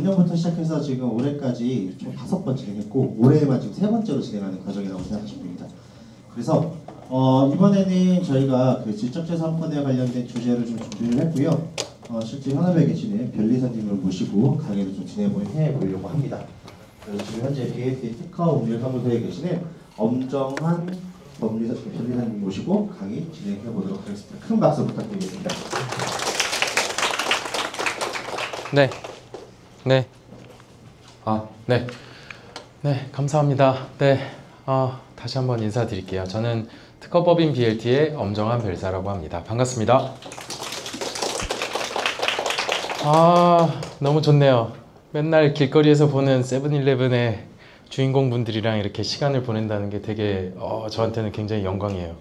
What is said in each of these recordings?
작년부터 시작해서 지금 올해까지 총 5번 진행했고 올해만 지금 3번째로 진행하는 과정이라고 생각하시면 됩니다. 그래서 이번에는 저희가 그 지적재산권에 관련된 주제를 좀 준비를 했고요. 실제 현업에 계시는 변리사님을 모시고 강의를 좀 진행해 보려고 합니다. 그래서 지금 현재 BAT 특허 운율사무소에 계시는 엄정한 변리사님 모시고 강의 진행해 보도록 하겠습니다. 큰 박수 부탁드리겠습니다. 네. 네, 감사합니다. 네, 다시 한번 인사드릴게요. 저는 특허법인 BLT의 엄정한 변리사라고 합니다. 반갑습니다. 너무 좋네요. 맨날 길거리에서 보는 세븐일레븐의 주인공분들이랑 이렇게 시간을 보낸다는 게 되게 저한테는 굉장히 영광이에요.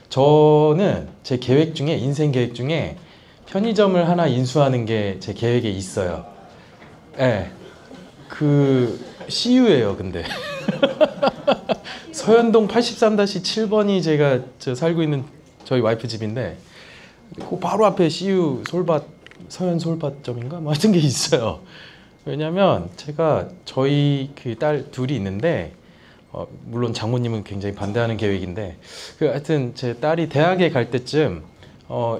저는 제 계획 중에, 인생 계획 중에 편의점을 하나 인수하는 게 제 계획에 있어요. 네, 그 CU예요. 근데 서현동 83-7번이 제가 살고 있는 저희 와이프 집인데 그 바로 앞에 CU 솔밭, 서현 솔밭점인가? 뭐 같은 게 있어요. 왜냐면 제가 저희 그 딸 둘이 있는데 물론 장모님은 굉장히 반대하는 계획인데 하여튼 제 딸이 대학에 갈 때쯤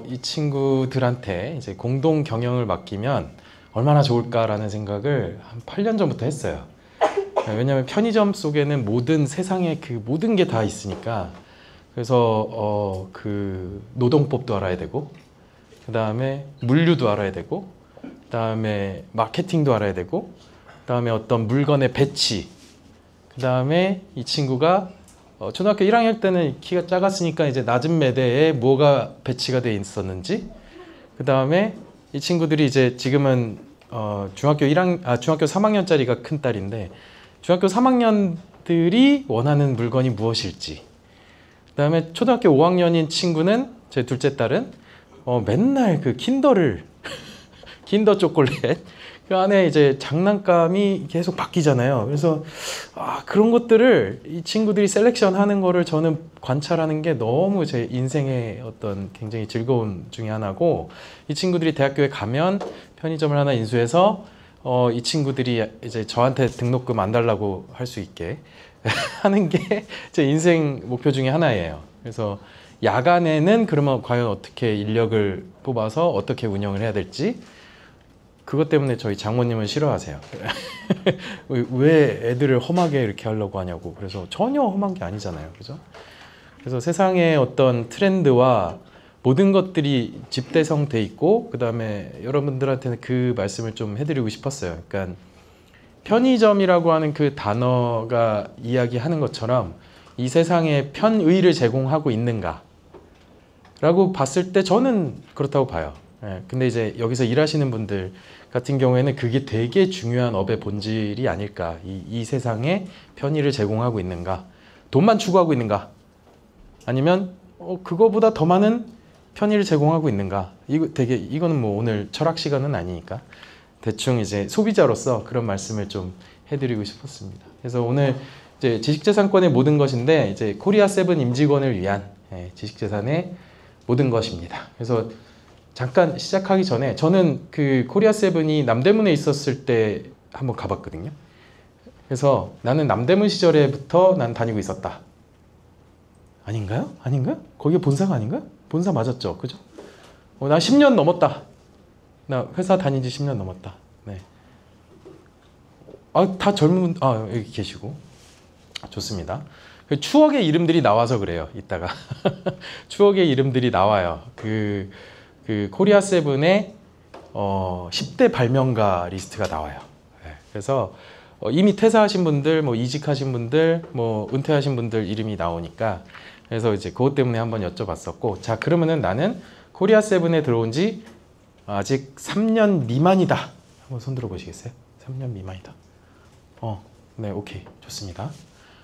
이 친구들한테 이제 공동 경영을 맡기면 얼마나 좋을까라는 생각을 한 8년 전부터 했어요. 왜냐하면 편의점 속에는 세상에 그 모든 게 다 있으니까. 그래서 그 노동법도 알아야 되고, 그 다음에 물류도 알아야 되고, 그 다음에 마케팅도 알아야 되고, 그 다음에 어떤 물건의 배치, 그 다음에 이 친구가 초등학교 1학년 때는 키가 작았으니까 이제 낮은 매대에 뭐가 배치가 돼 있었는지, 그 다음에 이 친구들이 이제 지금은 중학교 3학년짜리가 큰 딸인데 중학교 3학년들이 원하는 물건이 무엇일지, 그 다음에 초등학교 5학년인 친구는 제 둘째 딸은 맨날 그 킨더 초콜릿 그 안에 이제 장난감이 계속 바뀌잖아요. 그래서 그런 것들을 이 친구들이 셀렉션 하는 거를 저는 관찰하는 게 너무 제 인생의 어떤 굉장히 즐거운 중에 하나고, 이 친구들이 대학교에 가면 편의점을 하나 인수해서 이 친구들이 이제 저한테 등록금 안 달라고 할 수 있게 하는 게 제 인생 목표 중에 하나예요. 그래서 야간에는 그러면 과연 어떻게 인력을 뽑아서 어떻게 운영을 해야 될지, 그것 때문에 저희 장모님은 싫어하세요. 왜 애들을 험하게 이렇게 하려고 하냐고. 그래서 전혀 험한 게 아니잖아요. 그죠? 그래서 세상의 어떤 트렌드와 모든 것들이 집대성돼 있고, 그 다음에 여러분들한테는 그 말씀을 좀 해드리고 싶었어요. 그러니까 편의점이라고 하는 그 단어가 이야기하는 것처럼 이 세상에 편의를 제공하고 있는가 라고 봤을 때 저는 그렇다고 봐요. 근데 이제 여기서 일하시는 분들 같은 경우에는 그게 되게 중요한 업의 본질이 아닐까. 이 세상에 편의를 제공하고 있는가, 돈만 추구하고 있는가, 아니면 그거보다 더 많은 편의를 제공하고 있는가. 이거는 뭐 오늘 철학 시간은 아니니까 대충 이제 소비자로서 그런 말씀을 좀 해드리고 싶었습니다. 그래서 오늘 이제 지식재산권의 모든 것인데 이제 코리아 세븐 임직원을 위한 지식재산의 모든 것입니다. 그래서 잠깐 시작하기 전에 저는 그 코리아 세븐이 남대문에 있었을 때 한번 가봤거든요. 그래서 나는 남대문 시절에부터 난 다니고 있었다. 아닌가요? 거기 본사가 아닌가요? 본사 맞았죠? 그죠? 나 10년 넘었다. 나 회사 다닌 지 10년 넘었다. 네. 다 젊은 여기 계시고. 좋습니다. 그 추억의 이름들이 나와서 그래요. 이따가 추억의 이름들이 나와요. 그 코리아 세븐의 10대 발명가 리스트가 나와요. 네. 그래서 이미 퇴사하신 분들, 뭐 이직하신 분들, 뭐 은퇴하신 분들 이름이 나오니까, 그래서 이제 그것 때문에 한번 여쭤봤었고, 자 그러면은 나는 코리아 세븐에 들어온 지 아직 3년 미만이다. 한번 손 들어 보시겠어요? 3년 미만이다. 네, 오케이, 좋습니다.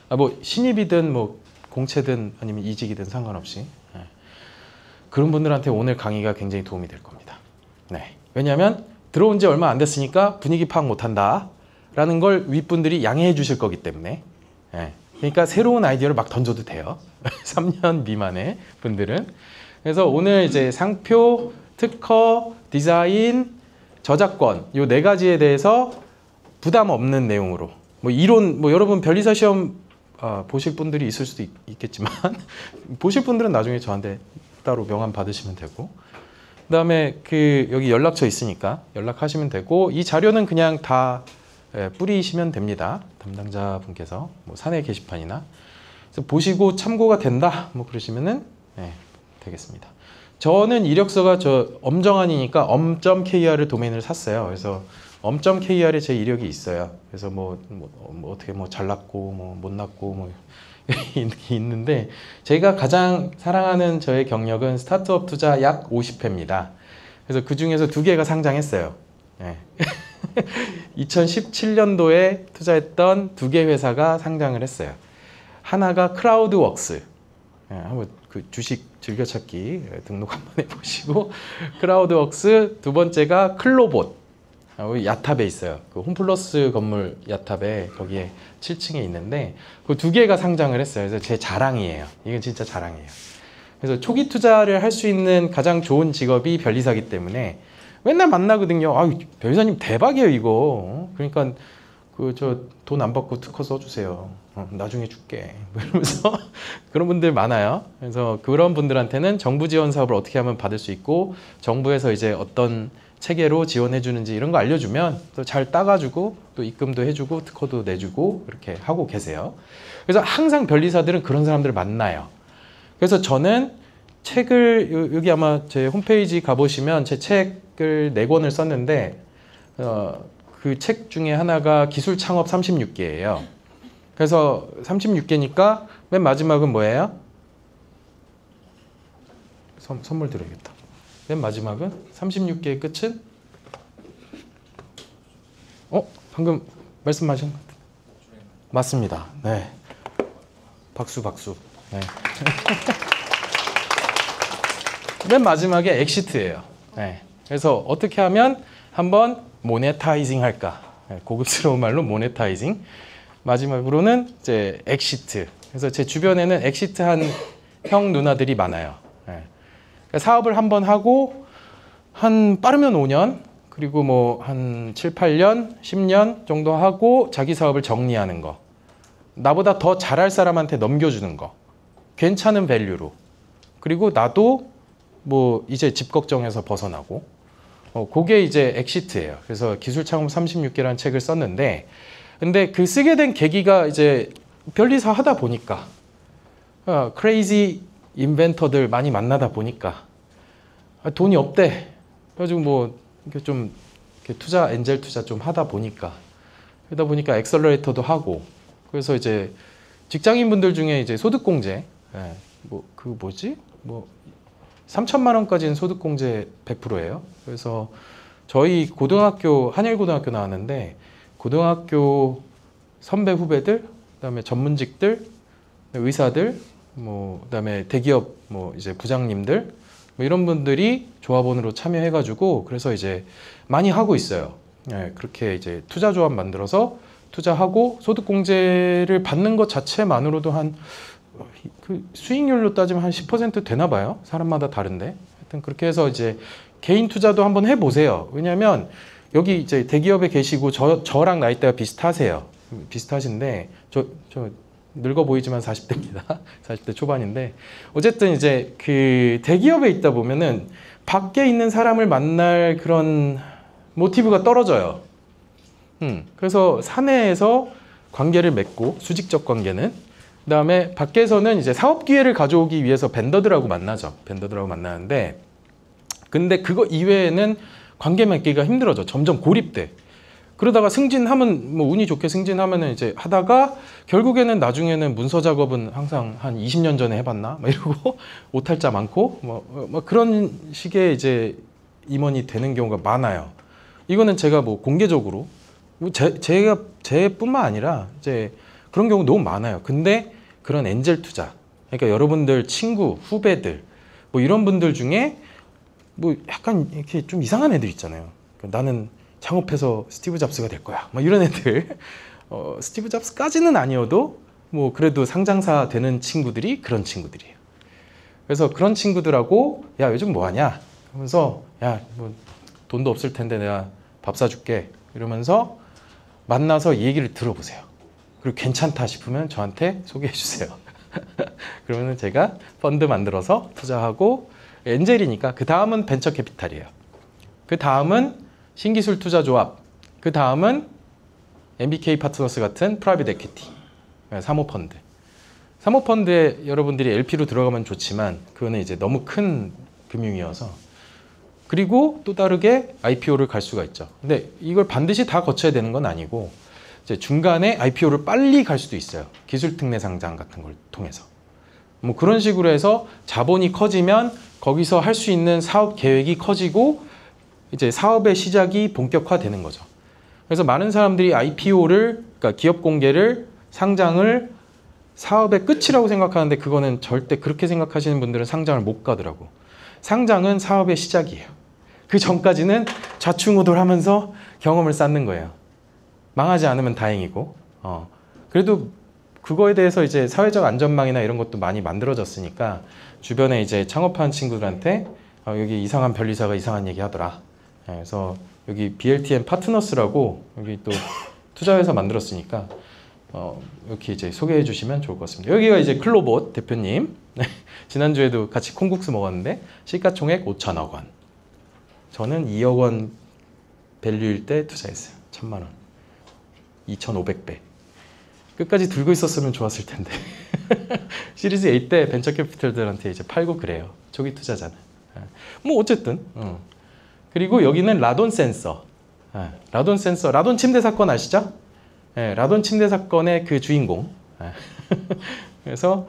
뭐 신입이든 뭐 공채든 아니면 이직이든 상관없이 그런 분들한테 오늘 강의가 굉장히 도움이 될 겁니다. 네. 왜냐하면 들어온 지 얼마 안 됐으니까 분위기 파악 못한다 라는 걸 윗분들이 양해해 주실 거기 때문에. 그러니까 새로운 아이디어를 막 던져도 돼요. 3년 미만의 분들은. 그래서 오늘 이제 상표, 특허, 디자인, 저작권 요 4가지에 대해서 부담 없는 내용으로 뭐 이론 뭐 여러분 변리사 시험 보실 분들이 있을 수도 있겠지만 보실 분들은 나중에 저한테 따로 명함 받으시면 되고 그다음에 그 여기 연락처 있으니까 연락하시면 되고 이 자료는 그냥 다 뿌리시면 됩니다. 담당자분께서 뭐 사내 게시판이나 그래서 보시고 참고가 된다 뭐 그러시면은 되겠습니다. 저는 이력서가 저 엄정한이니까 엄.kr을 도메인을 샀어요. 그래서 엄.kr에 제 이력이 있어요. 그래서 뭐 어떻게 뭐 잘났고 뭐 못났고 뭐 있는데 제가 가장 사랑하는 저의 경력은 스타트업 투자 약 50회입니다. 그래서 그 중에서 2개가 상장했어요. 2017년도에 투자했던 2개 회사가 상장을 했어요. 하나가 크라우드웍스. 한번 그 주식 즐겨찾기 등록 한번 해보시고 크라우드웍스. 두 번째가 클로봇. 야탑에 있어요. 그 홈플러스 건물 야탑에 거기에 7층에 있는데 그 2개가 상장을 했어요. 그래서 제 자랑이에요. 이건 진짜 자랑이에요. 그래서 초기 투자를 할 수 있는 가장 좋은 직업이 변리사기 때문에 맨날 만나거든요. 아유, 변리사님 대박이에요 이거. 그러니까 그 저 돈 안 받고 특허 써주세요. 나중에 줄게. 이러면서 그런 분들 많아요. 그래서 그런 분들한테는 정부 지원 사업을 어떻게 하면 받을 수 있고 정부에서 이제 어떤 체계로 지원해 주는지 이런 거 알려주면 또 잘 따가지고 또 입금도 해주고 특허도 내주고 이렇게 하고 계세요. 그래서 항상 변리사들은 그런 사람들을 만나요. 그래서 저는 책을 여기 아마 제 홈페이지 가보시면 제 책을 4권을 썼는데 그 책 중에 하나가 기술 창업 36개예요. 그래서 36개니까 맨 마지막은 뭐예요? 선물 드려야겠다. 맨 마지막은 36개의 끝은 방금 말씀하신 것 같아요. 맞습니다. 네. 박수. 네. 맨 마지막에 엑시트예요. 네. 그래서 어떻게 하면 한번 모네타이징 할까? 네. 고급스러운 말로 모네타이징. 마지막으로는 이제 엑시트. 그래서 제 주변에는 엑시트한 형 누나들이 많아요. 네. 그러니까 사업을 한번 하고 한 빠르면 5년 그리고 뭐 한 7, 8년, 10년 정도 하고 자기 사업을 정리하는 거. 나보다 더 잘할 사람한테 넘겨주는 거. 괜찮은 밸류로. 그리고 나도 뭐 이제 집 걱정에서 벗어나고. 그게 이제 엑시트예요. 그래서 기술 창업 36개라는 책을 썼는데 근데 그 쓰게 된 계기가 이제 변리사 하다 보니까 크레이지 인벤터들 많이 만나다 보니까 돈이 없대. 그래가지고 뭐 좀 투자 엔젤 투자 좀 하다 보니까 그러다 보니까 엑셀러레이터도 하고 그래서 이제 직장인분들 중에 이제 소득공제 뭐 그 뭐지 뭐 3천만 원까지는 소득공제 100%예요. 그래서 저희 고등학교 한일고등학교 나왔는데 고등학교 선배 후배들 그다음에 전문직들 의사들 뭐 그다음에 대기업 뭐 이제 부장님들 뭐 이런 분들이 조합원으로 참여해가지고 그래서 이제 많이 하고 있어요. 그렇게 이제 투자 조합 만들어서 투자하고 소득공제를 받는 것 자체만으로도 한 그 수익률로 따지면 한 10% 되나 봐요. 사람마다 다른데 하여튼 그렇게 해서 이제 개인 투자도 한번 해보세요. 왜냐하면 여기 이제 대기업에 계시고 저랑 나이대가 비슷하신데 저 늙어 보이지만 40대입니다. 40대 초반인데 어쨌든 이제 그 대기업에 있다 보면은 밖에 있는 사람을 만날 그런 모티브가 떨어져요. 그래서 사내에서 관계를 맺고 수직적 관계는 그다음에 밖에서는 이제 사업 기회를 가져오기 위해서 벤더들하고 만나죠. 벤더들하고 만나는데 근데 그거 이외에는 관계 맺기가 힘들어져. 점점 고립돼. 그러다가 승진하면 뭐 운이 좋게 승진하면은 이제 하다가 결국에는 나중에는 문서 작업은 항상 한 20년 전에 해봤나 막 이러고 오탈자 많고 뭐 그런 식의 이제 임원이 되는 경우가 많아요. 이거는 제가 뭐 공개적으로 제가 제뿐만 아니라 이제 그런 경우 너무 많아요. 근데 그런 엔젤 투자 그러니까 여러분들 친구 후배들 뭐 이런 분들 중에 뭐 약간 이렇게 좀 이상한 애들 있잖아요. 그러니까 나는 창업해서 스티브 잡스가 될 거야. 뭐 이런 애들. 스티브 잡스까지는 아니어도 뭐 그래도 상장사 되는 친구들이 그런 친구들이에요. 그래서 그런 친구들하고 야 요즘 뭐 하냐? 하면서 야 뭐 돈도 없을 텐데 내가 밥 사줄게. 이러면서 만나서 이 얘기를 들어보세요. 그리고 괜찮다 싶으면 저한테 소개해 주세요. 그러면 제가 펀드 만들어서 투자하고 엔젤이니까 그 다음은 벤처 캐피탈이에요. 그 다음은 신기술 투자 조합. 그 다음은 MBK 파트너스 같은 프라이빗 에퀴티, 사모펀드. 사모펀드에 여러분들이 LP로 들어가면 좋지만 그거는 이제 너무 큰 금융이어서. 그리고 또 다르게 IPO를 갈 수가 있죠. 근데 이걸 반드시 다 거쳐야 되는 건 아니고 이제 중간에 IPO를 빨리 갈 수도 있어요. 기술 특례 상장 같은 걸 통해서. 뭐 그런 식으로 해서 자본이 커지면 거기서 할 수 있는 사업 계획이 커지고 이제 사업의 시작이 본격화되는 거죠. 그래서 많은 사람들이 IPO를, 그러니까 기업 공개를, 상장을 사업의 끝이라고 생각하는데 그거는 절대 그렇게 생각하시는 분들은 상장을 못 가더라고. 상장은 사업의 시작이에요. 그 전까지는 좌충우돌하면서 경험을 쌓는 거예요. 망하지 않으면 다행이고. 그래도 그거에 대해서 이제 사회적 안전망이나 이런 것도 많이 만들어졌으니까 주변에 이제 창업한 친구들한테 여기 이상한 변리사가 이상한 얘기 하더라. 그래서 여기 BLTN 파트너스라고 여기 또 투자회사 만들었으니까 이렇게 이제 소개해 주시면 좋을 것 같습니다. 여기가 이제 클로봇 대표님. 지난주에도 같이 콩국수 먹었는데 시가총액 5천억 원. 저는 2억 원 밸류일 때 투자했어요. 1,000만 원. 2,500배. 끝까지 들고 있었으면 좋았을 텐데. 시리즈 A 때 벤처 캐피털들한테 이제 팔고 그래요. 초기 투자자는. 뭐 어쨌든. 그리고 여기는 라돈 센서. 라돈 센서. 라돈 침대 사건 아시죠? 라돈 침대 사건의 그 주인공. 그래서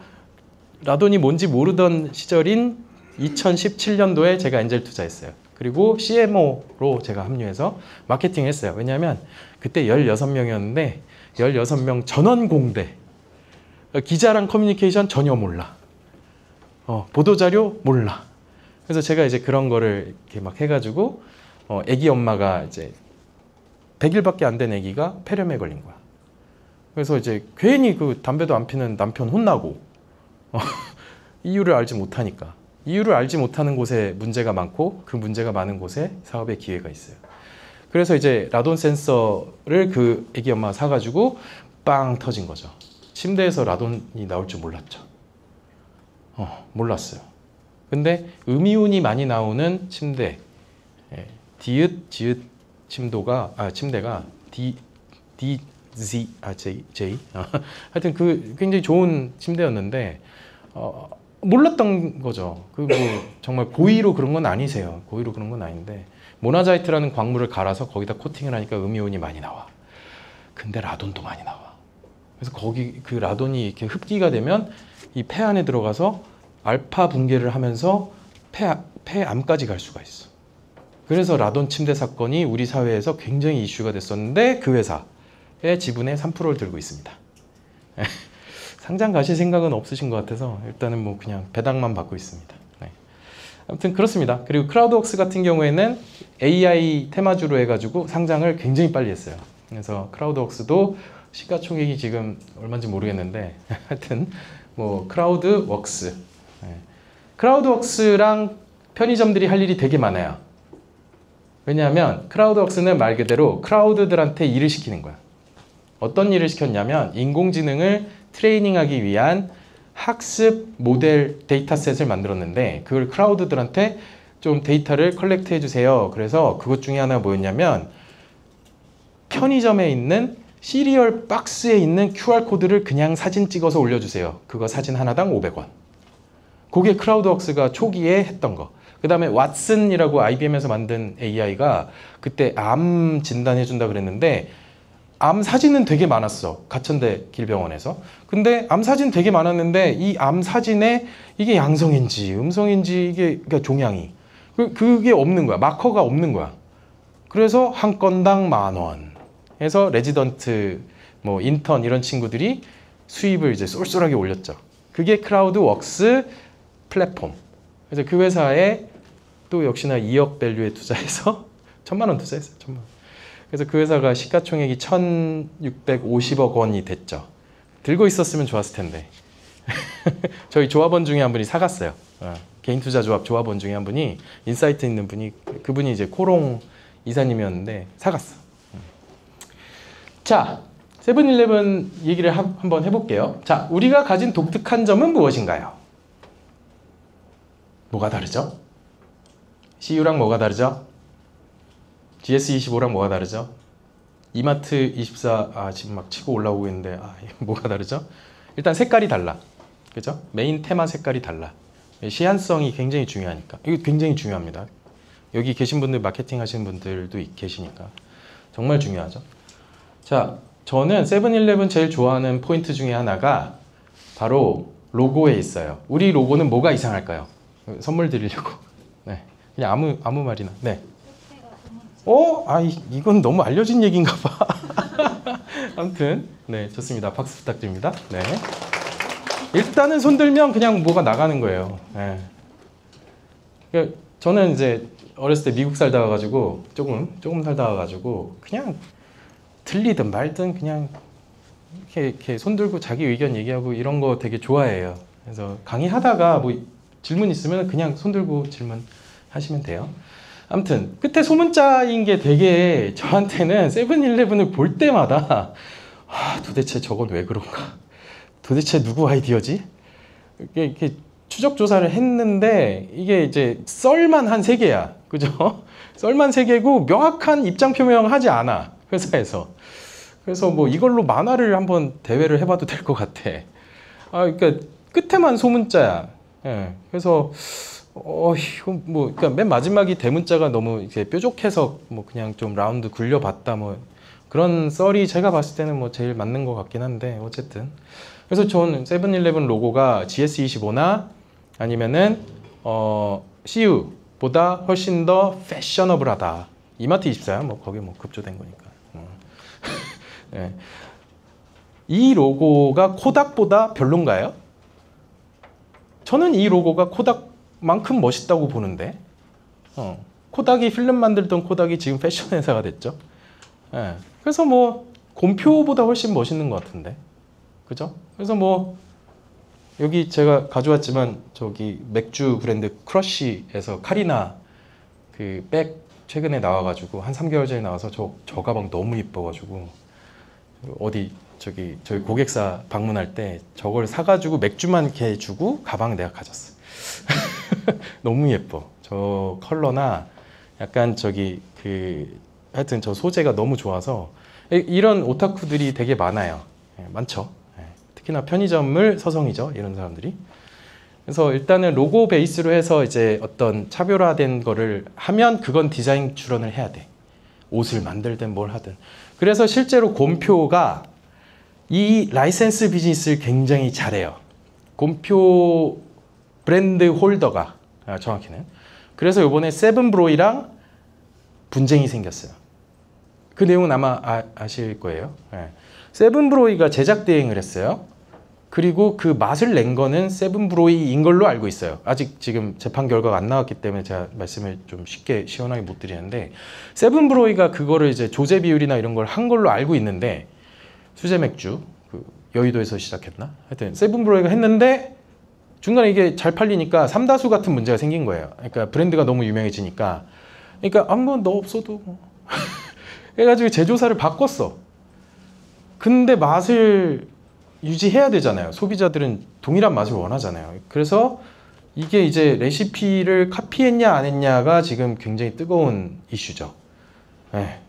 라돈이 뭔지 모르던 시절인 2017년도에 제가 엔젤 투자했어요. 그리고 CMO로 제가 합류해서 마케팅을 했어요. 왜냐하면 그때 16명이었는데 16명 전원 공대. 기자랑 커뮤니케이션 전혀 몰라. 보도자료 몰라. 그래서 제가 이제 그런 거를 이렇게 막 해가지고 애기 엄마가 이제 100일밖에 안 된 애기가 폐렴에 걸린 거야. 그래서 이제 괜히 그 담배도 안 피는 남편 혼나고 이유를 알지 못하니까. 이유를 알지 못하는 곳에 문제가 많고 그 문제가 많은 곳에 사업의 기회가 있어요. 그래서 이제 라돈 센서를 그 애기 엄마가 사가지고 빵 터진 거죠. 침대에서 라돈이 나올 줄 몰랐죠. 몰랐어요. 근데 음이온이 많이 나오는 침대, 디귿, 지읒 침대가 J. 하여튼 그 굉장히 좋은 침대였는데 몰랐던 거죠. 그 뭐 정말 고의로 그런 건 아니세요. 고의로 그런 건 아닌데 모나자이트라는 광물을 갈아서 거기다 코팅을 하니까 음이온이 많이 나와. 근데 라돈도 많이 나와. 그래서 거기 그 라돈이 이렇게 흡기가 되면 이 폐 안에 들어가서 알파 분解하면서 폐암까지 갈 수가 있어. 그래서 라돈 침대 사건이 우리 사회에서 굉장히 이슈가 됐었는데 그 회사의 지분의 3%를 들고 있습니다. 상장 가실 생각은 없으신 것 같아서 일단은 뭐 그냥 배당만 받고 있습니다. 네. 아무튼 그렇습니다. 그리고 크라우드웍스 같은 경우에는 AI 테마주로 해가지고 상장을 굉장히 빨리 했어요. 그래서 크라우드웍스도 시가총액이 지금 얼마인지 모르겠는데 하여튼 뭐 크라우드웍스. 네. 크라우드웍스랑 편의점들이 할 일이 되게 많아요. 왜냐하면 크라우드웍스는 말 그대로 크라우드들한테 일을 시키는 거야. 어떤 일을 시켰냐면 인공지능을 트레이닝하기 위한 학습 모델 데이터셋을 만들었는데 그걸 크라우드들한테 좀 데이터를 컬렉트 해주세요. 그래서 그것 중에 하나가 뭐였냐면 편의점에 있는 시리얼 박스에 있는 QR코드를 그냥 사진 찍어서 올려주세요. 그거 사진 하나당 500원. 그게 크라우드웍스가 초기에 했던 거. 그 다음에 왓슨이라고 IBM에서 만든 AI가 그때 암 진단해준다 그랬는데 암 사진은 되게 많았어. 가천대 길병원에서. 근데 암 사진 되게 많았는데 이 암 사진에 이게 양성인지 음성인지 이게 그러니까 종양이 그게 없는 거야. 마커가 없는 거야. 그래서 한 건당 10,000원 해서 레지던트 뭐 인턴 이런 친구들이 수입을 이제 쏠쏠하게 올렸죠. 그게 크라우드웍스 플랫폼. 그래서 그 회사에 또 역시나 2억 밸류에 투자해서 1,000만 원 투자했어요. 1,000만 원. 그래서 그 회사가 시가총액이 1,650억 원이 됐죠. 들고 있었으면 좋았을 텐데. 저희 조합원 중에 한 분이 사갔어요. 개인 투자 조합 조합원 중에 한 분이 인사이트 있는 분이 그분이 이제 코롱 이사님이었는데 사갔어. 자, 세븐일레븐 얘기를 한번 해볼게요. 자, 우리가 가진 독특한 점은 무엇인가요? 뭐가 다르죠? CU랑 뭐가 다르죠? GS25랑 뭐가 다르죠? 이마트24 지금 막 치고 올라오고 있는데 뭐가 다르죠? 일단 색깔이 달라. 그죠? 메인 테마 색깔이 달라. 시한성이 굉장히 중요하니까. 이거 굉장히 중요합니다. 여기 계신 분들, 마케팅 하시는 분들도 계시니까 정말 중요하죠. 자, 저는 세븐일레븐 제일 좋아하는 포인트 중에 하나가 바로 로고에 있어요. 우리 로고는 뭐가 이상할까요? 선물 드리려고. 네, 그냥 아무 말이나. 네. 이건 너무 알려진 얘기인가 봐. 아무튼 네, 좋습니다. 박수 부탁드립니다. 네. 일단은 손 들면 그냥 뭐가 나가는 거예요. 네. 그러니까 저는 이제 어렸을 때 미국 살다 와가지고 조금 살다 와가지고 그냥 들리든 말든 그냥 이렇게 손 들고 자기 의견 얘기하고 이런 거 되게 좋아해요. 그래서 강의하다가 뭐 질문 있으면 그냥 손 들고 질문하시면 돼요. 아무튼 끝에 소문자인 게 되게 저한테는 세븐일레븐을 볼 때마다 도대체 저건 왜 그런가? 도대체 누구 아이디어지? 이렇게 추적 조사를 했는데 이게 이제 썰만 한 3개야. 그죠? 썰만 3개고 명확한 입장 표명을 하지 않아. 회사에서. 그래서 뭐 이걸로 만화를 한번 대회를 해봐도 될 것 같아. 그러니까 끝에만 소문자야. 예. 그래서 이거 뭐 그러니까 맨 마지막이 대문자가 너무 이제 뾰족해서 뭐 그냥 좀 라운드 굴려봤다 뭐 그런 썰이 제가 봤을 때는 뭐 제일 맞는 것 같긴 한데 어쨌든 그래서 저는 세븐일레븐 로고가 GS25나 아니면은 CU보다 훨씬 더 패셔너블하다. 이마트24야 뭐 거기 뭐 급조된 거니까. 네. 이 로고가 코닥보다 별론가요? 저는 이 로고가 코닥만큼 멋있다고 보는데 코닥이 필름 만들던 코닥이 지금 패션 회사가 됐죠. 네. 그래서 뭐 곰표보다 훨씬 멋있는 것 같은데 그죠? 그래서 뭐 여기 제가 가져왔지만 저기 맥주 브랜드 크러쉬에서 카리나 그 백 최근에 나와가지고 한 3개월 전에 나와서 저 가방 너무 이뻐가지고 어디 저희 고객사 방문할 때 저걸 사가지고 맥주만 이렇게 주고 가방 내가 가졌어. 너무 예뻐. 저 컬러나 약간 하여튼 저 소재가 너무 좋아서 이런 오타쿠들이 되게 많아요. 많죠. 특히나 편의점을 서성이죠. 이런 사람들이. 그래서 일단은 로고 베이스로 해서 이제 어떤 차별화된 거를 하면 그건 디자인 출원을 해야 돼. 옷을 만들든 뭘 하든. 그래서 실제로 곰표가 이 라이센스 비즈니스를 굉장히 잘해요. 곰표 브랜드 홀더가 정확히는. 그래서 이번에 세븐브로이랑 분쟁이 생겼어요. 그 내용은 아마 아실 거예요. 세븐브로이가 제작 대행을 했어요. 그리고 그 맛을 낸 거는 세븐브로이인 걸로 알고 있어요. 아직 지금 재판 결과가 안 나왔기 때문에 제가 말씀을 좀 쉽게 시원하게 못 드리는데 세븐브로이가 그거를 이제 조제 비율이나 이런 걸 한 걸로 알고 있는데 수제 맥주 여의도에서 시작했나? 하여튼 세븐브로이가 했는데 중간에 이게 잘 팔리니까 삼다수 같은 문제가 생긴 거예요. 그러니까 브랜드가 너무 유명해지니까 그러니까 뭐 너 없어도 해가지고 제조사를 바꿨어. 근데 맛을 유지해야 되잖아요. 소비자들은 동일한 맛을 원하잖아요. 그래서 이게 이제 레시피를 카피했냐 안 했냐가 지금 굉장히 뜨거운 이슈죠.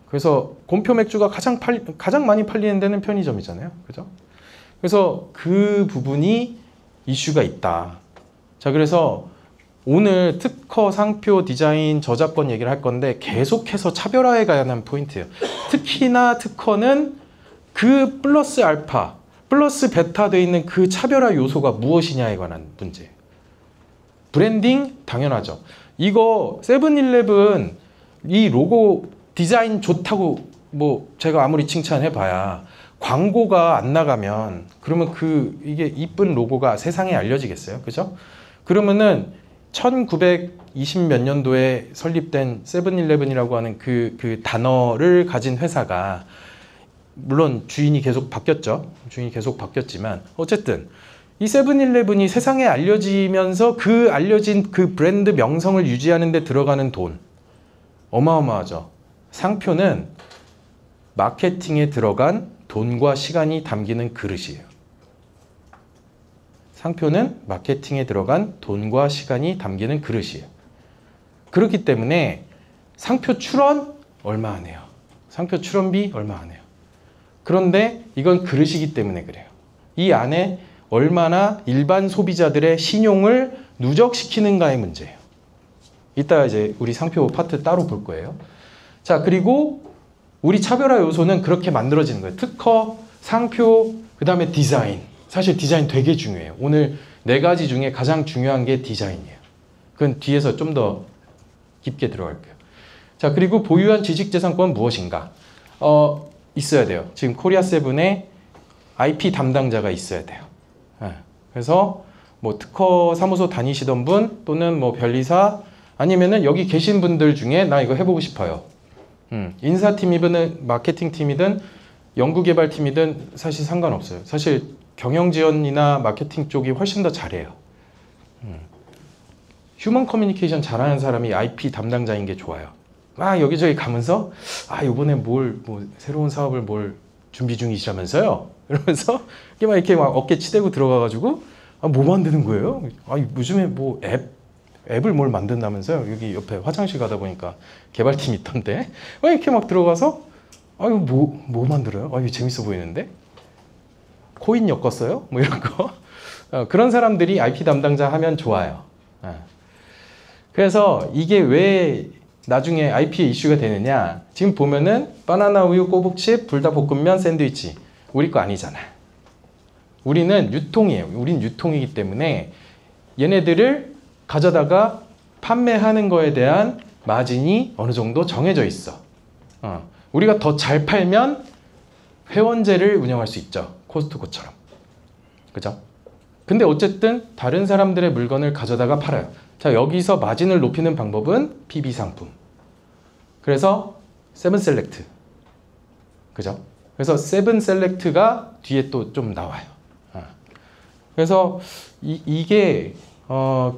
그래서 곰표 맥주가 가장 많이 팔리는 데는 편의점이잖아요. 그죠? 그래서 그 부분이 이슈가 있다. 자, 그래서 오늘 특허, 상표, 디자인, 저작권 얘기를 할 건데 계속해서 차별화에 관한 포인트예요. 특히나 특허는 그 플러스 알파, 플러스 베타 되어 있는 그 차별화 요소가 무엇이냐에 관한 문제. 브랜딩 당연하죠. 이거 세븐일레븐 이 로고 디자인 좋다고 뭐 제가 아무리 칭찬해봐야 광고가 안 나가면 그러면 이게 이쁜 로고가 세상에 알려지겠어요? 그죠? 그러면은 1920 몇 년도에 설립된 세븐일레븐이라고 하는 그 단어를 가진 회사가 물론 주인이 계속 바뀌었죠. 주인이 계속 바뀌었지만 어쨌든 이 세븐일레븐이 세상에 알려지면서 그 알려진 그 브랜드 명성을 유지하는 데 들어가는 돈 어마어마하죠. 상표는 마케팅에 들어간 돈과 시간이 담기는 그릇이에요. 상표는 마케팅에 들어간 돈과 시간이 담기는 그릇이에요. 그렇기 때문에 상표 출원 얼마 안 해요. 상표 출원비 얼마 안 해요. 그런데 이건 그릇이기 때문에 그래요. 이 안에 얼마나 일반 소비자들의 신용을 누적시키는가의 문제예요. 이따 이제 우리 상표 파트 따로 볼 거예요. 자, 그리고 우리 차별화 요소는 그렇게 만들어지는 거예요. 특허, 상표, 그 다음에 디자인. 사실 디자인 되게 중요해요. 오늘 4가지 중에 가장 중요한 게 디자인이에요. 그건 뒤에서 좀 더 깊게 들어갈게요. 자, 그리고 보유한 지식재산권은 무엇인가? 있어야 돼요. 지금 코리아7에 IP 담당자가 있어야 돼요. 그래서 뭐 특허 사무소 다니시던 분 또는 뭐 변리사 아니면은 여기 계신 분들 중에 나 이거 해보고 싶어요. 인사팀이든 마케팅팀이든 연구개발팀이든 사실 상관없어요. 사실 경영지원이나 마케팅 쪽이 훨씬 더 잘해요. 휴먼 커뮤니케이션 잘하는 사람이 IP 담당자인 게 좋아요. 여기저기 가면서 이번에 뭐 새로운 사업을 뭘 준비 중이시라면서요? 이러면서 이렇게 막 어깨 치대고 들어가가지고 뭐 만드는 거예요? 요즘에 뭐 앱을 뭘 만든다면서요? 여기 옆에 화장실 가다 보니까 개발팀 있던데 이렇게 막 들어가서 뭐 만들어요? 이거 재밌어 보이는데? 코인 엮었어요? 뭐 이런 거. 그런 사람들이 IP 담당자 하면 좋아요. 그래서 이게 왜 나중에 IP 이슈가 되느냐? 지금 보면은 바나나 우유 꼬북칩 불닭볶음면 샌드위치 우리 거 아니잖아. 우리는 유통이에요. 우린 유통이기 때문에 얘네들을 가져다가 판매하는 거에 대한 마진이 어느 정도 정해져 있어. 우리가 더 잘 팔면 회원제를 운영할 수 있죠. 코스트코처럼. 그죠? 근데 어쨌든 다른 사람들의 물건을 가져다가 팔아요. 자, 여기서 마진을 높이는 방법은 PB 상품. 그래서 세븐셀렉트. 그죠? 그래서 세븐셀렉트가 뒤에 또 좀 나와요. 그래서 이게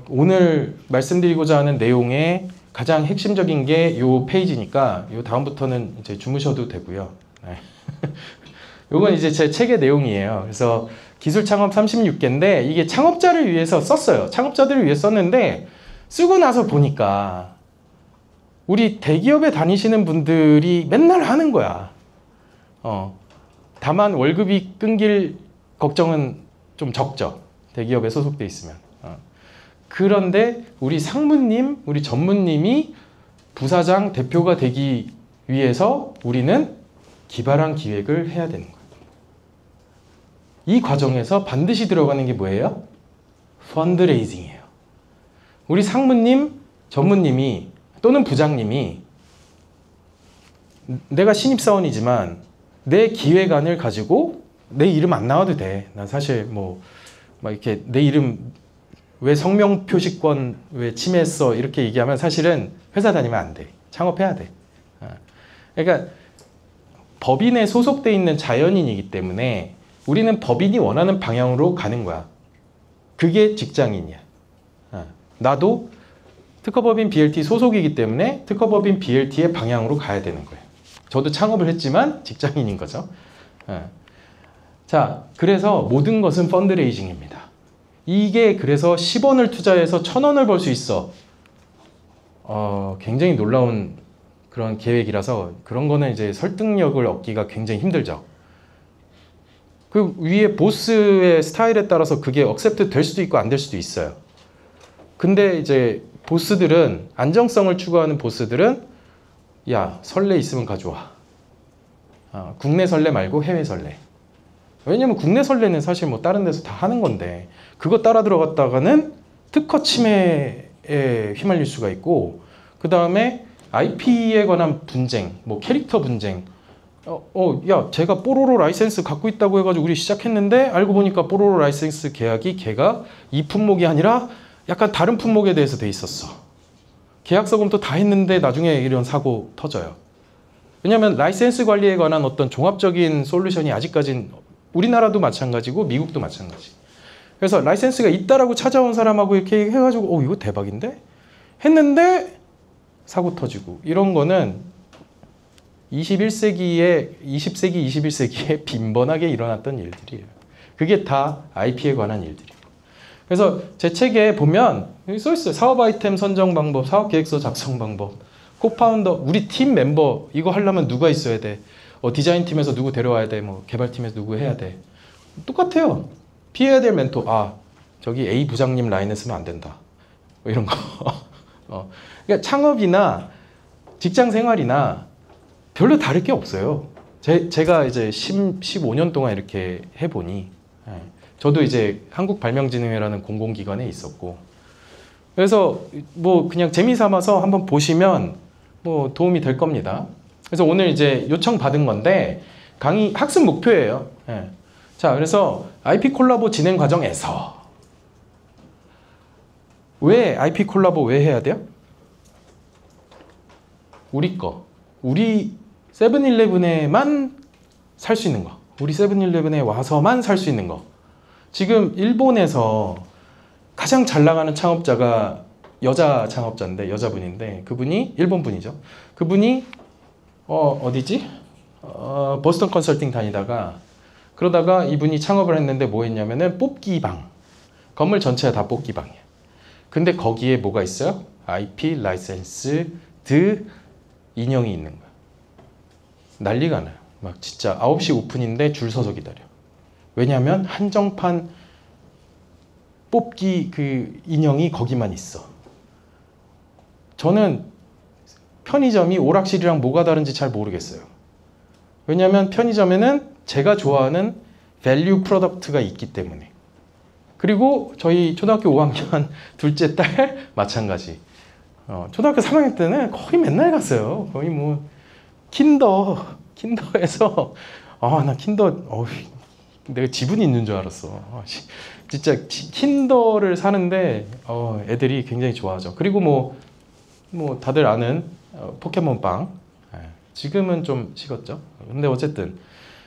오늘 말씀드리고자 하는 내용의 가장 핵심적인 게 이 페이지니까 이 다음부터는 이제 주무셔도 되고요. 이건 이제 제 책의 내용이에요. 그래서 기술 창업 36개인데 이게 창업자를 위해서 썼어요. 창업자들을 위해 썼는데 쓰고 나서 보니까 우리 대기업에 다니시는 분들이 맨날 하는 거야. 다만 월급이 끊길 걱정은 좀 적죠. 대기업에 소속돼 있으면. 그런데 우리 상무님, 우리 전무님이 부사장, 대표가 되기 위해서 우리는 기발한 기획을 해야 되는 거예요. 이 과정에서 반드시 들어가는 게 뭐예요? 펀드레이징이에요. 우리 상무님, 전무님이 또는 부장님이 내가 신입사원이지만 내 기획안을 가지고 내 이름 안 나와도 돼. 난 사실 막 이렇게 내 이름 왜 성명 표시권 왜 침해했어 이렇게 얘기하면 사실은 회사 다니면 안 돼. 창업해야 돼. 그러니까 법인에 소속돼 있는 자연인이기 때문에 우리는 법인이 원하는 방향으로 가는 거야. 그게 직장인이야. 나도 특허법인 BLT 소속이기 때문에 특허법인 BLT의 방향으로 가야 되는 거예요. 저도 창업을 했지만 직장인인 거죠. 자, 그래서 모든 것은 펀드레이징입니다. 이게 그래서 10원을 투자해서 1000원을 벌 수 있어. 굉장히 놀라운 그런 계획이라서 그런 거는 이제 설득력을 얻기가 굉장히 힘들죠. 그 위에 보스의 스타일에 따라서 그게 억셉트 될 수도 있고 안 될 수도 있어요. 근데 이제 보스들은 안정성을 추구하는 보스들은 야, 선례 있으면 가져와. 국내 선례 말고 해외 선례. 왜냐면 국내 선례는 사실 뭐 다른 데서 다 하는 건데 그거 따라 들어갔다가는 특허 침해에 휘말릴 수가 있고 그 다음에 IP에 관한 분쟁, 뭐 캐릭터 분쟁. 야, 제가 뽀로로 라이센스 갖고 있다고 해가지고 우리 시작했는데 알고 보니까 뽀로로 라이센스 계약이 걔가 이 품목이 아니라 약간 다른 품목에 대해서 돼 있었어. 계약서 검토 다 했는데 나중에 이런 사고 터져요. 왜냐하면 라이센스 관리에 관한 어떤 종합적인 솔루션이 아직까진 우리나라도 마찬가지고 미국도 마찬가지. 그래서 라이센스가 있다라고 찾아온 사람하고 이렇게 해가지고 이거 대박인데? 했는데 사고 터지고 이런 거는 21세기에 20세기, 21세기에 빈번하게 일어났던 일들이에요. 그게 다 IP에 관한 일들이에요. 그래서 제 책에 보면 여기 써 있어요. 사업 아이템 선정 방법, 사업 계획서 작성 방법, 코파운더, 우리 팀 멤버 이거 하려면 누가 있어야 돼? 디자인 팀에서 누구 데려와야 돼? 뭐 개발팀에서 누구 해야 돼? 똑같아요. 피해야 될 멘토. 저기 A 부장님 라인에 쓰면 안 된다. 뭐 이런 거. 그러니까 창업이나 직장 생활이나 별로 다를 게 없어요. 제가 이제 15년 동안 이렇게 해보니, 저도 이제 한국발명진흥회라는 공공기관에 있었고, 그래서 뭐 그냥 재미삼아서 한번 보시면 뭐 도움이 될 겁니다. 그래서 오늘 이제 요청 받은 건데 강의 학습 목표예요. 자, 그래서 IP 콜라보 진행 과정에서 왜 IP 콜라보 왜 해야 돼요? 우리 세븐일레븐에만 살 수 있는 거, 우리 세븐일레븐에 와서만 살 수 있는 거. 지금 일본에서 가장 잘 나가는 창업자가 여자 창업자인데, 여자분인데, 그분이 일본 분이죠. 그분이 어디지? 보스턴 컨설팅 다니다가, 그러다가 이분이 창업을 했는데 뭐 했냐면은 뽑기방, 건물 전체가 다 뽑기방이에요. 근데 거기에 뭐가 있어요? IP 라이센스 드 인형이 있는 거야. 난리가 나요. 막 진짜 9시 오픈인데 줄 서서 기다려. 왜냐하면 한정판 뽑기 그 인형이 거기만 있어. 저는 편의점이 오락실이랑 뭐가 다른지 잘 모르겠어요. 왜냐하면 편의점에는 제가 좋아하는 밸류 프로덕트가 있기 때문에. 그리고 저희 초등학교 5학년 둘째 딸 마찬가지. 초등학교 3학년 때는 거의 맨날 갔어요. 거의 뭐 킨더에서 나 킨더 내가 지분이 있는 줄 알았어. 진짜 킨더를 사는데 애들이 굉장히 좋아하죠. 그리고 뭐 다들 아는 포켓몬빵. 지금은 좀 식었죠. 근데 어쨌든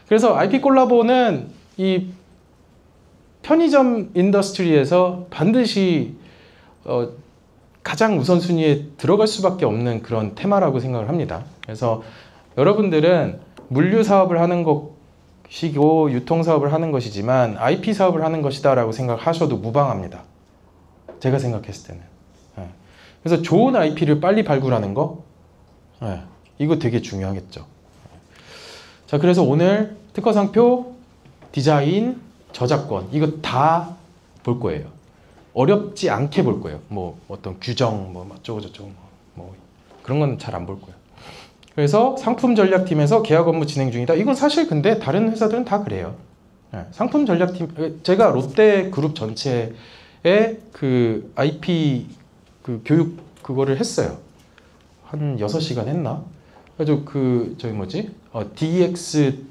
그래서 IP 콜라보는 이 편의점 인더스트리에서 반드시 가장 우선순위에 들어갈 수밖에 없는 그런 테마라고 생각을 합니다. 그래서 여러분들은 물류 사업을 하는 것이고 유통 사업을 하는 것이지만 IP 사업을 하는 것이다 라고 생각하셔도 무방합니다. 제가 생각했을 때는. 그래서 좋은 IP를 빨리 발굴하는 거, 이거 되게 중요하겠죠. 자, 그래서 오늘 특허상표, 디자인, 저작권 이거 다 볼 거예요. 어렵지 않게 볼 거예요. 뭐 어떤 규정, 뭐 어쩌고저쩌고 뭐 그런 건 잘 안 볼 거예요. 그래서 상품 전략팀에서 계약 업무 진행 중이다. 이건 사실 근데 다른 회사들은 다 그래요. 상품 전략팀, 제가 롯데 그룹 전체에 그 IP 그 교육 그거를 했어요. 한 6시간 했나? 그래서 DX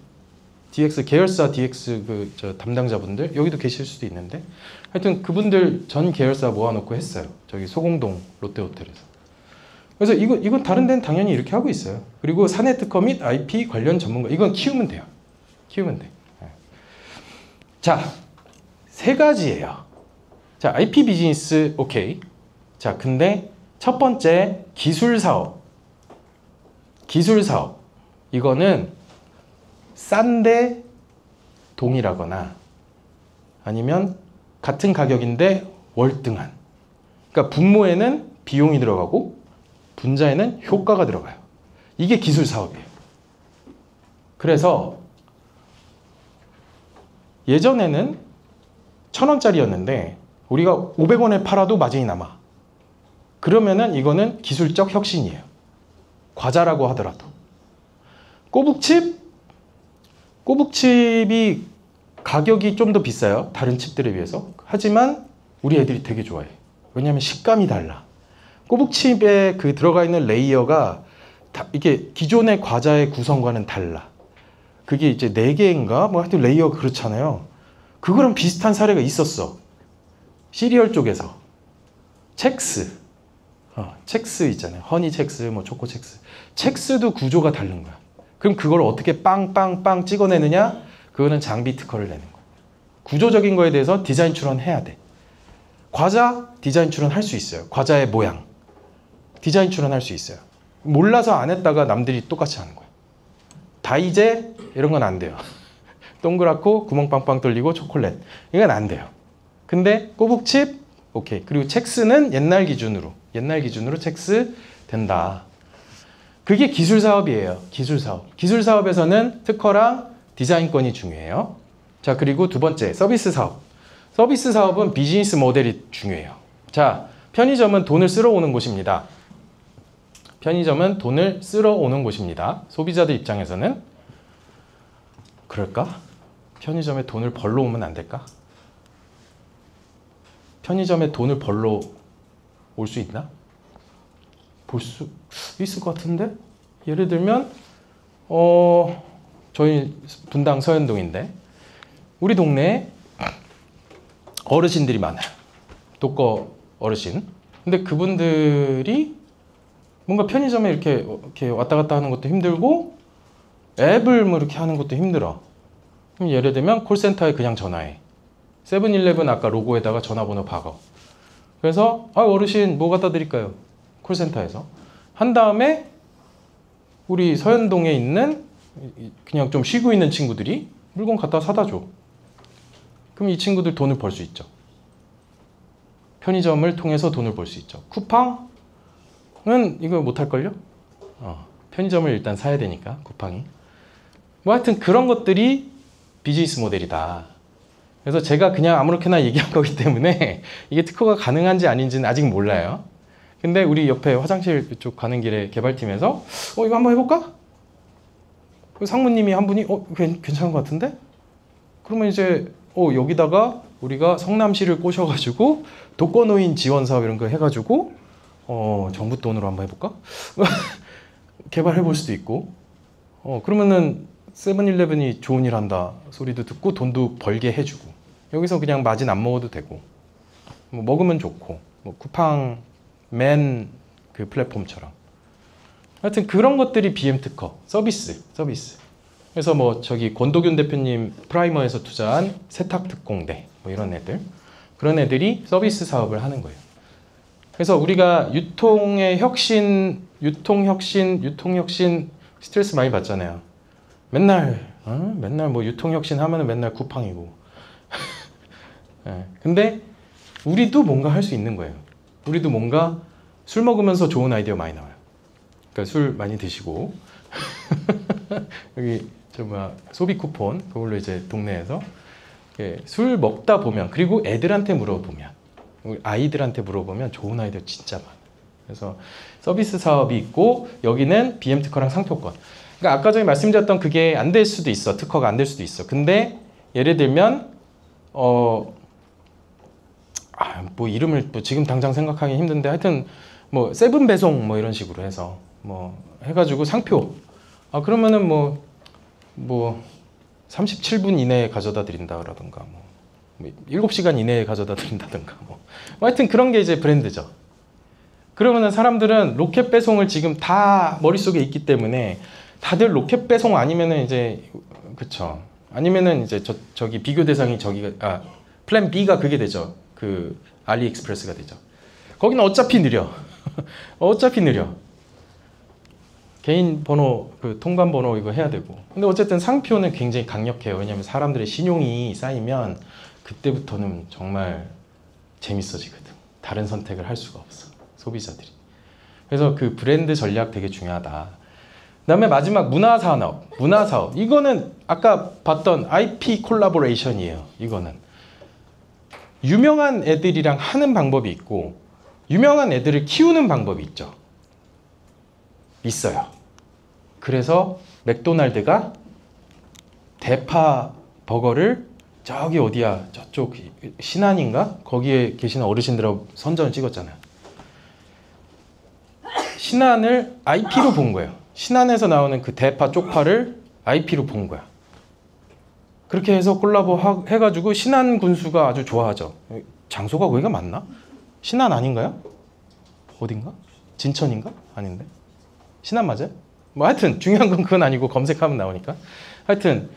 계열사 DX 저 담당자분들 여기도 계실 수도 있는데 하여튼 그분들 전 계열사 모아놓고 했어요. 저기 소공동 롯데호텔에서. 그래서 이건 다른 데는 당연히 이렇게 하고 있어요. 그리고 사내 특허 및 IP 관련 전문가 이건 키우면 돼요. 키우면 돼. 자, 3가지예요. 자, IP 비즈니스 오케이. 자, 근데 첫 번째 기술 사업. 이거는 싼데 동일하거나 아니면 같은 가격인데 월등한. 그러니까 분모에는 비용이 들어가고 분자에는 효과가 들어가요. 이게 기술 사업이에요. 그래서 예전에는 1,000원짜리였는데 우리가 500원에 팔아도 마진이 남아. 그러면은 이거는 기술적 혁신이에요. 과자라고 하더라도. 꼬북칩이 가격이 좀 더 비싸요. 다른 칩들에 비해서. 하지만 우리 애들이 되게 좋아해. 왜냐하면 식감이 달라. 꼬북칩에 그 들어가 있는 레이어가 이게 기존의 과자의 구성과는 달라. 그게 이제 4개인가? 뭐 하여튼 레이어가 그렇잖아요. 그거랑 비슷한 사례가 있었어. 시리얼 쪽에서. 첵스 있잖아요. 허니 첵스, 뭐 초코 첵스. 첵스도 구조가 다른 거야. 그럼 그걸 어떻게 빵빵빵 찍어내느냐? 그거는 장비 특허를 내는 거야. 구조적인 거에 대해서 디자인 출원해야 돼. 과자 디자인 출원할 수 있어요. 과자의 모양 디자인 출원할 수 있어요. 몰라서 안 했다가 남들이 똑같이 하는 거야. 다이제 이런 건 안 돼요. 동그랗고 구멍 빵빵 뚫리고 초콜릿 이건 안 돼요. 근데 꼬북칩 오케이. 그리고 첵스는 옛날 기준으로 첵스 된다. 그게 기술 사업이에요. 기술 사업. 기술 사업에서는 특허랑 디자인권이 중요해요. 자, 그리고 두 번째 서비스 사업. 서비스 사업은 비즈니스 모델이 중요해요. 자, 편의점은 돈을 쓸어 오는 곳입니다. 편의점은 돈을 쓸어 오는 곳입니다. 소비자들 입장에서는 그럴까? 편의점에 돈을 벌러 오면 안 될까? 편의점에 돈을 벌러 올 수 있나? 볼 수 있을 것 같은데? 예를 들면 저희 분당 서현동인데 우리 동네에 어르신들이 많아요. 독거 어르신. 근데 그분들이 뭔가 편의점에 이렇게 왔다 갔다 하는 것도 힘들고 앱을 뭐 이렇게 하는 것도 힘들어. 그럼 예를 들면 콜센터에 그냥 전화해. 세븐일레븐 아까 로고에다가 전화번호 박어. 그래서 어르신 뭐 갖다 드릴까요? 콜센터에서. 한 다음에 우리 서현동에 있는 그냥 좀 쉬고 있는 친구들이 물건 갖다 사다 줘. 그럼 이 친구들 돈을 벌 수 있죠. 편의점을 통해서 돈을 벌 수 있죠. 쿠팡은 이거 못할걸요? 편의점을 일단 사야 되니까 쿠팡이. 뭐 하여튼 그런 것들이 비즈니스 모델이다. 그래서 제가 그냥 아무렇게나 얘기한 거기 때문에 이게 특허가 가능한지 아닌지는 아직 몰라요. 근데 우리 옆에 화장실 쪽 가는 길에 개발팀에서 이거 한번 해볼까? 상무님이 한 분이 괜찮은 것 같은데? 그러면 이제 여기다가 우리가 성남시를 꼬셔가지고 독거노인 지원 사업 이런 거 해가지고 정부 돈으로 한번 해볼까? 개발해볼 수도 있고 그러면은 세븐일레븐이 좋은 일 한다 소리도 듣고 돈도 벌게 해주고 여기서 그냥 마진 안 먹어도 되고 뭐 먹으면 좋고 뭐 쿠팡맨 그 플랫폼처럼 하여튼 그런 것들이 BM 특허 서비스 그래서 뭐 저기 권도균 대표님 프라이머에서 투자한 세탁특공대 뭐 이런 애들 그런 애들이 서비스 사업을 하는 거예요. 그래서 우리가 유통의 혁신 스트레스 많이 받잖아요. 맨날 뭐 유통혁신 하면은 맨날 쿠팡이고. 네. 근데 우리도 뭔가 할 수 있는 거예요. 우리도 뭔가 술 먹으면서 좋은 아이디어 많이 나와요. 그러니까 술 많이 드시고 여기 소비 쿠폰 그걸로 이제 동네에서 술 먹다 보면 그리고 애들한테 물어보면 아이들한테 물어보면 좋은 아이디어 진짜 많아요. 그래서 서비스 사업이 있고 여기는 BM 특허랑 상표권. 그러니까 아까 전에 말씀드렸던 그게 안 될 수도 있어. 특허가 안 될 수도 있어. 근데 예를 들면 뭐 이름을 뭐 지금 당장 생각하기 힘든데 하여튼 뭐 세븐 배송 뭐 이런 식으로 해서 뭐 해가지고 상표 그러면은 뭐 37분 이내에 가져다 드린다라든가 뭐 7시간 이내에 가져다 드린다든가 뭐 하여튼 그런 게 이제 브랜드죠. 그러면은 사람들은 로켓 배송을 지금 다 머릿속에 있기 때문에 다들 로켓 배송 아니면은 이제 그쵸 아니면은 이제 저기 비교 대상이 저기가 플랜 B가 그게 되죠. 그 알리익스프레스가 되죠. 거기는 어차피 느려. 어차피 느려. 개인 번호 그 통관 번호 이거 해야 되고. 근데 어쨌든 상표는 굉장히 강력해요. 왜냐면 사람들의 신용이 쌓이면 그때부터는 정말 재밌어지거든. 다른 선택을 할 수가 없어. 소비자들이. 그래서 그 브랜드 전략 되게 중요하다. 그다음에 마지막 문화사업. 이거는 아까 봤던 IP 콜라보레이션이에요. 이거는 유명한 애들이랑 하는 방법이 있고 유명한 애들을 키우는 방법이 있어요. 그래서 맥도날드가 대파 버거를 저기 어디야 저쪽 신안인가 거기에 계시는 어르신들하고 선전을 찍었잖아요. 신안을 IP로 본 거예요. 신안에서 나오는 그 대파 쪽파를 IP로 본 거야. 그렇게 해서 콜라보 해가지고 신안 군수가 아주 좋아하죠. 장소가 거기가 맞나? 신안 아닌가요? 어딘가? 진천인가? 아닌데? 신안 맞아요? 뭐 하여튼 중요한 건 그건 아니고 검색하면 나오니까. 하여튼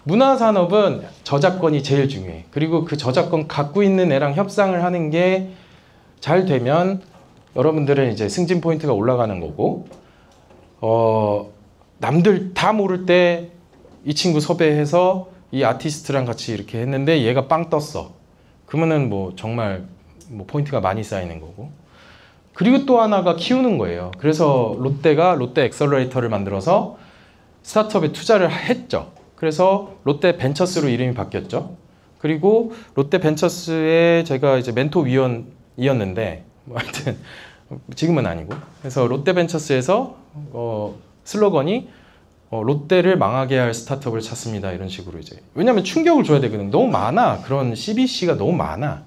문화산업은 저작권이 제일 중요해. 그리고 그 저작권 갖고 있는 애랑 협상을 하는 게 잘 되면 여러분들은 이제 승진 포인트가 올라가는 거고 남들 다 모를 때 이 친구 섭외해서 이 아티스트랑 같이 이렇게 했는데 얘가 빵 떴어. 그러면은 뭐 정말 뭐 포인트가 많이 쌓이는 거고. 그리고 또 하나가 키우는 거예요. 그래서 롯데가 롯데 엑셀러레이터를 만들어서 스타트업에 투자를 했죠. 그래서 롯데 벤처스로 이름이 바뀌었죠. 그리고 롯데 벤처스에 제가 이제 멘토 위원이었는데 뭐 하여튼 지금은 아니고. 그래서 롯데 벤처스에서 슬로건이 롯데를 망하게 할 스타트업을 찾습니다. 이런 식으로 이제. 왜냐면 충격을 줘야 되거든. 너무 많아. 그런 CBC가 너무 많아.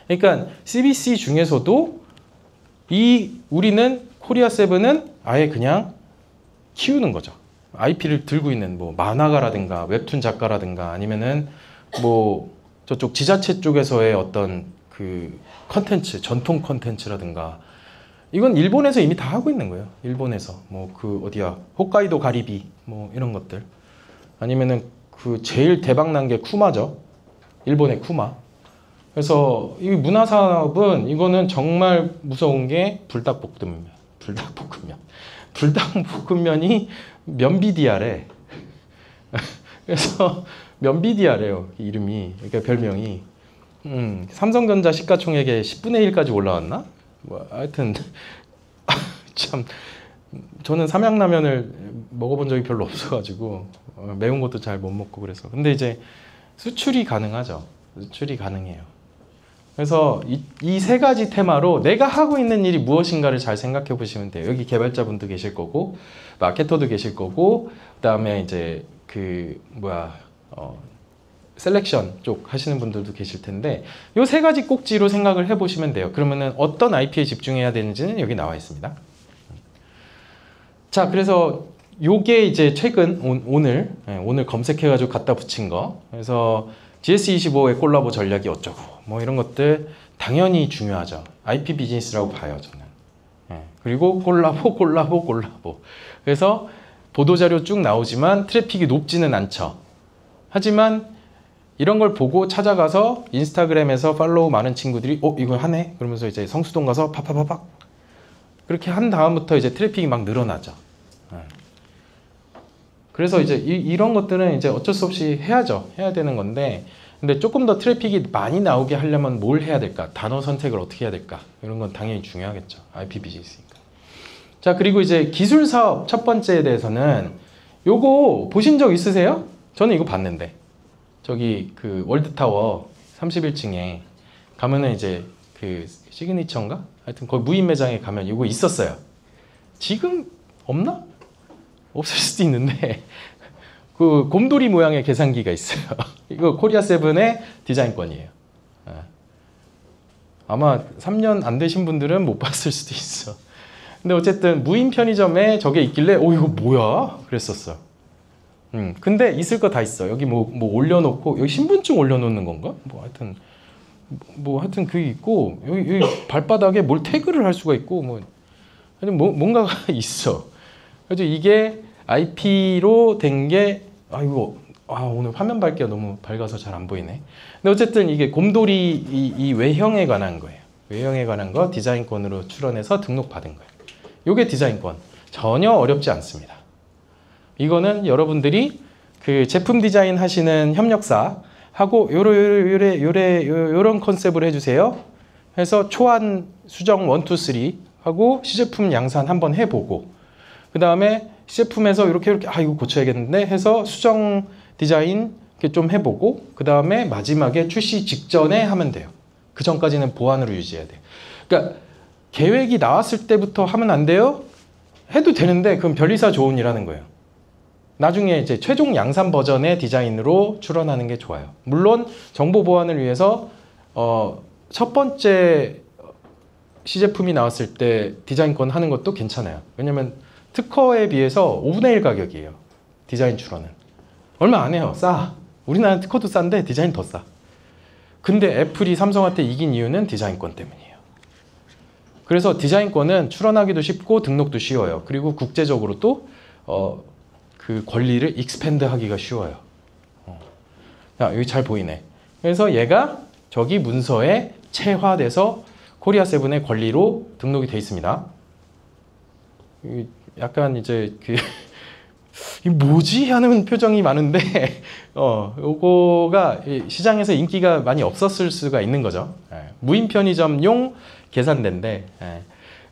그러니까 CBC 중에서도 우리는 코리아 세븐은 아예 그냥 키우는 거죠. IP를 들고 있는 뭐 만화가라든가 웹툰 작가라든가 아니면은 뭐 저쪽 지자체 쪽에서의 어떤 그 컨텐츠, 전통 컨텐츠라든가 이건 일본에서 이미 다 하고 있는 거예요. 일본에서 뭐 그 어디야 홋카이도 가리비 뭐 이런 것들 아니면은 그 제일 대박 난 게 쿠마죠. 일본의 쿠마. 그래서 이 문화산업은 이거는 정말 무서운 게 불닭볶음면이 면비디아래. 그래서 면비디아래요. 이름이 그러니까 별명이 삼성전자 시가총액의 10분의 1까지 올라왔나? 뭐 하여튼 참 저는 삼양라면을 먹어본 적이 별로 없어가지고 매운 것도 잘 못 먹고 그래서 근데 이제 수출이 가능하죠. 수출이 가능해요. 그래서 이 세 가지 테마로 내가 하고 있는 일이 무엇인가를 잘 생각해 보시면 돼요. 여기 개발자분도 계실 거고 마케터도 계실 거고 그다음에 이제 그 셀렉션 쪽 하시는 분들도 계실 텐데 이 세 가지 꼭지로 생각을 해보시면 돼요. 그러면은 어떤 IP에 집중해야 되는지는 여기 나와 있습니다. 자, 그래서 요게 이제 최근 오늘 검색해가지고 갖다 붙인 거. 그래서 GS25의 콜라보 전략이 어쩌고 뭐 이런 것들 당연히 중요하죠. IP 비즈니스라고 봐요 저는. 그리고 콜라보. 그래서 보도자료 쭉 나오지만 트래픽이 높지는 않죠. 하지만 이런 걸 보고 찾아가서 인스타그램에서 팔로우 많은 친구들이 이거 하네? 그러면서 이제 성수동 가서 팍팍팍팍 그렇게 한 다음부터 이제 트래픽이 막 늘어나죠. 그래서 이제 이런 것들은 이제 어쩔 수 없이 해야죠. 해야 되는 건데 근데 조금 더 트래픽이 많이 나오게 하려면 뭘 해야 될까? 단어 선택을 어떻게 해야 될까? 이런 건 당연히 중요하겠죠. IP 비즈니스니까. 자, 그리고 이제 기술 사업 첫 번째에 대해서는 요거 보신 적 있으세요? 저는 이거 봤는데 저기 그 월드타워 31층에 가면은 이제 그 시그니처인가? 하여튼 거기 무인 매장에 가면 이거 있었어요. 지금 없나? 없을 수도 있는데 그 곰돌이 모양의 계산기가 있어요. 이거 코리아 세븐의 디자인권이에요. 아마 3년 안 되신 분들은 못 봤을 수도 있어. 근데 어쨌든 무인 편의점에 저게 있길래 이거 뭐야? 그랬었어. 근데 있을 거 다 있어. 여기 뭐 올려놓고 여기 신분증 올려놓는 건가? 뭐 하여튼 그게 있고 여기 발바닥에 뭘 태그를 할 수가 있고 뭔가가 있어. 그래서 이게 IP로 된 게 오늘 화면 밝기가 너무 밝아서 잘 안 보이네. 근데 어쨌든 이게 곰돌이 이 외형에 관한 거예요. 외형에 관한 거 디자인권으로 출원해서 등록받은 거예요. 이게 디자인권. 전혀 어렵지 않습니다. 이거는 여러분들이 그 제품 디자인 하시는 협력사하고 요런 컨셉으로 해주세요. 해서 초안 수정 1, 2, 3 하고 시제품 양산 한번 해보고 그 다음에 시제품에서 이렇게 이거 고쳐야겠는데 해서 수정 디자인 이렇게 좀 해보고 그 다음에 마지막에 출시 직전에 하면 돼요. 그 전까지는 보안으로 유지해야 돼요. 그러니까 계획이 나왔을 때부터 하면 안 돼요? 해도 되는데 그럼 별리사 조언이라는 거예요. 나중에 이제 최종 양산 버전의 디자인으로 출원하는 게 좋아요. 물론 정보 보안을 위해서 첫 번째 시제품이 나왔을 때 디자인권 하는 것도 괜찮아요. 왜냐면 특허에 비해서 5분의 1 가격이에요. 디자인 출원은. 얼마 안 해요. 싸. 우리나라 특허도 싼데 디자인 더 싸. 근데 애플이 삼성한테 이긴 이유는 디자인권 때문이에요. 그래서 디자인권은 출원하기도 쉽고 등록도 쉬워요. 그리고 국제적으로 또 그 권리를 익스펜드 하기가 쉬워요. 여기 잘 보이네. 그래서 얘가 저기 문서에 체화돼서 코리아 세븐의 권리로 등록이 돼 있습니다. 약간 이제 이 뭐지? 하는 표정이 많은데 요거가 시장에서 인기가 많이 없었을 수가 있는 거죠. 무인 편의점용 계산대인데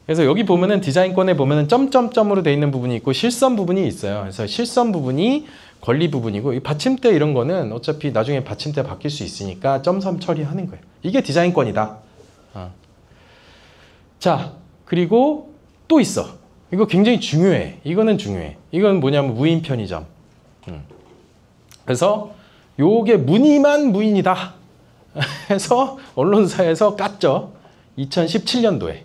그래서 여기 보면은 디자인권에 보면은 점점점으로 돼 있는 부분이 있고 실선 부분이 있어요. 그래서 실선 부분이 권리 부분이고 이 받침대 이런 거는 어차피 나중에 받침대 바뀔 수 있으니까 점선 처리하는 거예요. 이게 디자인권이다. 자, 그리고 또 있어. 이거 굉장히 중요해. 이거는 중요해. 이건 뭐냐면 무인 편의점. 그래서 요게 무늬만 무인이다 해서 언론사에서 깠죠. 2017년도에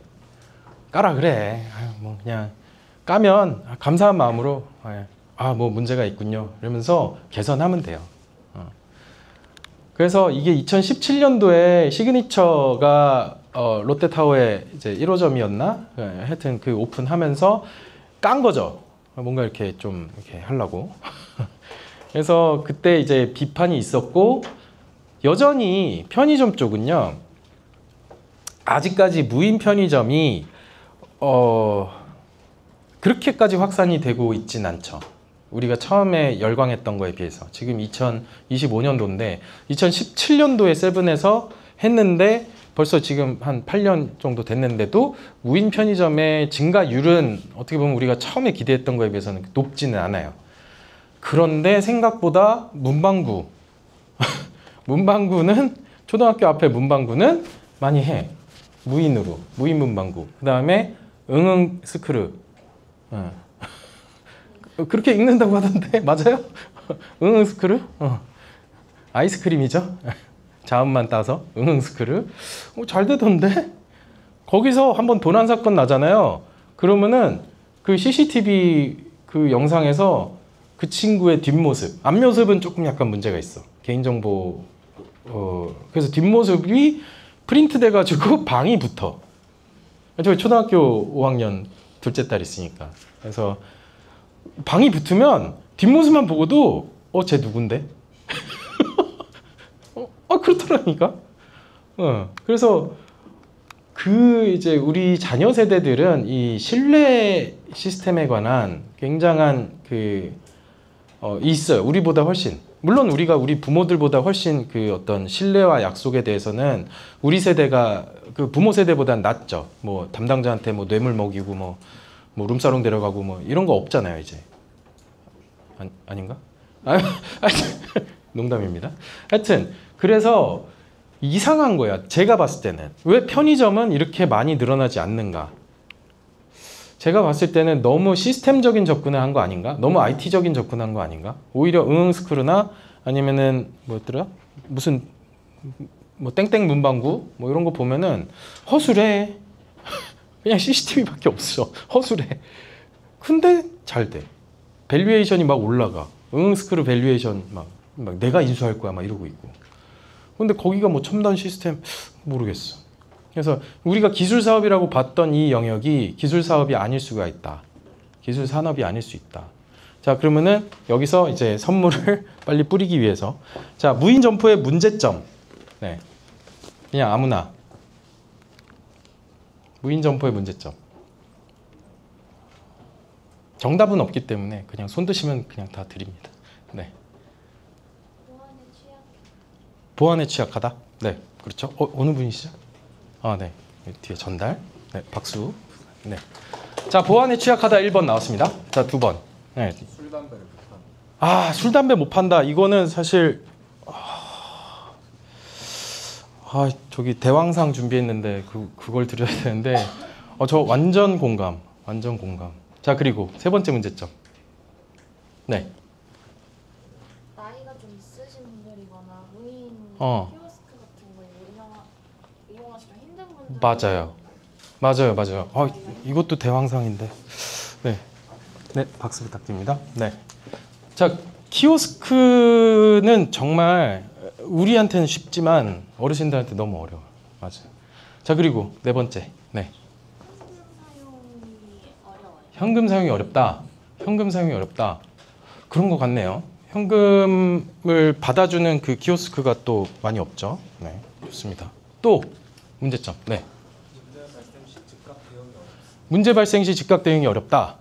까라 그래. 뭐 그냥 까면 감사한 마음으로 뭐 문제가 있군요 이러면서 개선하면 돼요. 그래서 이게 2017년도에 시그니처가 롯데타워에 이제 1호점이었나? 하여튼 그 오픈하면서 깐 거죠. 뭔가 이렇게 좀 이렇게 하려고. 그래서 그때 이제 비판이 있었고 여전히 편의점 쪽은요. 아직까지 무인 편의점이 그렇게까지 확산이 되고 있진 않죠. 우리가 처음에 열광했던 거에 비해서 지금 2025년도인데 2017년도에 세븐에서 했는데 벌써 지금 한 8년 정도 됐는데도 무인 편의점의 증가율은 어떻게 보면 우리가 처음에 기대했던 거에 비해서는 높지는 않아요. 그런데 생각보다 문방구 문방구는 초등학교 앞에 문방구는 많이 해. 무인으로 무인 문방구. 그 다음에 응응 스크루 그렇게 읽는다고 하던데 맞아요? 응응 스크루? 아이스크림이죠. 자음만 따서 응응 스크루. 잘 되던데? 거기서 한번 도난 사건 나잖아요. 그러면은 그 CCTV 그 영상에서 그 친구의 뒷모습, 앞모습은 조금 약간 문제가 있어. 개인정보 그래서 뒷모습이 프린트 돼가지고 방이 붙어. 저희 초등학교 5학년 둘째 딸 있으니까. 그래서 방이 붙으면 뒷모습만 보고도 쟤 누군데? 그렇더라니까. 그래서 그 이제 우리 자녀 세대들은 이 신뢰 시스템에 관한 굉장한 있어요. 우리보다 훨씬. 물론 우리가 우리 부모들보다 훨씬 그 어떤 신뢰와 약속에 대해서는 우리 세대가 그 부모 세대보다는 낫죠. 뭐 담당자한테 뭐 뇌물 먹이고 뭐 룸사롱 데려가고 뭐 이런 거 없잖아요, 이제. 아닌가? 농담입니다. 하여튼 그래서 이상한 거야. 제가 봤을 때는 왜 편의점은 이렇게 많이 늘어나지 않는가? 제가 봤을 때는 너무 시스템적인 접근을 한 거 아닌가? 너무 IT적인 접근한 거 아닌가? 오히려 응응스크루나 아니면은 뭐였더라? 무슨 뭐 땡땡 문방구 뭐 이런 거 보면은 허술해. 그냥 CCTV밖에 없어. 허술해. 근데 잘 돼. 밸류에이션이 막 올라가. 응응스크루 밸류에이션 막 내가 인수할 거야 막 이러고 있고. 근데 거기가 뭐 첨단 시스템 모르겠어. 그래서 우리가 기술 사업이라고 봤던 이 영역이 기술 사업이 아닐 수가 있다. 기술 산업이 아닐 수 있다. 자, 그러면은 여기서 이제 선물을 빨리 뿌리기 위해서 자, 무인 점포의 문제점. 네. 그냥 아무나. 무인 점포의 문제점. 정답은 없기 때문에 그냥 손 드시면 그냥 다 드립니다. 네. 보안에 취약하다? 네, 그렇죠. 어느 분이시죠? 네. 뒤에 전달. 네, 박수. 네. 자, 보안에 취약하다 1번 나왔습니다. 자, 2번. 네. 술, 담배를 못 판다. 술, 담배 못 판다. 이거는 사실 저기 대왕상 준비했는데 그걸 드려야 되는데 저 완전 공감. 완전 공감. 자, 그리고 세 번째 문제점. 네. 나이가 좀 있으신 분들이거나 무인 키오스크 같은 거 이용하시기 힘든 분들 맞아요. 이것도 대왕상인데. 네. 네, 박수 부탁드립니다. 네. 자, 키오스크는 정말 우리한테는 쉽지만 어르신들한테 너무 어려워요. 맞아요. 자, 그리고 네 번째. 네. 현금 사용이 어렵다. 현금 사용이 어렵다. 그런 것 같네요. 현금을 받아주는 그 키오스크가 또 많이 없죠. 네, 좋습니다. 또 문제점. 네. 문제 발생 시 즉각 대응이 어렵다.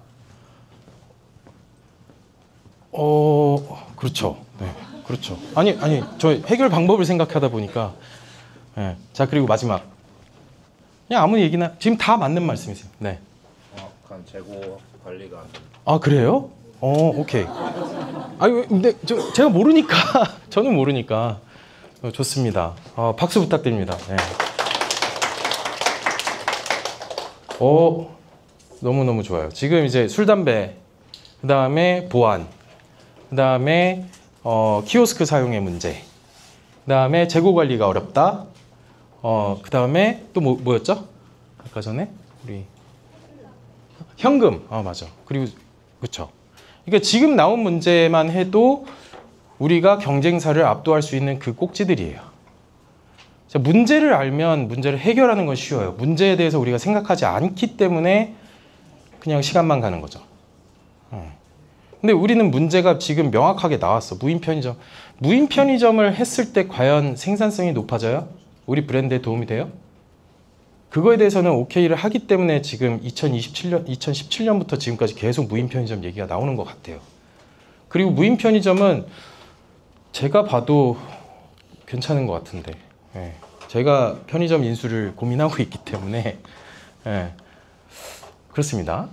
그렇죠. 네, 그렇죠. 아니, 저 해결 방법을 생각하다 보니까. 네. 자, 그리고 마지막. 그냥 아무 얘기나, 지금 다 맞는 말씀이세요. 네. 정확한 재고 관리가 안 됩니다. 아, 그래요? 오케이. 아니, 근데 제가 모르니까, 저는 모르니까. 좋습니다. 박수 부탁드립니다. 네. 너무너무 좋아요. 지금 이제 술, 담배, 그 다음에 보안, 그 다음에 키오스크 사용의 문제, 그 다음에 재고 관리가 어렵다, 그 다음에 또 뭐였죠? 아까 전에 우리 현금, 맞아. 그리고 그쵸. 그러니까 지금 나온 문제만 해도 우리가 경쟁사를 압도할 수 있는 그 꼭지들이에요. 자, 문제를 알면 문제를 해결하는 건 쉬워요. 문제에 대해서 우리가 생각하지 않기 때문에 그냥 시간만 가는 거죠. 근데 우리는 문제가 지금 명확하게 나왔어. 무인 편의점. 무인 편의점을 했을 때 과연 생산성이 높아져요? 우리 브랜드에 도움이 돼요? 그거에 대해서는 오케이를 하기 때문에 지금 2017년부터 지금까지 계속 무인 편의점 얘기가 나오는 것 같아요. 그리고 무인 편의점은 제가 봐도 괜찮은 것 같은데, 예. 제가 편의점 인수를 고민하고 있기 때문에, 예. 그렇습니다.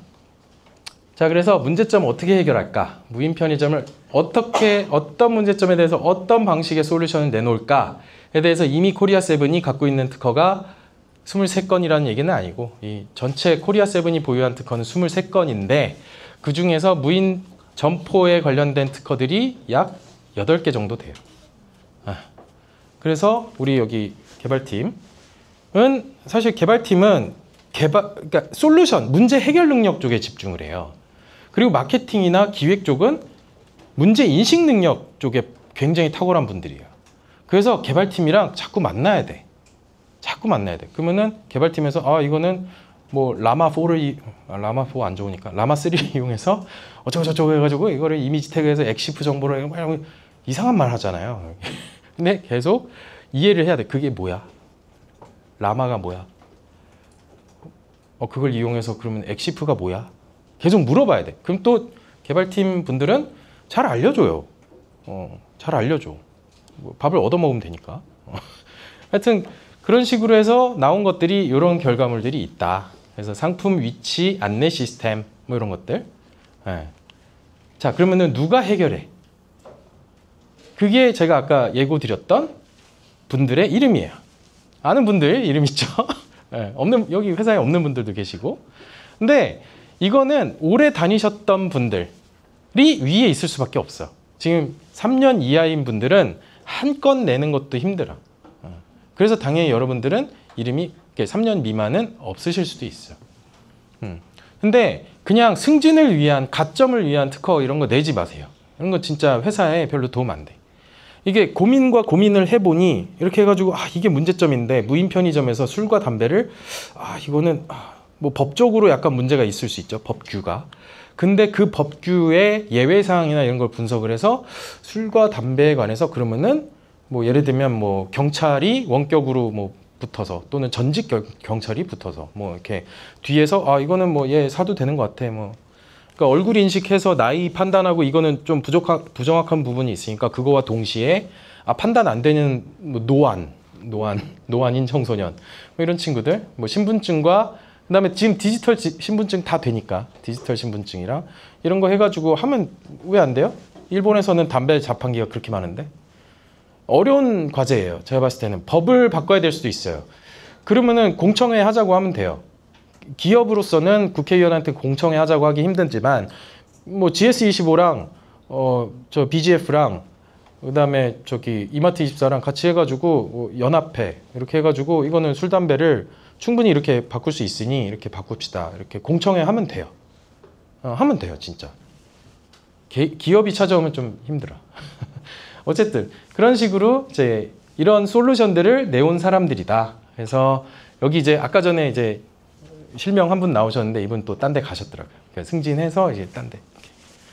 자, 그래서 문제점 어떻게 해결할까? 무인 편의점을 어떤 문제점에 대해서 어떤 방식의 솔루션을 내놓을까에 대해서 이미 코리아7이 갖고 있는 특허가 23건이라는 얘기는 아니고, 이 전체 코리아7이 보유한 특허는 23건인데 그 중에서 무인 점포에 관련된 특허들이 약 8개 정도 돼요. 그래서 우리 여기 개발팀은, 사실 개발팀은 그러니까 솔루션, 문제 해결 능력 쪽에 집중을 해요. 그리고 마케팅이나 기획 쪽은 문제 인식 능력 쪽에 굉장히 탁월한 분들이에요. 그래서 개발팀이랑 자꾸 만나야 돼. 그러면은 개발팀에서 이거는 뭐 라마4 안 좋으니까 라마3 이용해서 어쩌고저쩌고 해가지고 이거를 이미지 태그해서 엑시프 정보로 이상한 말 하잖아요. 근데 계속 이해를 해야 돼. 그게 뭐야? 라마가 뭐야? 그걸 이용해서 그러면 엑시프가 뭐야? 계속 물어봐야 돼. 그럼 또 개발팀 분들은 잘 알려줘요. 잘 알려줘. 뭐 밥을 얻어먹으면 되니까. 하여튼 그런 식으로 해서 나온 것들이 이런 결과물들이 있다. 그래서 상품 위치 안내 시스템 뭐 이런 것들. 네. 자, 그러면은 누가 해결해? 그게 제가 아까 예고 드렸던 분들의 이름이에요. 아는 분들 이름 있죠? 네. 여기 회사에 없는 분들도 계시고. 근데 이거는 오래 다니셨던 분들이 위에 있을 수밖에 없어요. 지금 3년 이하인 분들은 한 건 내는 것도 힘들어. 그래서 당연히 여러분들은 이름이 3년 미만은 없으실 수도 있어요. 근데 그냥 승진을 위한, 가점을 위한 특허 이런 거 내지 마세요. 이런 거 진짜 회사에 별로 도움 안 돼. 이게 고민과 고민을 해보니 이렇게 해가지고 이게 문제점인데 무인 편의점에서 술과 담배를 이거는 뭐 법적으로 약간 문제가 있을 수 있죠. 법규가. 근데 그 법규의 예외사항이나 이런 걸 분석을 해서 술과 담배에 관해서 그러면은 뭐 예를 들면 뭐 경찰이 원격으로 뭐 붙어서 또는 전직 경찰이 붙어서 뭐 이렇게 뒤에서 이거는 뭐 얘 사도 되는 것 같아 뭐 그러니까 얼굴 인식해서 나이 판단하고 이거는 좀 부정확한 부분이 있으니까 그거와 동시에 판단 안 되는 뭐 노안인 청소년 뭐 이런 친구들 뭐 신분증과 그다음에 지금 디지털 신분증 다 되니까 디지털 신분증이랑 이런 거 해가지고 하면 왜 안 돼요? 일본에서는 담배 자판기가 그렇게 많은데 어려운 과제예요. 제가 봤을 때는 법을 바꿔야 될 수도 있어요. 그러면은 공청회 하자고 하면 돼요. 기업으로서는 국회의원한테 공청회 하자고 하기 힘들지만 뭐 GS25랑 저 BGF랑 그다음에 저기 이마트24랑 같이 해가지고 연합회 이렇게 해가지고 이거는 술 담배를 충분히 이렇게 바꿀 수 있으니 이렇게 바꿉시다. 이렇게 공청회 하면 돼요. 하면 돼요, 진짜. 기업이 찾아오면 좀 힘들어. 어쨌든 그런 식으로 이제 이런 솔루션들을 내온 사람들이다. 그래서 여기 이제 아까 전에 이제 실명 한 분 나오셨는데 이분 또 딴 데 가셨더라고요. 그러니까 승진해서 이제 딴 데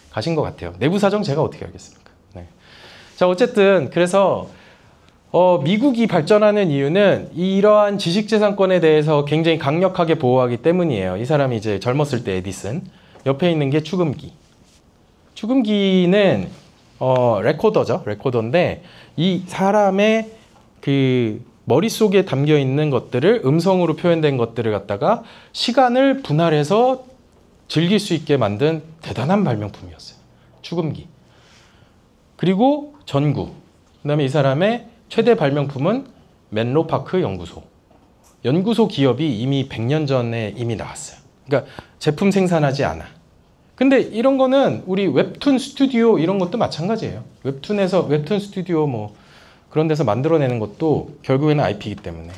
가신 것 같아요. 내부 사정 제가 어떻게 알겠습니까? 네. 자, 어쨌든 그래서 미국이 발전하는 이유는 이러한 지식재산권에 대해서 굉장히 강력하게 보호하기 때문이에요. 이 사람이 이제 젊었을 때 에디슨 옆에 있는 게 축음기. 축음기는 레코더죠. 레코더인데 이 사람의 그 머릿속에 담겨 있는 것들을 음성으로 표현된 것들을 갖다가 시간을 분할해서 즐길 수 있게 만든 대단한 발명품이었어요. 축음기. 그리고 전구. 그다음에 이 사람의 최대 발명품은 맨로 파크 연구소. 연구소 기업이 이미 100년 전에 이미 나왔어요. 그러니까 제품 생산하지 않아. 근데 이런 거는 우리 웹툰 스튜디오 이런 것도 마찬가지예요. 웹툰 스튜디오 뭐 그런 데서 만들어내는 것도 결국에는 IP이기 때문에.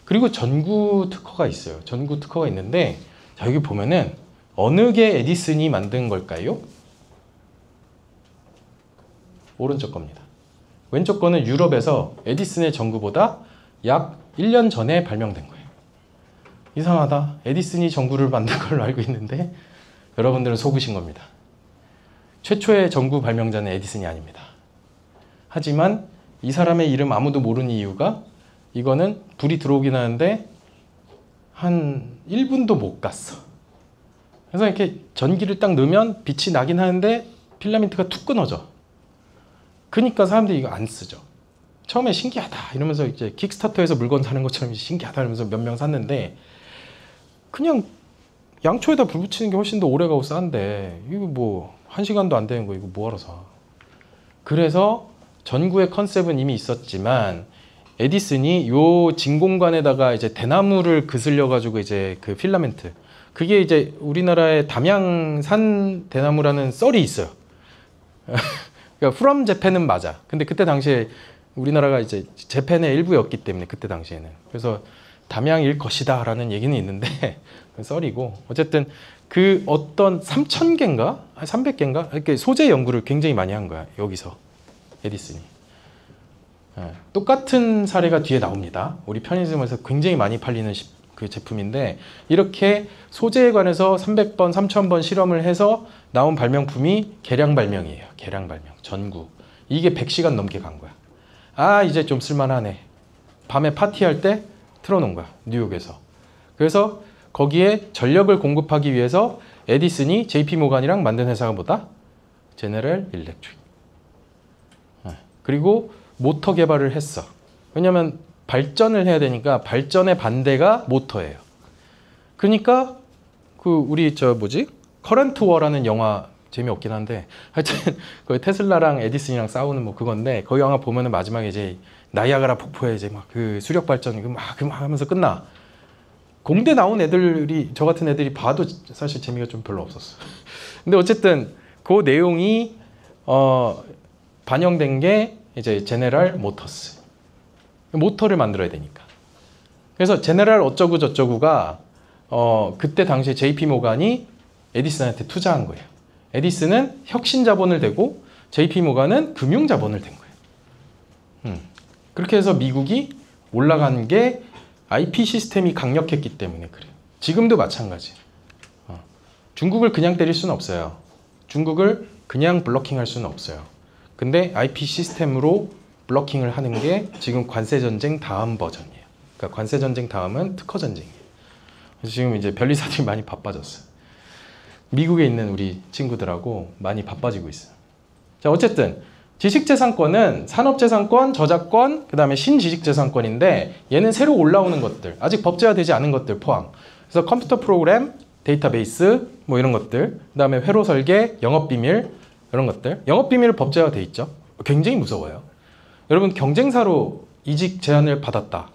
그리고 전구 특허가 있어요. 전구 특허가 있는데 자, 여기 보면은 어느 게 에디슨이 만든 걸까요? 오른쪽 겁니다. 왼쪽 거는 유럽에서 에디슨의 전구보다 약 1년 전에 발명된 거예요. 이상하다. 에디슨이 전구를 만든 걸로 알고 있는데 여러분들은 속으신 겁니다. 최초의 전구 발명자는 에디슨이 아닙니다. 하지만 이 사람의 이름 아무도 모르는 이유가 이거는 불이 들어오긴 하는데 한 1분도 못 갔어. 그래서 이렇게 전기를 딱 넣으면 빛이 나긴 하는데 필라멘트가 툭 끊어져. 그러니까 사람들이 이거 안 쓰죠. 처음에 신기하다 이러면서 이제 킥스타터에서 물건 사는 것처럼 신기하다 이러면서 몇 명 샀는데 그냥 양초에다 불 붙이는 게 훨씬 더 오래 가고 싼데 이거 뭐 1시간도 안 되는 거 이거 뭐하러 사. 그래서 전구의 컨셉은 이미 있었지만 에디슨이 요 진공관에다가 이제 대나무를 그슬려 가지고 이제 그 필라멘트 그게 이제 우리나라의 담양산 대나무라는 썰이 있어요. 그러니까 프롬 재팬은 맞아. 근데 그때 당시에 우리나라가 이제 재팬의 일부였기 때문에 그때 당시에는 그래서 담양일 것이다 라는 얘기는 있는데 썰이고 어쨌든 그 어떤 3,000개인가 300개인가 이렇게 소재 연구를 굉장히 많이 한 거야. 여기서 에디슨이. 똑같은 사례가 뒤에 나옵니다. 우리 편의점에서 굉장히 많이 팔리는 그 제품인데 이렇게 소재에 관해서 300번, 3,000번 실험을 해서 나온 발명품이 계량 발명이에요. 계량 발명, 전구. 이게 100시간 넘게 간 거야. 아 이제 좀 쓸만하네. 밤에 파티할 때 틀어놓은 거야. 뉴욕에서. 그래서 거기에 전력을 공급하기 위해서 에디슨이 JP 모간이랑 만든 회사가 뭐다? 제너럴 일렉트릭. 그리고 모터 개발을 했어. 왜냐면 발전을 해야 되니까 발전의 반대가 모터예요. 그러니까 그 우리 저 뭐지? 커런트 워라는 영화 재미없긴 한데 하여튼 그 테슬라랑 에디슨이랑 싸우는 뭐 그건데 그 영화 보면은 마지막에 이제 나이아가라 폭포에 이제 막 그 수력 발전이 막 하면서 끝나. 공대 나온 애들이 저 같은 애들이 봐도 사실 재미가 좀 별로 없었어. 근데 어쨌든 그 내용이 반영된 게 이제 제네럴 모터스. 모터를 만들어야 되니까. 그래서 제네럴 어쩌고 저쩌고가 그때 당시에 JP 모간이 에디슨한테 투자한 거예요. 에디슨은 혁신 자본을 대고 JP 모간은 금융 자본을 댄 거예요. 그렇게 해서 미국이 올라간 게 IP 시스템이 강력했기 때문에 그래요. 지금도 마찬가지. 중국을 그냥 때릴 수는 없어요. 중국을 그냥 블러킹할 수는 없어요. 근데 IP 시스템으로 블러킹을 하는 게 지금 관세 전쟁 다음 버전이에요. 그러니까 관세 전쟁 다음은 특허 전쟁이에요. 그래서 지금 이제 변리사들이 많이 바빠졌어요. 미국에 있는 우리 친구들하고 많이 바빠지고 있어요. 자, 어쨌든 지식재산권은 산업재산권, 저작권, 그 다음에 신지식재산권인데 얘는 새로 올라오는 것들, 아직 법제화되지 않은 것들 포함. 그래서 컴퓨터 프로그램, 데이터베이스 뭐 이런 것들, 그 다음에 회로 설계, 영업비밀 이런 것들. 영업비밀 법제화돼 있죠. 굉장히 무서워요. 여러분 경쟁사로 이직 제안을 받았다.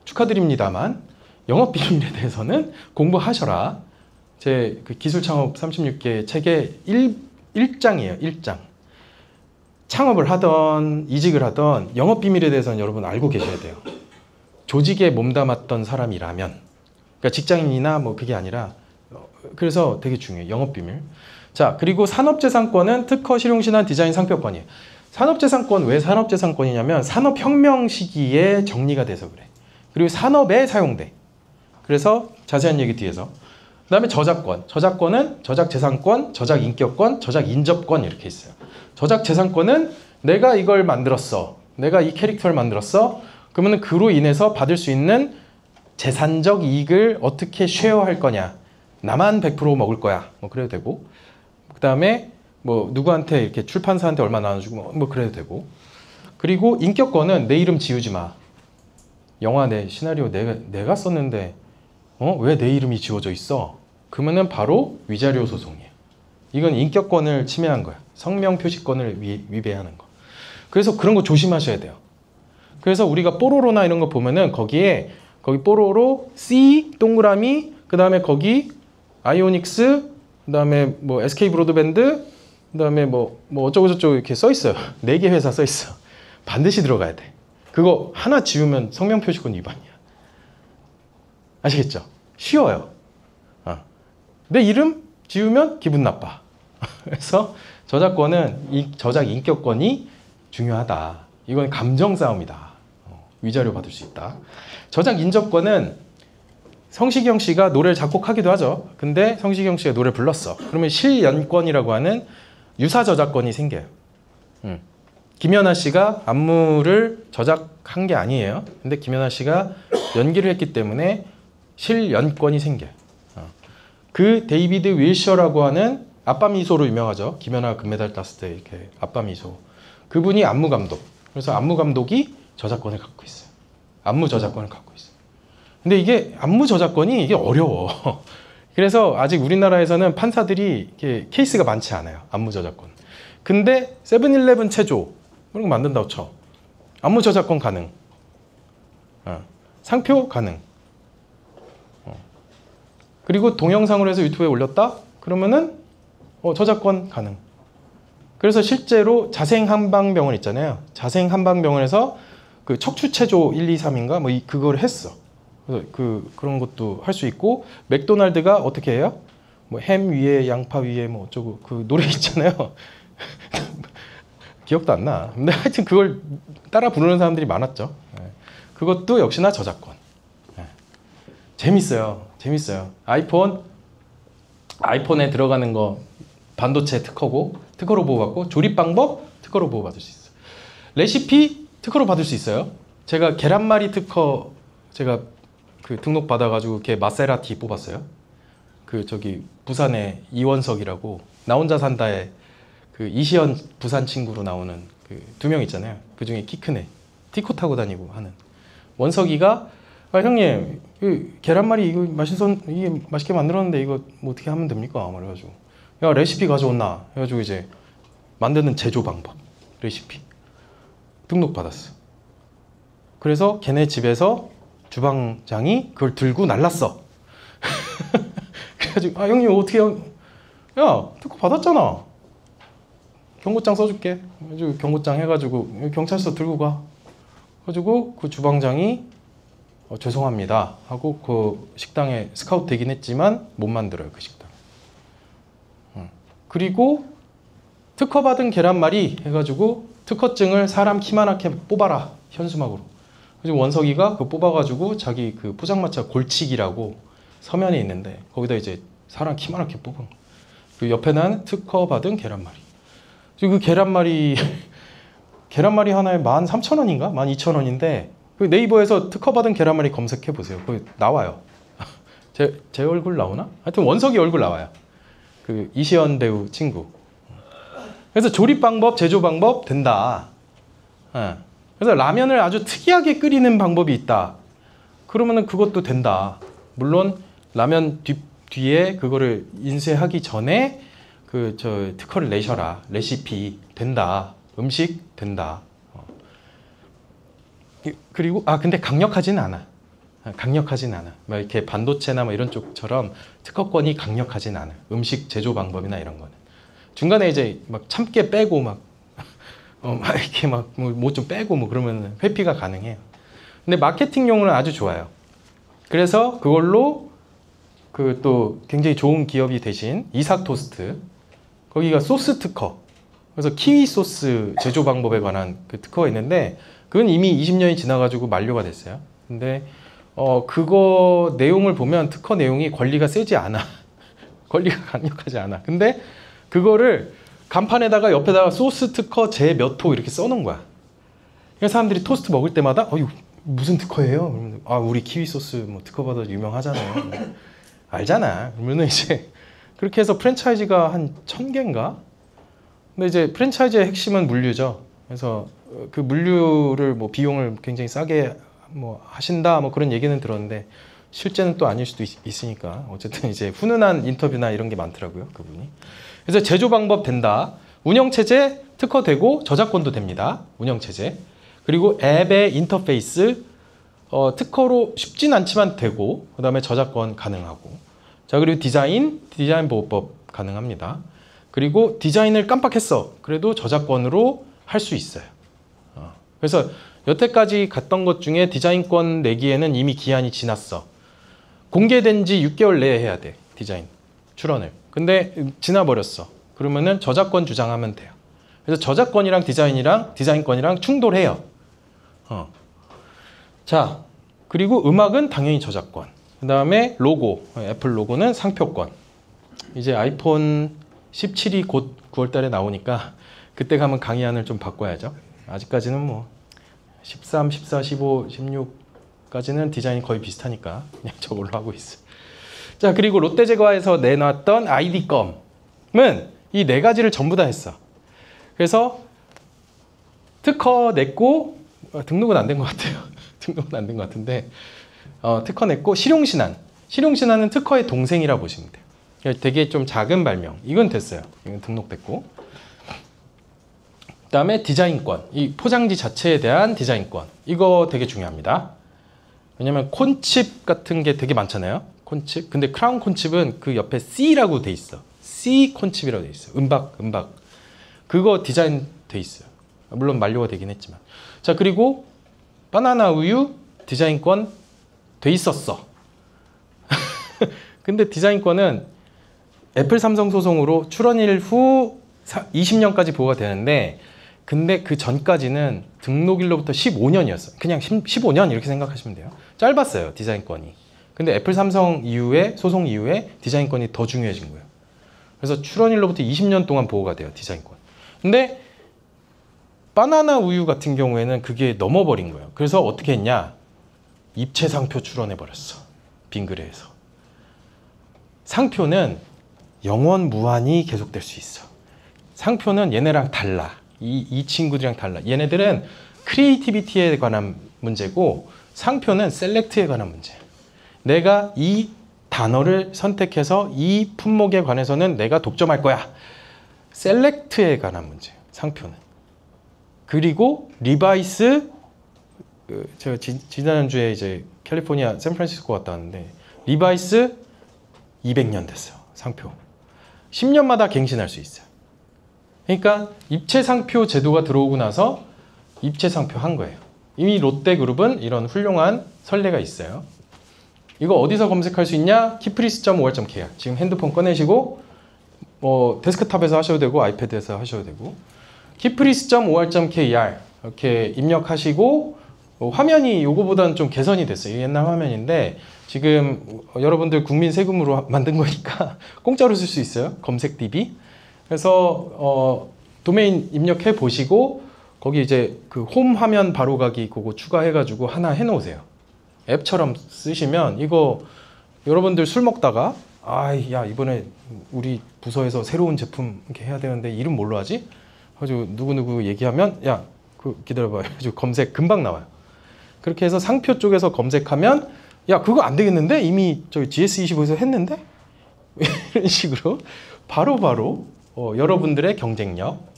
축하드립니다만 영업비밀에 대해서는 공부하셔라. 제 그 기술창업 36개 책의 1장이에요. 1장. 창업을 하던 이직을 하던 영업비밀에 대해서는 여러분 알고 계셔야 돼요. 조직에 몸담았던 사람이라면 그러니까 직장인이나 뭐 그게 아니라 그래서 되게 중요해요. 영업비밀. 자, 그리고 산업재산권은 특허, 실용신안, 디자인, 상표권이에요. 산업재산권 왜 산업재산권이냐면 산업혁명 시기에 정리가 돼서 그래. 그리고 산업에 사용돼. 그래서 자세한 얘기 뒤에서. 그 다음에 저작권. 저작권은 저작재산권, 저작인격권, 저작인접권 이렇게 있어요. 저작재산권은 내가 이걸 만들었어. 내가 이 캐릭터를 만들었어. 그러면 그로 인해서 받을 수 있는 재산적 이익을 어떻게 쉐어할 거냐. 나만 100% 먹을 거야. 뭐 그래도 되고. 그다음에 뭐 누구한테 이렇게 출판사한테 얼마 나눠주고 뭐 그래도 되고. 그리고 인격권은 내 이름 지우지 마. 영화 내 시나리오 내가 썼는데 왜 내 이름이 지워져 있어? 그러면은 바로 위자료 소송이에요. 이건 인격권을 침해한 거야. 성명 표시권을 위배하는 거. 그래서 그런 거 조심하셔야 돼요. 그래서 우리가 뽀로로나 이런 거 보면은 거기 뽀로로, C, 동그라미, 그 다음에 거기 아이오닉스, 그 다음에 뭐 SK 브로드밴드, 그 다음에 뭐 어쩌고저쩌고 이렇게 써 있어요. 4개 회사 써 있어. 반드시 들어가야 돼. 그거 하나 지우면 성명 표시권 위반이야. 아시겠죠? 쉬워요. 내 이름 지우면 기분 나빠. 그래서 저작권은 이 저작 인격권이 중요하다. 이건 감정 싸움이다. 위자료 받을 수 있다. 저작 인접권은 성시경 씨가 노래를 작곡하기도 하죠. 근데 성시경 씨가 노래 불렀어. 그러면 실연권이라고 하는 유사 저작권이 생겨요. 김연아 씨가 안무를 저작한 게 아니에요. 근데 김연아 씨가 연기를 했기 때문에 실연권이 생겨요. 그 데이비드 윌셔라고 하는 아빠 미소로 유명하죠. 김연아가 금메달 땄을 때 이렇게 아빠 미소. 그분이 안무 감독. 그래서 안무 감독이 저작권을 갖고 있어요. 안무 저작권을 갖고 있어요. 근데 이게 안무 저작권이 이게 어려워. 그래서 아직 우리나라에서는 판사들이 이렇게 케이스가 많지 않아요. 안무 저작권. 근데 세븐일레븐 체조 그런 거 만든다고 쳐. 안무 저작권 가능. 상표 가능. 그리고 동영상으로 해서 유튜브에 올렸다? 그러면은 저작권 가능. 그래서 실제로 자생한방병원 있잖아요. 자생한방병원에서 그 척추체조 1, 2, 3인가 뭐 그걸 했어. 그래서 그런 것도 할 수 있고 맥도날드가 어떻게 해요? 뭐 햄 위에 양파 위에 뭐 어쩌고 그 노래 있잖아요. 기억도 안 나. 근데 하여튼 그걸 따라 부르는 사람들이 많았죠. 그것도 역시나 저작권. 재밌어요. 재밌어요. 아이폰에 들어가는 거 반도체 특허고 특허로 보호받고 조립 방법 특허로 보호받을 수 있어요. 레시피 특허로 받을 수 있어요. 제가 계란말이 특허 제가 그 등록 받아가지고 이렇게 마세라티 뽑았어요. 그 저기 부산에 이원석이라고 나 혼자 산다에 그 이시연 부산 친구로 나오는 그 2명 있잖아요. 그 중에 키 큰 애 티코 타고 다니고 하는 원석이가 형님 그 계란말이 이거 이게 맛있게 만들었는데 이거 뭐 어떻게 하면 됩니까? 그래가지고 야 레시피 가져온나 해가지고 이제 만드는 제조 방법 레시피 등록 받았어. 그래서 걔네 집에서 주방장이 그걸 들고 날랐어. 그래가지고 형님 어떻게 야 특허 받았잖아. 경고장 써줄게. 그래가지고 경고장 해가지고 경찰서 들고 가. 그래가지고 그 주방장이 죄송합니다 하고 그 식당에 스카우트 되긴 했지만 못 만들어요 그 식당. 그리고 특허받은 계란말이 해가지고 특허증을 사람 키만하게 뽑아라 현수막으로. 그래서 원석이가 그거 뽑아가지고 자기 그 포장마차 골치기라고 서면에 있는데 거기다 이제 사람 키만하게 뽑은 거. 그 옆에는 특허받은 계란말이. 그리고 그 계란말이 하나에 13,000원인가? 12,000원인데 그 네이버에서 특허받은 계란말이 검색해 보세요. 거기 나와요. 제 얼굴 나오나? 하여튼 원석이 얼굴 나와요. 그 이시연 배우 친구. 그래서 조립 방법, 제조 방법 된다. 그래서 라면을 아주 특이하게 끓이는 방법이 있다. 그러면은 그것도 된다. 물론 라면 뒤에 그거를 인쇄하기 전에 특허를 내셔라. 레시피 된다. 음식 된다. 그리고 근데 강력하지는 않아. 막 이렇게 반도체나 뭐 이런 쪽처럼 특허권이 강력하진 않아. 음식 제조 방법이나 이런 거는. 중간에 이제 막 참깨 빼고 막 이렇게 막 뭐 좀 빼고 뭐 그러면 회피가 가능해요. 근데 마케팅용으로는 아주 좋아요. 그래서 그걸로 그 또 굉장히 좋은 기업이 되신 이삭토스트 거기가 소스 특허. 그래서 키위 소스 제조 방법에 관한 그 특허가 있는데 그건 이미 20년이 지나가지고 만료가 됐어요. 근데 그거 내용을 보면 특허 내용이 권리가 세지 않아. 권리가 강력하지 않아. 근데 그거를 간판에다가 옆에다가 소스 특허 제 몇 호 이렇게 써놓은 거야. 그래서 사람들이 토스트 먹을 때마다 이거 무슨 특허예요? 그러면 우리 키위 소스 뭐 특허 받아 유명하잖아요. 알잖아. 그러면 이제 그렇게 해서 프랜차이즈가 한 1000개인가? 근데 이제 프랜차이즈의 핵심은 물류죠. 그래서 그 물류를 뭐 비용을 굉장히 싸게 뭐 하신다 뭐 그런 얘기는 들었는데 실제는 또 아닐 수도 있으니까 어쨌든 이제 훈훈한 인터뷰나 이런 게 많더라고요, 그분이. 그래서 제조 방법 된다. 운영체제 특허되고 저작권도 됩니다. 운영체제. 그리고 앱의 인터페이스 특허로 쉽진 않지만 되고, 그 다음에 저작권 가능하고. 자, 그리고 디자인 보호법 가능합니다. 그리고 디자인을 깜빡했어. 그래도 저작권으로 할 수 있어요. 그래서 여태까지 갔던 것 중에 디자인권 내기에는 이미 기한이 지났어. 공개된 지 6개월 내에 해야 돼, 디자인 출원을. 근데 지나버렸어. 그러면은 저작권 주장하면 돼요. 그래서 저작권이랑 디자인권이랑 충돌해요. 자, 그리고 음악은 당연히 저작권. 그 다음에 로고, 애플 로고는 상표권. 이제 아이폰 17이 곧 9월 달에 나오니까 그때 가면 강의안을 좀 바꿔야죠. 아직까지는 뭐 13, 14, 15, 16까지는 디자인이 거의 비슷하니까 그냥 저걸로 하고 있어요. 자, 그리고 롯데제과에서 내놨던 아이디껌은 이 4가지를 전부 다 했어. 그래서 특허 냈고, 등록은 안 된 것 같아요. 등록은 안 된 것 같은데 특허 냈고, 실용신안은 특허의 동생이라 보시면 돼요. 되게 좀 작은 발명. 이건 됐어요. 이건 등록됐고. 그 다음에 디자인권. 이 포장지 자체에 대한 디자인권. 이거 되게 중요합니다. 왜냐면 콘칩 같은 게 되게 많잖아요. 콘칩. 근데 크라운 콘칩은 그 옆에 C라고 돼 있어. C 콘칩이라고 돼 있어. 음박. 그거 디자인 돼 있어요. 물론 만료가 되긴 했지만. 자, 그리고 바나나 우유 디자인권 돼 있었어. 근데 디자인권은 애플 삼성 소송으로 출원일 후 20년까지 보호가 되는데, 근데 그 전까지는 등록일로부터 15년이었어요. 그냥 15년 이렇게 생각하시면 돼요. 짧았어요, 디자인권이. 근데 애플 삼성 이후에, 소송 이후에 디자인권이 더 중요해진 거예요. 그래서 출원일로부터 20년 동안 보호가 돼요, 디자인권. 근데 바나나 우유 같은 경우에는 그게 넘어버린 거예요. 그래서 어떻게 했냐? 입체 상표 출원해버렸어, 빙그레에서. 상표는 영원 무한히 계속될 수 있어. 상표는 얘네랑 달라. 이 친구들이랑 달라. 얘네들은 크리에이티비티에 관한 문제고, 상표는 셀렉트에 관한 문제야. 내가 이 단어를 선택해서 이 품목에 관해서는 내가 독점할 거야. 셀렉트에 관한 문제예요, 상표는. 그리고 리바이스, 제가 지난주에 이제 캘리포니아 샌프란시스코 갔다 왔는데, 리바이스 200년 됐어요, 상표. 10년마다 갱신할 수 있어요. 그러니까 입체 상표 제도가 들어오고 나서 입체 상표 한 거예요. 이미 롯데그룹은 이런 훌륭한 선례가 있어요. 이거 어디서 검색할 수 있냐? 키프리스.or.kr. 지금 핸드폰 꺼내시고 데스크탑에서 하셔도 되고 아이패드에서 하셔도 되고, 키프리스.or.kr 이렇게 입력하시고, 화면이 요거보다는 좀 개선이 됐어요. 옛날 화면인데 지금 여러분들 국민 세금으로 만든 거니까 공짜로 쓸 수 있어요, 검색 DB. 그래서 도메인 입력해 보시고, 거기 이제 그 홈 화면 바로 가기 그거 추가해가지고 하나 해놓으세요. 앱처럼 쓰시면, 이거 여러분들 술 먹다가 야, 이번에 우리 부서에서 새로운 제품 이렇게 해야 되는데 이름 뭘로 하지? 그래가지고 누구누구 얘기하면, 야, 그 기다려봐요. 그래가지고 검색 금방 나와요. 그렇게 해서 상표 쪽에서 검색하면, 야, 그거 안 되겠는데? 이미 저기 GS25에서 했는데? 이런 식으로 바로바로 여러분들의 경쟁력.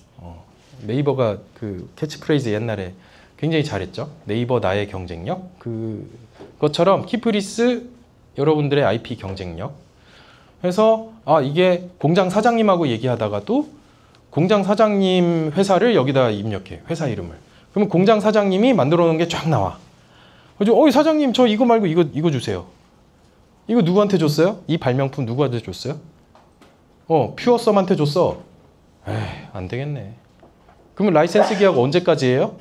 네이버가 그 캐치프레이즈 옛날에 굉장히 잘했죠. 네이버 나의 경쟁력. 그것처럼 키프리스 여러분들의 IP 경쟁력. 그래서 이게 공장 사장님하고 얘기하다가도 공장 사장님 회사를 여기다 입력해, 회사 이름을. 그러면 공장 사장님이 만들어 놓은 게 쫙 나와. 그래서 사장님 저 이거 말고 이거 주세요. 이거 누구한테 줬어요? 이 발명품 누구한테 줬어요? 퓨어썸한테 줬어. 에이, 안 되겠네. 그러면 라이센스 계약 언제까지예요?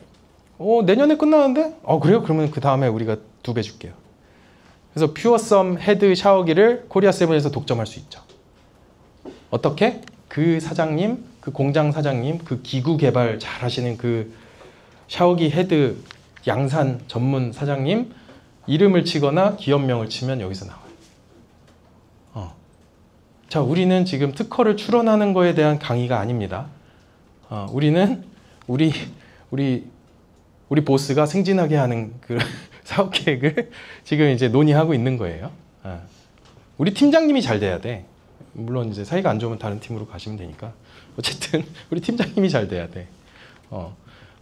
내년에 끝나는데? 그래요? 그러면 그 다음에 우리가 2배 줄게요. 그래서 퓨어썸 헤드 샤워기를 코리아7에서 독점할 수 있죠. 어떻게? 그 사장님, 그 공장 사장님, 그 기구 개발 잘 하시는 그 샤워기 헤드 양산 전문 사장님 이름을 치거나 기업명을 치면 여기서 나와요. 자, 우리는 지금 특허를 출원하는 거에 대한 강의가 아닙니다. 우리는 우리 보스가 승진하게 하는 그 사업 계획을 지금 이제 논의하고 있는 거예요. 우리 팀장님이 잘 돼야 돼. 물론 이제 사이가 안 좋으면 다른 팀으로 가시면 되니까. 어쨌든 우리 팀장님이 잘 돼야 돼.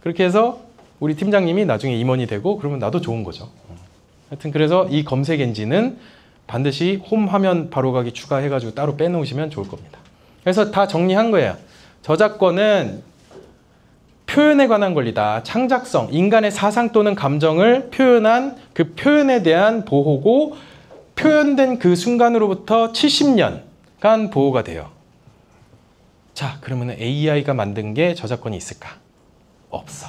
그렇게 해서 우리 팀장님이 나중에 임원이 되고 그러면 나도 좋은 거죠. 하여튼 그래서 이 검색 엔진은 반드시 홈 화면 바로가기 추가해가지고 따로 빼놓으시면 좋을 겁니다. 그래서 다 정리한 거예요. 저작권은 표현에 관한 권리다. 창작성, 인간의 사상 또는 감정을 표현한 그 표현에 대한 보호고 표현된 그 순간으로부터 70년간 보호가 돼요. 자, 그러면 AI가 만든 게 저작권이 있을까? 없어.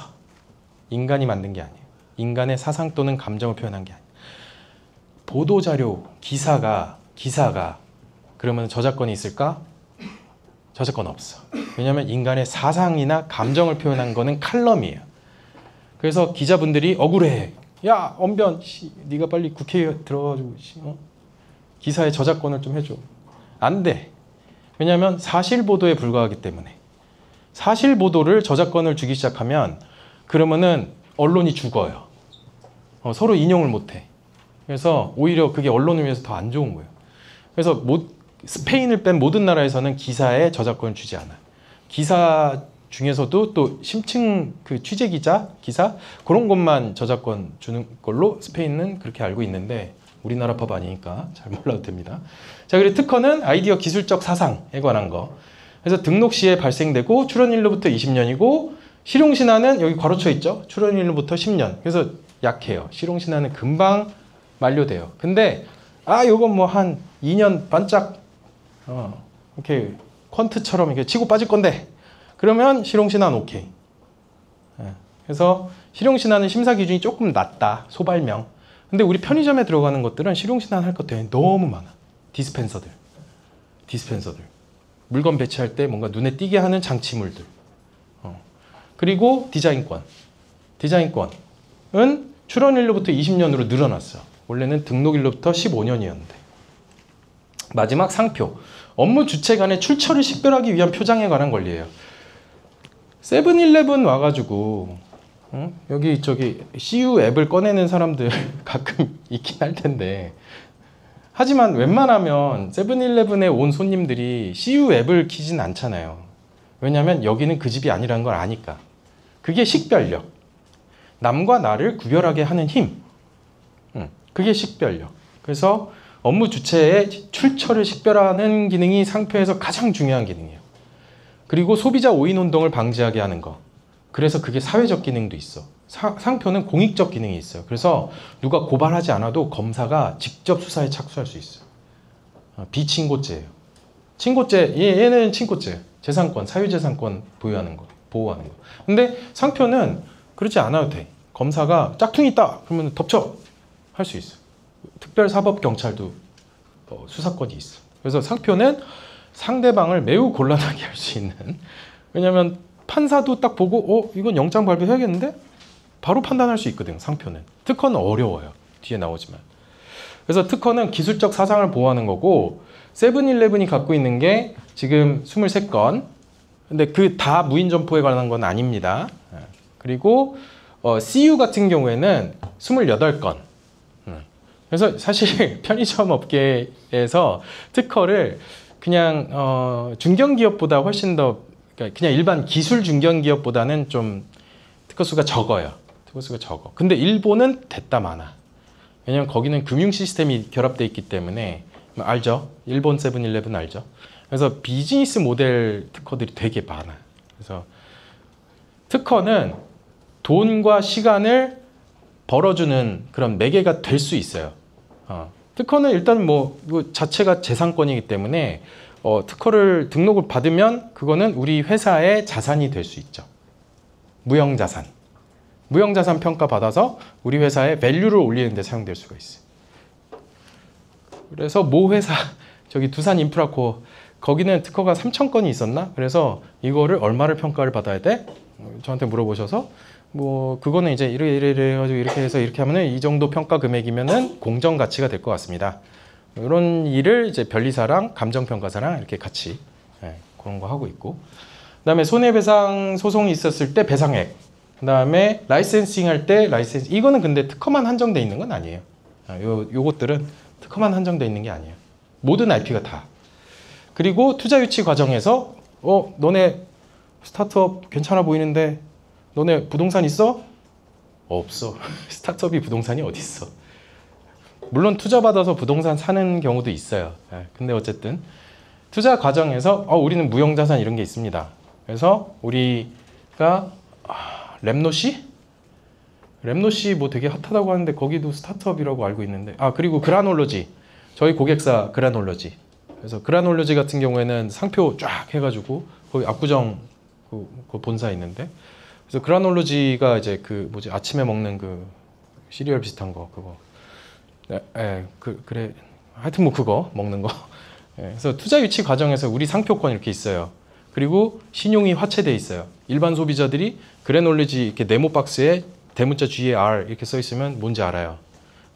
인간이 만든 게 아니에요. 인간의 사상 또는 감정을 표현한 게 아니에요. 보도자료, 기사가 그러면 저작권이 있을까? 저작권 없어. 왜냐하면 인간의 사상이나 감정을 표현한 거는 칼럼이에요. 그래서 기자분들이 억울해. 야, 언변, 네가 빨리 국회에 들어가지고 기사의 저작권을 좀 해줘. 안 돼. 왜냐하면 사실 보도에 불과하기 때문에. 사실 보도를 저작권을 주기 시작하면 그러면은 언론이 죽어요. 서로 인용을 못 해. 그래서 오히려 그게 언론을 위해서 더 안 좋은 거예요. 그래서 스페인을 뺀 모든 나라에서는 기사에 저작권을 주지 않아요. 기사 중에서도 또 심층 그 취재 기사 그런 것만 저작권 주는 걸로 스페인은 그렇게 알고 있는데 우리나라 법 아니니까 잘 몰라도 됩니다. 자, 그리고 특허는 아이디어 기술적 사상에 관한 거. 그래서 등록 시에 발생되고 출원일로부터 20년이고 실용신화는 여기 괄호쳐 있죠. 출원일로부터 10년. 그래서 약해요. 실용신화는 금방 만료돼요. 근데 요건 뭐 한 2년 반짝 이렇게 퀀트처럼 이렇게 치고 빠질 건데 그러면 실용신화는 오케이. 그래서 실용신화는 심사 기준이 조금 낮다. 소발명. 근데 우리 편의점에 들어가는 것들은 실용신화 할 것들이 너무 많아. 디스펜서들. 물건 배치할 때 뭔가 눈에 띄게 하는 장치물들. 그리고 디자인권은 출원일로부터 20년으로 늘어났어. 원래는 등록일로부터 15년이었는데. 마지막 상표. 업무 주체 간의 출처를 식별하기 위한 표장에 관한 권리예요. 세븐일레븐 와가지고 여기 저기 CU 앱을 꺼내는 사람들 가끔 있긴 할 텐데 하지만 웬만하면 세븐일레븐에 온 손님들이 CU 앱을 키진 않잖아요. 왜냐하면 여기는 그 집이 아니라는 걸 아니까. 그게 식별력. 남과 나를 구별하게 하는 힘. 그게 식별력. 그래서 업무 주체의 출처를 식별하는 기능이 상표에서 가장 중요한 기능이에요. 그리고 소비자 오인 운동을 방지하게 하는 거. 그래서 그게 사회적 기능도 있어. 상표는 공익적 기능이 있어요. 그래서 누가 고발하지 않아도 검사가 직접 수사에 착수할 수 있어요. 비친고죄예요. 친고죄, 얘는 친고죄. 재산권, 사유재산권 보호하는 거. 근데 상표는 그렇지 않아도 돼. 검사가 짝퉁이 있다. 그러면 덮쳐. 할 수 있어. 특별사법경찰도 수사권이 있어. 그래서 상표는 상대방을 매우 곤란하게 할 수 있는. 왜냐하면 판사도 딱 보고 이건 영장 발부해야겠는데? 바로 판단할 수 있거든. 상표는. 특허는 어려워요. 뒤에 나오지만. 그래서 특허는 기술적 사상을 보호하는 거고 세븐일레븐이 갖고 있는 게 지금 23건. 근데 그 다 무인 점포에 관한 건 아닙니다. 그리고 CU 같은 경우에는 28건. 그래서 사실 편의점 업계에서 특허를 그냥 중견기업보다 훨씬 더 그냥 일반 기술 중견기업보다는 좀 특허 수가 적어요. 근데 일본은 됐다 많아. 왜냐면 거기는 금융 시스템이 결합되어 있기 때문에 알죠? 일본 세븐일레븐 알죠? 그래서 비즈니스 모델 특허들이 되게 많아. 그래서 특허는 돈과 시간을 벌어주는 그런 매개가 될 수 있어요. 특허는 일단 뭐 자체가 재산권이기 때문에 특허를 등록을 받으면 그거는 우리 회사의 자산이 될 수 있죠. 무형자산 평가 받아서 우리 회사의 밸류를 올리는 데 사용될 수가 있어요. 그래서 모 회사 저기 두산 인프라코어 거기는 특허가 3,000건이 있었나? 그래서 이거를 얼마를 평가를 받아야 돼? 저한테 물어보셔서 뭐 그거는 이제 이래 해가지고 이렇게 해서 이렇게 하면은 이 정도 평가 금액이면은 공정 가치가 될 것 같습니다. 이런 일을 이제 변리사랑 감정평가사랑 이렇게 같이 그런 거 하고 있고, 그다음에 손해배상 소송이 있었을 때 배상액, 그다음에 라이센싱 할 때 라이센스, 이거는 근데 특허만 한정돼 있는 건 아니에요. 요것들은 특허만 한정돼 있는 게 아니에요. 모든 IP가 다. 그리고 투자 유치 과정에서 너네 스타트업 괜찮아 보이는데 너네 부동산 있어? 없어. 스타트업이 부동산이 어디 있어? 물론 투자 받아서 부동산 사는 경우도 있어요. 근데 어쨌든 투자 과정에서 우리는 무형자산 이런 게 있습니다. 그래서 우리가 랩노시 뭐 되게 핫하다고 하는데 거기도 스타트업이라고 알고 있는데, 그리고 그라놀로지, 저희 고객사 그라놀로지. 그래서 그라놀로지 같은 경우에는 상표 쫙 해가지고 거기 압구정 그 본사 있는데, 그래서 그라놀로지가 이제 그 뭐지 아침에 먹는 그 시리얼 비슷한 거 그거, 그래 하여튼 뭐 그거 먹는 거. 그래서 투자 유치 과정에서 우리 상표권 이렇게 있어요. 그리고 신용이 화체돼 있어요. 일반 소비자들이 그래놀로지 이렇게 네모 박스에 대문자 GAR 이렇게 써 있으면 뭔지 알아요.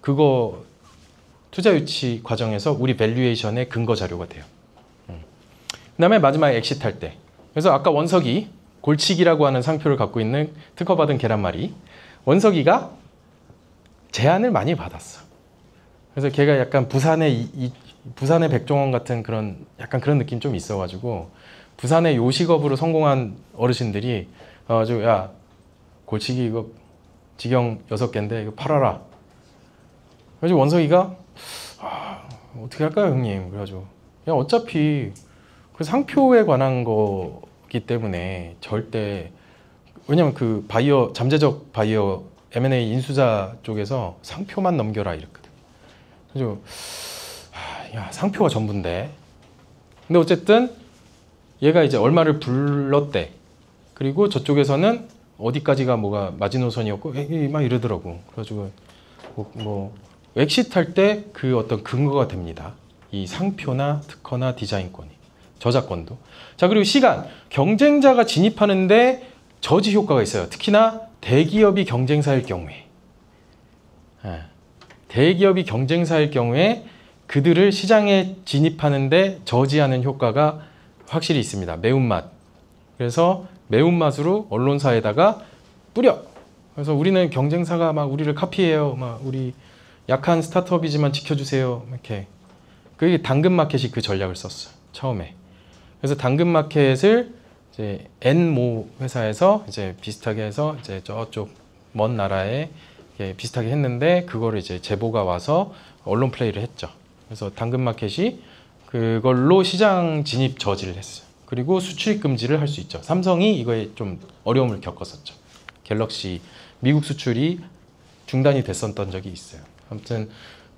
그거 투자 유치 과정에서 우리 밸류에이션의 근거 자료가 돼요. 그다음에 마지막에 엑시트 할 때. 그래서 아까 원석이 골치기라고 하는 상표를 갖고 있는 특허받은 계란말이, 원석이가 제안을 많이 받았어. 그래서 걔가 약간 부산의 백종원 같은 그런 약간 그런 느낌 좀 있어가지고, 부산의 요식업으로 성공한 어르신들이 야 골치기 이거 직영 6개인데 이거 팔아라. 그래서 원석이가 어떻게 할까요 형님? 그래가지고 야 어차피 그 상표에 관한 거기 때문에 절대, 왜냐면 그 바이어 잠재적 바이어 M&A 인수자 쪽에서 상표만 넘겨라 이랬거든. 그래서 야 상표가 전부인데, 근데 어쨌든 얘가 이제 얼마를 불렀대. 그리고 저쪽에서는 어디까지가 뭐가 마지노선이었고 막 이러더라고. 그래가지고 뭐 엑시트 할 때 그 어떤 근거가 됩니다. 이 상표나 특허나 디자인권이, 저작권도. 자, 그리고 시간, 경쟁자가 진입하는데 저지 효과가 있어요. 특히나 대기업이 경쟁사일 경우에, 대기업이 경쟁사일 경우에 그들을 시장에 진입하는데 저지하는 효과가 확실히 있습니다. 매운맛. 그래서 매운맛으로 언론사에다가 뿌려. 그래서 우리는 경쟁사가 막 우리를 카피해요. 막 우리 약한 스타트업이지만 지켜주세요. 이렇게. 그게 당근마켓이 그 전략을 썼어요. 처음에. 그래서 당근마켓을 이제 N모 회사에서 이제 비슷하게 해서 이제 저쪽 먼 나라에 비슷하게 했는데, 그거를 이제 제보가 와서 언론 플레이를 했죠. 그래서 당근마켓이 그걸로 시장 진입 저지를 했어요. 그리고 수출입 금지를 할 수 있죠. 삼성이 이거에 좀 어려움을 겪었었죠. 갤럭시 미국 수출이 중단이 됐었던 적이 있어요. 아무튼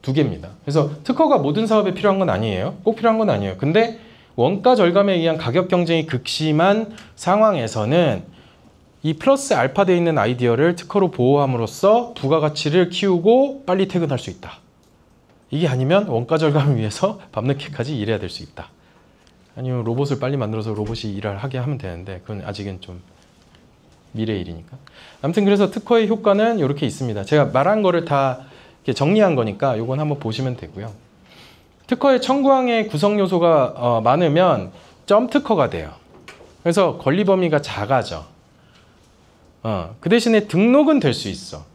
2개입니다. 그래서 특허가 모든 사업에 필요한 건 아니에요. 꼭 필요한 건 아니에요. 근데 원가 절감에 의한 가격 경쟁이 극심한 상황에서는 이 플러스 알파 돼 있는 아이디어를 특허로 보호함으로써 부가가치를 키우고 빨리 퇴근할 수 있다. 이게 아니면 원가 절감을 위해서 밤늦게까지 일해야 될 수 있다. 아니면 로봇을 빨리 만들어서 로봇이 일을 하게 하면 되는데 그건 아직은 좀 미래의 일이니까. 아무튼 그래서 특허의 효과는 이렇게 있습니다. 제가 말한 거를 다 이렇게 정리한 거니까 이건 한번 보시면 되고요. 특허의 청구항의 구성 요소가 많으면 점 특허가 돼요. 그래서 권리 범위가 작아져. 그 대신에 등록은 될 수 있어.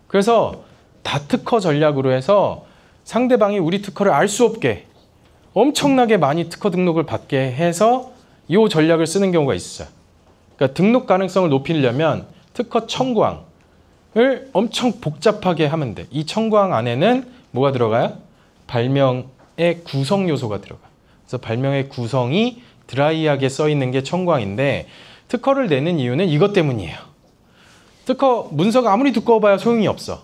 그래서 다특허 전략으로 해서 상대방이 우리 특허를 알 수 없게 엄청나게 많이 특허 등록을 받게 해서 이 전략을 쓰는 경우가 있어요. 그러니까 등록 가능성을 높이려면 특허 청구항을 엄청 복잡하게 하면 돼. 이 청구항 안에는 뭐가 들어가요? 발명의 구성 요소가 들어가요. 그래서 발명의 구성이 드라이하게 써 있는 게 청구항인데, 특허를 내는 이유는 이것 때문이에요. 특허 문서가 아무리 두꺼워봐야 소용이 없어.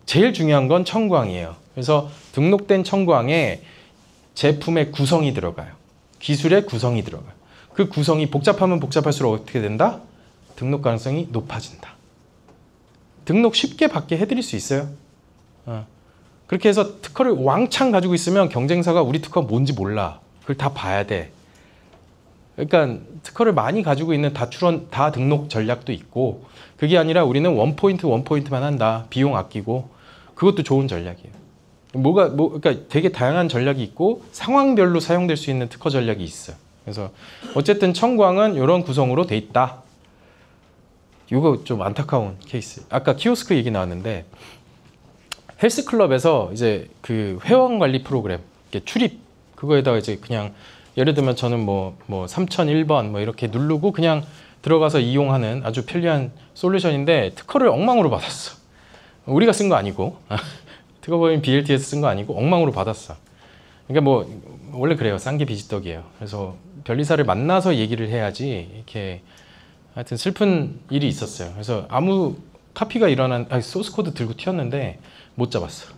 제일 중요한 건 청구항이에요. 그래서 등록된 청구항에 제품의 구성이 들어가요. 기술의 구성이 들어가요. 그 구성이 복잡하면 복잡할수록 어떻게 된다? 등록 가능성이 높아진다. 등록 쉽게 받게 해드릴 수 있어요. 그렇게 해서 특허를 왕창 가지고 있으면 경쟁사가 우리 특허 뭔지 몰라. 그걸 다 봐야 돼. 그러니까 특허를 많이 가지고 있는 다 등록 전략도 있고, 그게 아니라 우리는 원포인트만 한다. 비용 아끼고. 그것도 좋은 전략이에요. 그러니까 되게 다양한 전략이 있고 상황별로 사용될 수 있는 특허 전략이 있어요. 그래서 어쨌든 청광은 이런 구성으로 돼 있다. 이거 좀 안타까운 케이스. 아까 키오스크 얘기 나왔는데 헬스클럽에서 이제 그 회원 관리 프로그램 이렇게 출입 그거에다가 이제 그냥 예를 들면 저는 뭐 3001번 뭐 이렇게 누르고 그냥 들어가서 이용하는 아주 편리한 솔루션인데 특허를 엉망으로 받았어. 우리가 쓴 거 아니고 특허법인 BLT에서 쓴 거 아니고 엉망으로 받았어. 그러니까 뭐 원래 그래요. 싼 게 비지떡이에요. 그래서 변리사를 만나서 얘기를 해야지 이렇게 하여튼 슬픈 일이 있었어요. 그래서 아무 카피가 소스 코드 들고 튀었는데 못 잡았어.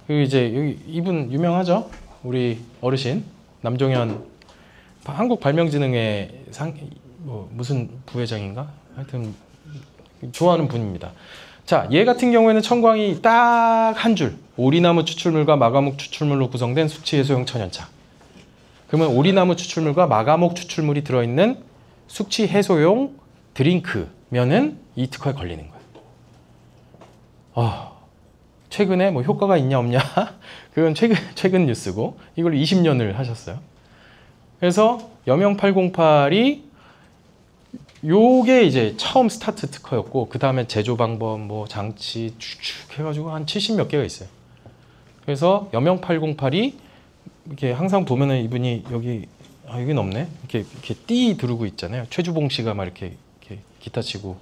그리고 이제 여기 이분 유명하죠? 우리 어르신 남종현 한국발명진흥회 무슨 부회장인가? 하여튼 좋아하는 분입니다. 자, 얘 같은 경우에는 청광이 딱 한 줄 오리나무 추출물과 마가목 추출물로 구성된 숙취 해소용 천연차. 그러면 오리나무 추출물과 마가목 추출물이 들어있는 숙취 해소용 드링크면은 이 특허에 걸리는 거예요. 최근에 뭐 효과가 있냐 없냐? 그건 최근 뉴스고 이걸 20년을 하셨어요. 그래서 여명 808이 요게 이제 처음 스타트 특허였고 그 다음에 제조 방법 뭐 장치 쭉쭉 해가지고 한 70몇 개가 있어요. 그래서 여명 808이 이렇게 항상 보면은 이분이 여긴 없네. 이렇게 띠 두르고 있잖아요. 최주봉 씨가 막 이렇게 기타 치고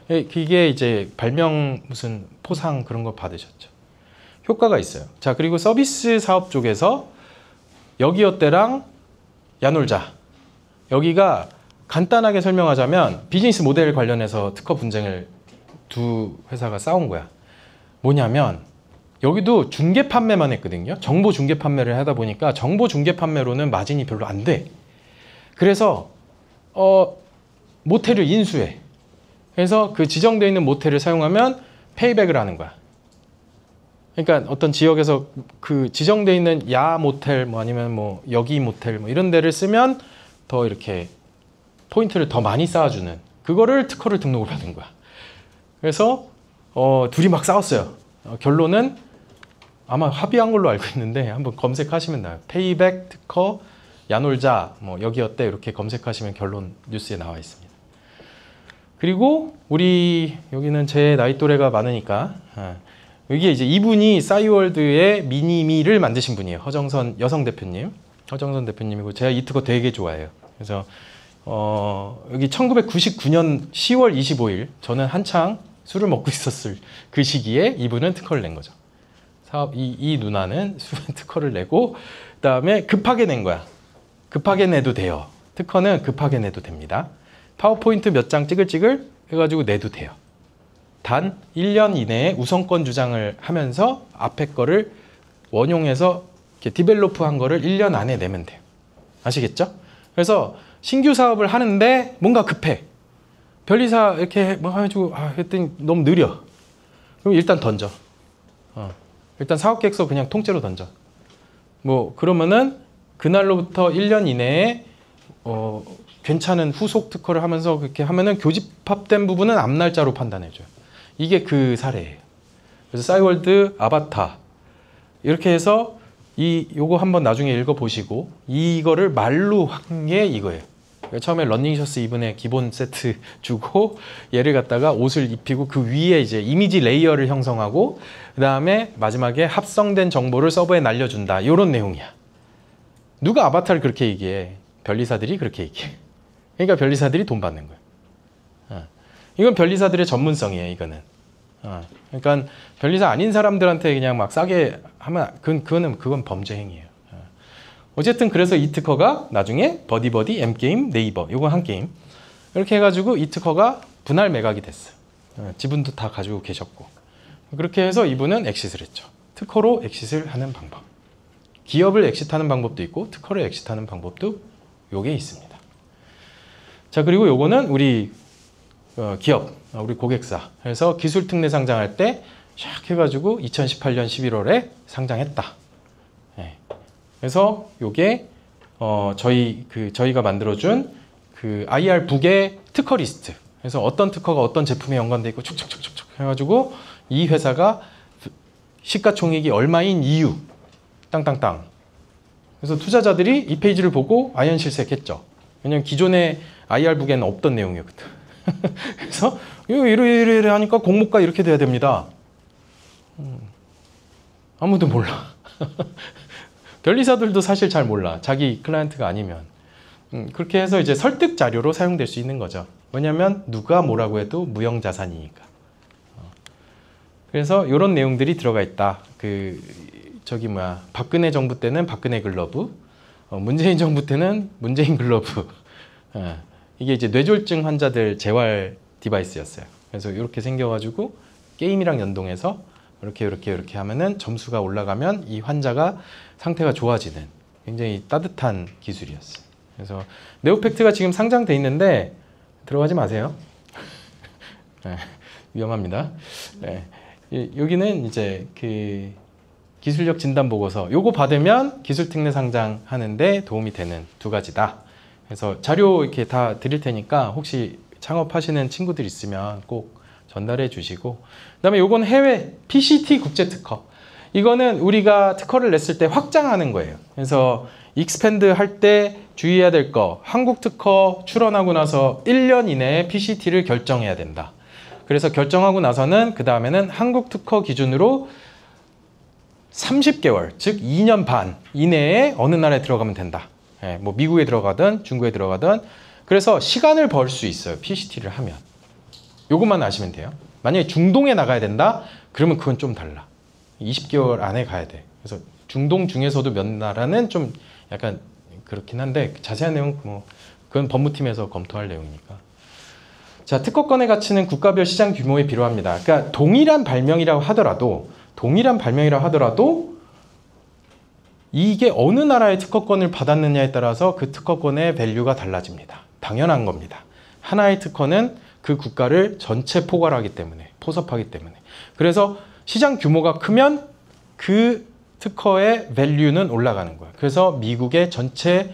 이게 이제 발명 무슨 포상 그런 거 받으셨죠. 효과가 있어요. 자, 그리고 서비스 사업 쪽에서 여기어때랑 야놀자 여기가 간단하게 설명하자면 비즈니스 모델 관련해서 특허 분쟁을 두 회사가 싸운 거야. 뭐냐면 여기도 중개 판매만 했거든요. 정보 중개 판매를 하다 보니까 정보 중개 판매로는 마진이 별로 안 돼. 그래서 모텔을 인수해. 그래서 그 지정되어 있는 모텔을 사용하면 페이백을 하는 거야. 그러니까 어떤 지역에서 그 지정되어 있는 야 모텔 뭐 아니면 뭐 여기 모텔 뭐 이런 데를 쓰면 더 이렇게 포인트를 더 많이 쌓아주는 그거를 특허를 등록을 받은 거야. 그래서 둘이 막 싸웠어요. 결론은 아마 합의한 걸로 알고 있는데 한번 검색하시면 나와요. 페이백 특허 야놀자 뭐 여기 어때 이렇게 검색하시면 결론 뉴스에 나와 있습니다. 그리고 우리 여기는 제 나이 또래가 많으니까 여기 이제 이분이 싸이월드의 미니미를 만드신 분이에요. 허정선 여성 대표님. 허정선 대표님이고 제가 이 특허 되게 좋아해요. 그래서 여기 1999년 10월 25일 저는 한창 술을 먹고 있었을 그 시기에 이분은 특허를 낸 거죠. 이 누나는 특허를 내고 그다음에 급하게 낸 거야. 급하게 내도 돼요. 특허는 급하게 내도 됩니다. 파워포인트 몇 장 찌글찌글 해가지고 내도 돼요. 단 1년 이내에 우선권 주장을 하면서 앞에 거를 원용해서 이렇게 디벨로프한 거를 1년 안에 내면 돼요. 아시겠죠? 그래서 신규 사업을 하는데 뭔가 급해. 변리사 이렇게 뭐 해가지고 했더니 너무 느려. 그럼 일단 던져. 일단 사업계획서 그냥 통째로 던져. 뭐 그러면은 그날로부터 1년 이내에 괜찮은 후속 특허를 하면서 그렇게 하면은 교집합된 부분은 앞날짜로 판단해줘요. 이게 그 사례예요. 그래서 싸이월드 아바타 이렇게 해서 요거 한번 나중에 읽어보시고 이거를 말로 한 게 이거예요. 처음에 러닝셔츠 이분의 기본 세트 주고 얘를 갖다가 옷을 입히고 그 위에 이제 이미지 레이어를 형성하고 그 다음에 마지막에 합성된 정보를 서버에 날려준다. 이런 내용이야. 누가 아바타를 그렇게 얘기해? 변리사들이 그렇게 얘기해. 그러니까 변리사들이 돈 받는 거야. 이건 변리사들의 전문성이에요. 이거는. 그러니까 변리사 아닌 사람들한테 그냥 막 싸게 하면 그건 범죄 행위예요. 어쨌든 그래서 이 특허가 나중에 버디버디, M게임, 네이버 요거 한 게임 이렇게 해가지고 이 특허가 분할 매각이 됐어요. 지분도 다 가지고 계셨고 그렇게 해서 이분은 엑시트를 했죠. 특허로 엑시트를 하는 방법. 기업을 엑시트하는 방법도 있고 특허를 엑시트하는 방법도 요게 있습니다. 자, 그리고 요거는 우리 기업, 우리 고객사. 그래서 기술 특례 상장할 때 샥 해가지고 2018년 11월에 상장했다. 네. 그래서 요게 저희가 만들어준 그 IR 북의 특허 리스트. 그래서 어떤 특허가 어떤 제품에 연관돼 있고 촉촉촉촉 해가지고 이 회사가 시가총액이 얼마인 이유 땅땅땅. 그래서 투자자들이 이 페이지를 보고 아연실색했죠. 왜냐면 기존의 IR북에는 없던 내용이었거든. 그래서 이래 하니까 공모가 이렇게 돼야 됩니다. 아무도 몰라. 변리사들도 사실 잘 몰라. 자기 클라이언트가 아니면. 그렇게 해서 이제 설득 자료로 사용될 수 있는 거죠. 왜냐면 누가 뭐라고 해도 무형자산이니까. 그래서 이런 내용들이 들어가 있다. 박근혜 정부 때는 박근혜 글러브, 문재인 정부 때는 문재인 글러브. 이게 이제 뇌졸중 환자들 재활 디바이스였어요. 그래서 이렇게 생겨가지고 게임이랑 연동해서 이렇게 하면은 점수가 올라가면 이 환자가 상태가 좋아지는 굉장히 따뜻한 기술이었어요. 그래서 네오팩트가 지금 상장돼 있는데 들어가지 마세요. 네, 위험합니다. 네. 여기는 이제 그 기술력 진단 보고서 요거 받으면 기술 특례 상장하는데 도움이 되는 두 가지다. 그래서 자료 이렇게 다 드릴 테니까 혹시 창업하시는 친구들 있으면 꼭 전달해 주시고, 그다음에 요건 해외 PCT 국제 특허. 이거는 우리가 특허를 냈을 때 확장하는 거예요. 그래서 익스펜드 할 때 주의해야 될 거, 한국 특허 출원하고 나서 1년 이내에 PCT를 결정해야 된다. 그래서 결정하고 나서는 그 다음에는 한국 특허 기준으로 30개월, 즉 2년 반 이내에 어느 나라에 들어가면 된다. 뭐 미국에 들어가든 중국에 들어가든. 그래서 시간을 벌 수 있어요. PCT를 하면. 요것만 아시면 돼요. 만약에 중동에 나가야 된다? 그러면 그건 좀 달라. 20개월 안에 가야 돼. 그래서 중동 중에서도 몇 나라는 좀 약간 그렇긴 한데 자세한 내용 뭐 그건 법무팀에서 검토할 내용이니까. 자, 특허권의 가치는 국가별 시장 규모에 비례합니다. 그러니까 동일한 발명이라고 하더라도 이게 어느 나라의 특허권을 받았느냐에 따라서 그 특허권의 밸류가 달라집니다. 당연한 겁니다. 하나의 특허는 그 국가를 전체 포괄하기 때문에, 포섭하기 때문에. 그래서 시장 규모가 크면 그 특허의 밸류는 올라가는 거예요. 그래서 미국의 전체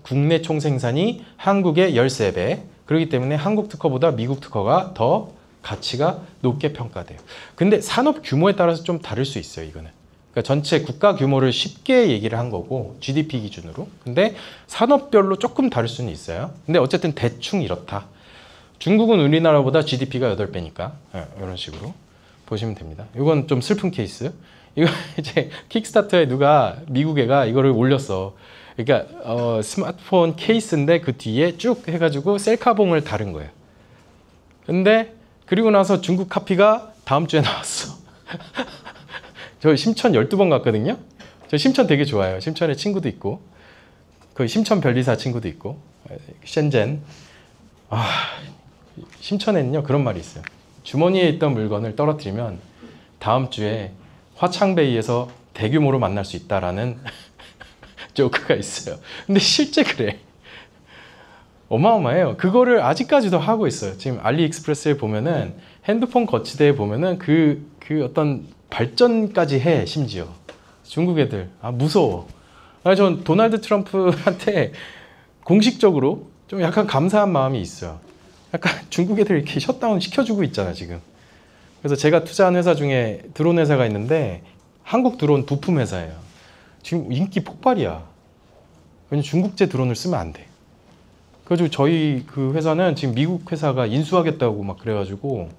국내 총생산이 한국의 13배. 그렇기 때문에 한국 특허보다 미국 특허가 더 가치가 높게 평가돼요. 근데 산업 규모에 따라서 좀 다를 수 있어요, 이거는. 그러니까 전체 국가 규모를 쉽게 얘기를 한 거고, GDP 기준으로. 근데 산업별로 조금 다를 수는 있어요. 근데 어쨌든 대충 이렇다. 중국은 우리나라보다 GDP가 8배니까 이런 식으로 보시면 됩니다. 이건 좀 슬픈 케이스. 이거 이제 킥스타터에 누가 미국 애가 이거를 올렸어. 그러니까 스마트폰 케이스인데 그 뒤에 쭉 해가지고 셀카봉을 다른 거예요. 근데 그리고 나서 중국 카피가 다음 주에 나왔어. 저 심천 12번 갔거든요. 저 심천 되게 좋아요. 심천에 친구도 있고, 그 심천 변리사 친구도 있고, 셴젠. 심천에는요 그런 말이 있어요. 주머니에 있던 물건을 떨어뜨리면 다음 주에 화창베이에서 대규모로 만날 수 있다라는 조크가 있어요. 근데 실제 그래. 어마어마해요. 그거를 아직까지도 하고 있어요. 지금 알리익스프레스에 보면은 핸드폰 거치대에 보면은 그 어떤 발전까지 해. 심지어 중국 애들 무서워. 전 도널드 트럼프한테 공식적으로 좀 약간 감사한 마음이 있어요. 약간 중국 애들 이렇게 셧다운 시켜주고 있잖아 지금. 그래서 제가 투자한 회사 중에 드론 회사가 있는데 한국 드론 부품 회사예요. 지금 인기 폭발이야. 왜냐면 중국제 드론을 쓰면 안 돼. 그래가지고 저희 그 회사는 지금 미국 회사가 인수하겠다고 막 그래가지고,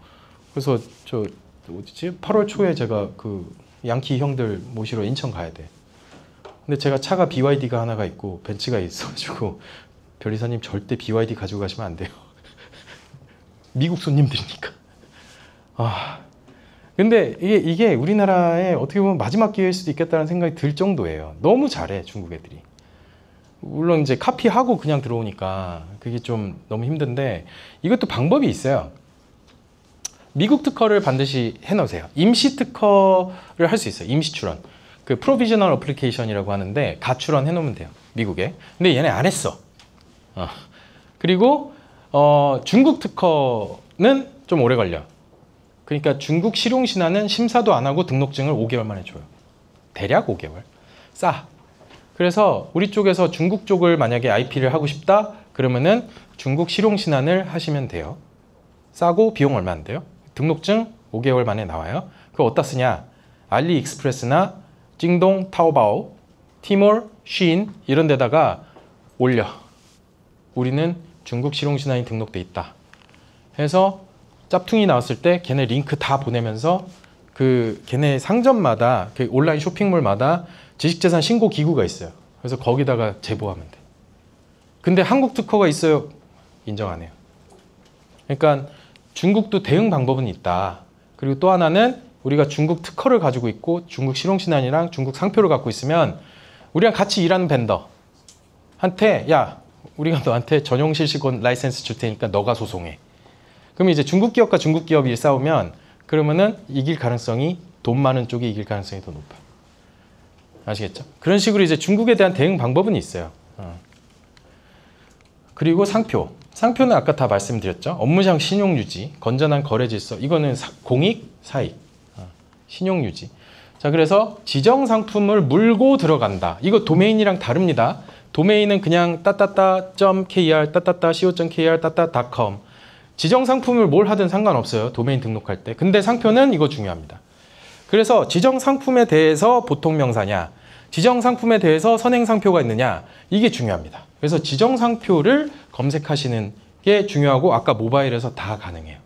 그래서 저 어디지? 8월 초에 제가 그 양키 형들 모시러 인천 가야 돼. 근데 제가 차가 BYD가 하나가 있고 벤츠가 있어가지고 변리사님 절대 BYD 가지고 가시면 안 돼요. 미국 손님들이니까. 근데 이게 우리나라에 어떻게 보면 마지막 기회일 수도 있겠다는 생각이 들 정도예요. 너무 잘해 중국 애들이. 물론 이제 카피하고 그냥 들어오니까 그게 좀 너무 힘든데, 이것도 방법이 있어요. 미국 특허를 반드시 해놓으세요. 임시 특허를 할 수 있어요. 임시 출원. 그 프로비저널 어플리케이션이라고 하는데 가출원 해놓으면 돼요. 미국에. 근데 얘네 안 했어. 그리고 중국 특허는 좀 오래 걸려. 그러니까 중국 실용신화는 심사도 안 하고 등록증을 5개월 만에 줘요. 대략 5개월. 싸. 그래서 우리 쪽에서 중국 쪽을 만약에 IP를 하고 싶다 그러면은 중국 실용신안을 하시면 돼요. 싸고 비용 얼마 안 돼요. 등록증 5개월 만에 나와요. 그거 어디다 쓰냐? 알리익스프레스나 찡동, 타오바오, 티몰, 쉬인 이런 데다가 올려. 우리는 중국 실용신안이 등록돼 있다. 해서 짭퉁이 나왔을 때 걔네 링크 다 보내면서 그 걔네 상점마다 그 온라인 쇼핑몰마다 지식재산 신고 기구가 있어요. 그래서 거기다가 제보하면 돼. 근데 한국 특허가 있어요? 인정 안 해요. 그러니까 중국도 대응 방법은 있다. 그리고 또 하나는 우리가 중국 특허를 가지고 있고 중국 실용신안이랑 중국 상표를 갖고 있으면 우리랑 같이 일하는 벤더한테 야 우리가 너한테 전용 실시권 라이센스 줄 테니까 너가 소송해. 그럼 이제 중국 기업과 중국 기업이 싸우면 그러면은 이길 가능성이 돈 많은 쪽이 이길 가능성이 더 높아요. 아시겠죠? 그런 식으로 이제 중국에 대한 대응 방법은 있어요. 그리고 상표. 상표는 아까 다 말씀드렸죠. 업무상 신용유지, 건전한 거래질서. 이거는 공익, 사익, 신용유지. 자, 그래서 지정상품을 물고 들어간다. 이거 도메인이랑 다릅니다. 도메인은 그냥 따따따.kr, 따따따.co.kr, 따따.com. 지정상품을 뭘 하든 상관없어요. 도메인 등록할 때. 근데 상표는 이거 중요합니다. 그래서 지정상품에 대해서 보통명사냐, 지정상품에 대해서 선행상표가 있느냐, 이게 중요합니다. 그래서 지정상표를 검색하시는 게 중요하고 아까 모바일에서 다 가능해요.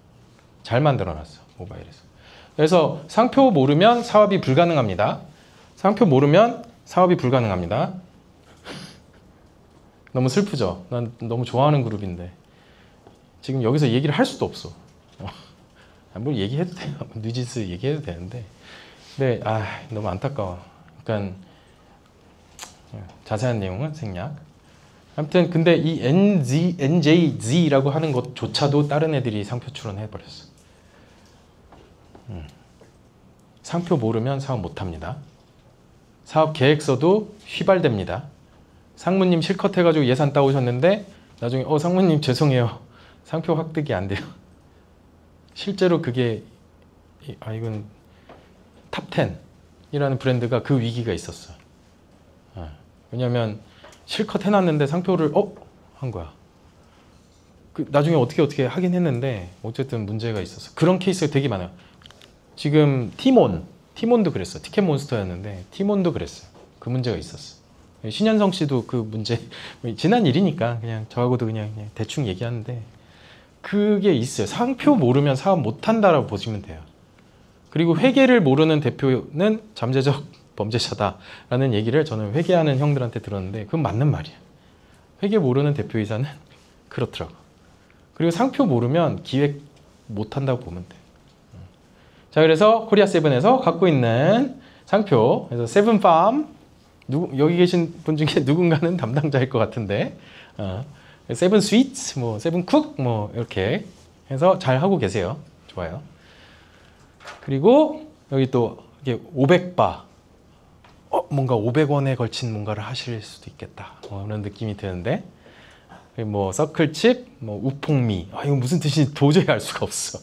잘 만들어놨어, 모바일에서. 그래서 상표 모르면 사업이 불가능합니다. 상표 모르면 사업이 불가능합니다. 너무 슬프죠? 난 너무 좋아하는 그룹인데 지금 여기서 얘기를 할 수도 없어. 뭘 얘기해도 돼요. 뉴진스 얘기해도 되는데 근데 너무 안타까워. 그러니까 자세한 내용은 생략. 아무튼 근데 이 NJZ라고 하는 것조차도 다른 애들이 상표 출원해버렸어. 상표 모르면 사업 못합니다. 사업 계획서도 휘발됩니다. 상무님 실컷 해가지고 예산 따오셨는데 나중에 상무님 죄송해요. 상표 확득이 안 돼요. 실제로 그게 이건 탑10이라는 브랜드가 그 위기가 있었어. 왜냐면 실컷 해놨는데 상표를 한 거야. 나중에 어떻게 하긴 했는데 어쨌든 문제가 있었어. 그런 케이스가 되게 많아요. 지금 티몬도 그랬어. 티켓몬스터였는데 티몬도 그랬어요. 그 문제가 있었어. 신현성 씨도 그 문제 지난 일이니까 그냥 저하고도 그냥 대충 얘기하는데 그게 있어요. 상표 모르면 사업 못한다라고 보시면 돼요. 그리고 회계를 모르는 대표는 잠재적 범죄자다라는 얘기를 저는 회계하는 형들한테 들었는데 그건 맞는 말이야. 회계 모르는 대표이사는 그렇더라고. 그리고 상표 모르면 기획 못한다고 보면 돼. 자, 그래서 코리아7에서 갖고 있는 상표, 그래서 세븐팜, 여기 계신 분 중에 누군가는 담당자일 것 같은데, 세븐 스위트, 세븐 쿡, 이렇게 해서 잘 하고 계세요. 좋아요. 그리고 여기 또 이게 500바, 뭔가 500원에 걸친 뭔가를 하실 수도 있겠다. 그런 느낌이 드는데, 서클칩, 우퐁미, 이거 무슨 뜻인지 도저히 알 수가 없어.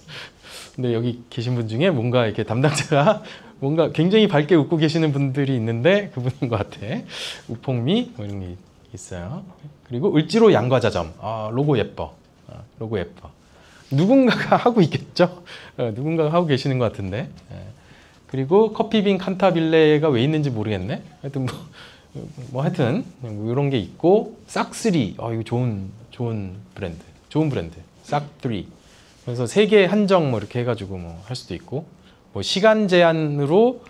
근데 여기 계신 분 중에 뭔가 이렇게 담당자가 뭔가 굉장히 밝게 웃고 계시는 분들이 있는데 그분인 것 같아. 우퐁미 이런 게 있어요. 그리고 을지로 양과자점. 로고 예뻐. 로고 예뻐. 누군가가 하고 있겠죠? 누군가가 하고 계시는 것 같은데. 그리고 커피빈 칸타빌레가 왜 있는지 모르겠네. 하여튼 하여튼 이런 게 있고 싹3. 이거 좋은 브랜드. 좋은 브랜드. 싹3. 그래서 세계 한정 이렇게 해가지고 할 수도 있고 시간 제한으로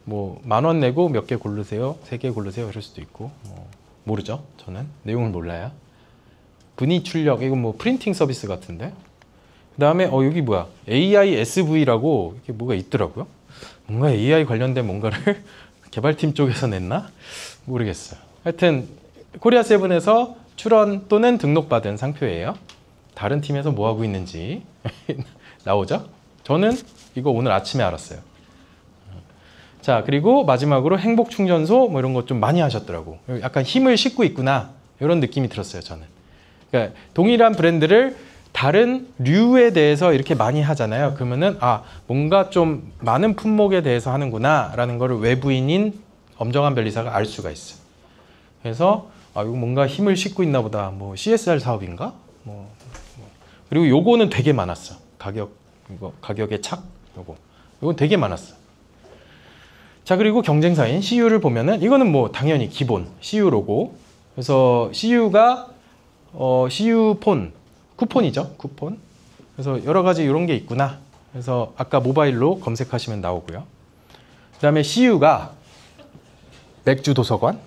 10,000원 내고 몇 개 고르세요, 3개 고르세요 이럴 수도 있고 모르죠. 저는 내용을 몰라요. 분위 출력 이건 프린팅 서비스 같은데. 그 다음에 여기 뭐야 AISV라고 이게 뭐가 있더라고요. 뭔가 AI 관련된 뭔가를 개발팀 쪽에서 냈나 모르겠어요. 하여튼 코리아7에서 출원 또는 등록받은 상표예요. 다른 팀에서 뭐 하고 있는지 나오죠? 저는 이거 오늘 아침에 알았어요. 자, 그리고 마지막으로 행복충전소 이런 거 좀 많이 하셨더라고. 약간 힘을 싣고 있구나 이런 느낌이 들었어요, 저는. 그러니까 동일한 브랜드를 다른 류에 대해서 이렇게 많이 하잖아요. 그러면은 뭔가 좀 많은 품목에 대해서 하는구나 라는 거를 외부인인 엄정한 변리사가 알 수가 있어요. 그래서 이거 뭔가 힘을 싣고 있나 보다. CSR 사업인가? 그리고 요거는 되게 많았어. 가격의 착, 요건 되게 많았어. 자, 그리고 경쟁사인 CU를 보면은 이거는 뭐 당연히 기본 CU 로고. 그래서 CU가 CU 폰 쿠폰이죠. 쿠폰. 그래서 여러 가지 이런 게 있구나. 그래서 아까 모바일로 검색하시면 나오고요. 그다음에 CU가 맥주 도서관.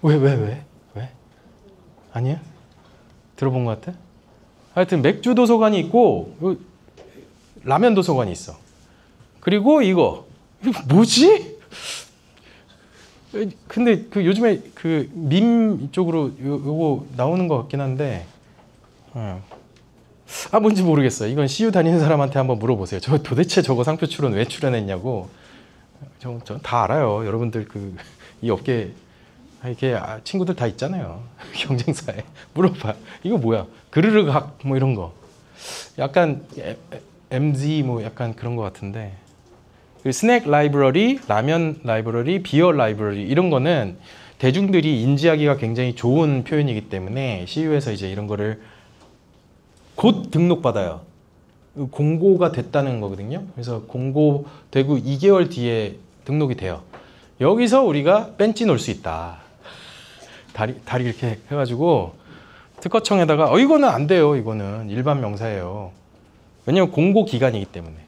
왜? 아니야? 들어본 것 같아? 하여튼 맥주 도서관이 있고 라면 도서관이 있어. 그리고 이거 뭐지? 근데 그 요즘에 그 밈 쪽으로 요거 나오는 것 같긴 한데 뭔지 모르겠어요. 이건 CU 다니는 사람한테 한번 물어보세요. 저 도대체 저거 상표 출원 왜 출연했냐고. 전 다 알아요. 여러분들 그 이 업계 이게 친구들 다 있잖아요. 경쟁사에 물어봐. 이거 뭐야? 그르르각 뭐 이런 거. 약간 MZ 뭐 약간 그런 것 같은데. 스낵 라이브러리, 라면 라이브러리, 비어 라이브러리 이런 거는 대중들이 인지하기가 굉장히 좋은 표현이기 때문에 CU에서 이제 이런 거를 곧 등록받아요. 공고가 됐다는 거거든요. 그래서 공고되고 2개월 뒤에 등록이 돼요. 여기서 우리가 벤치 놓을 수 있다. 다리 이렇게 해가지고 특허청에다가 이거는 안 돼요. 이거는 일반 명사예요. 왜냐면 공고 기간이기 때문에.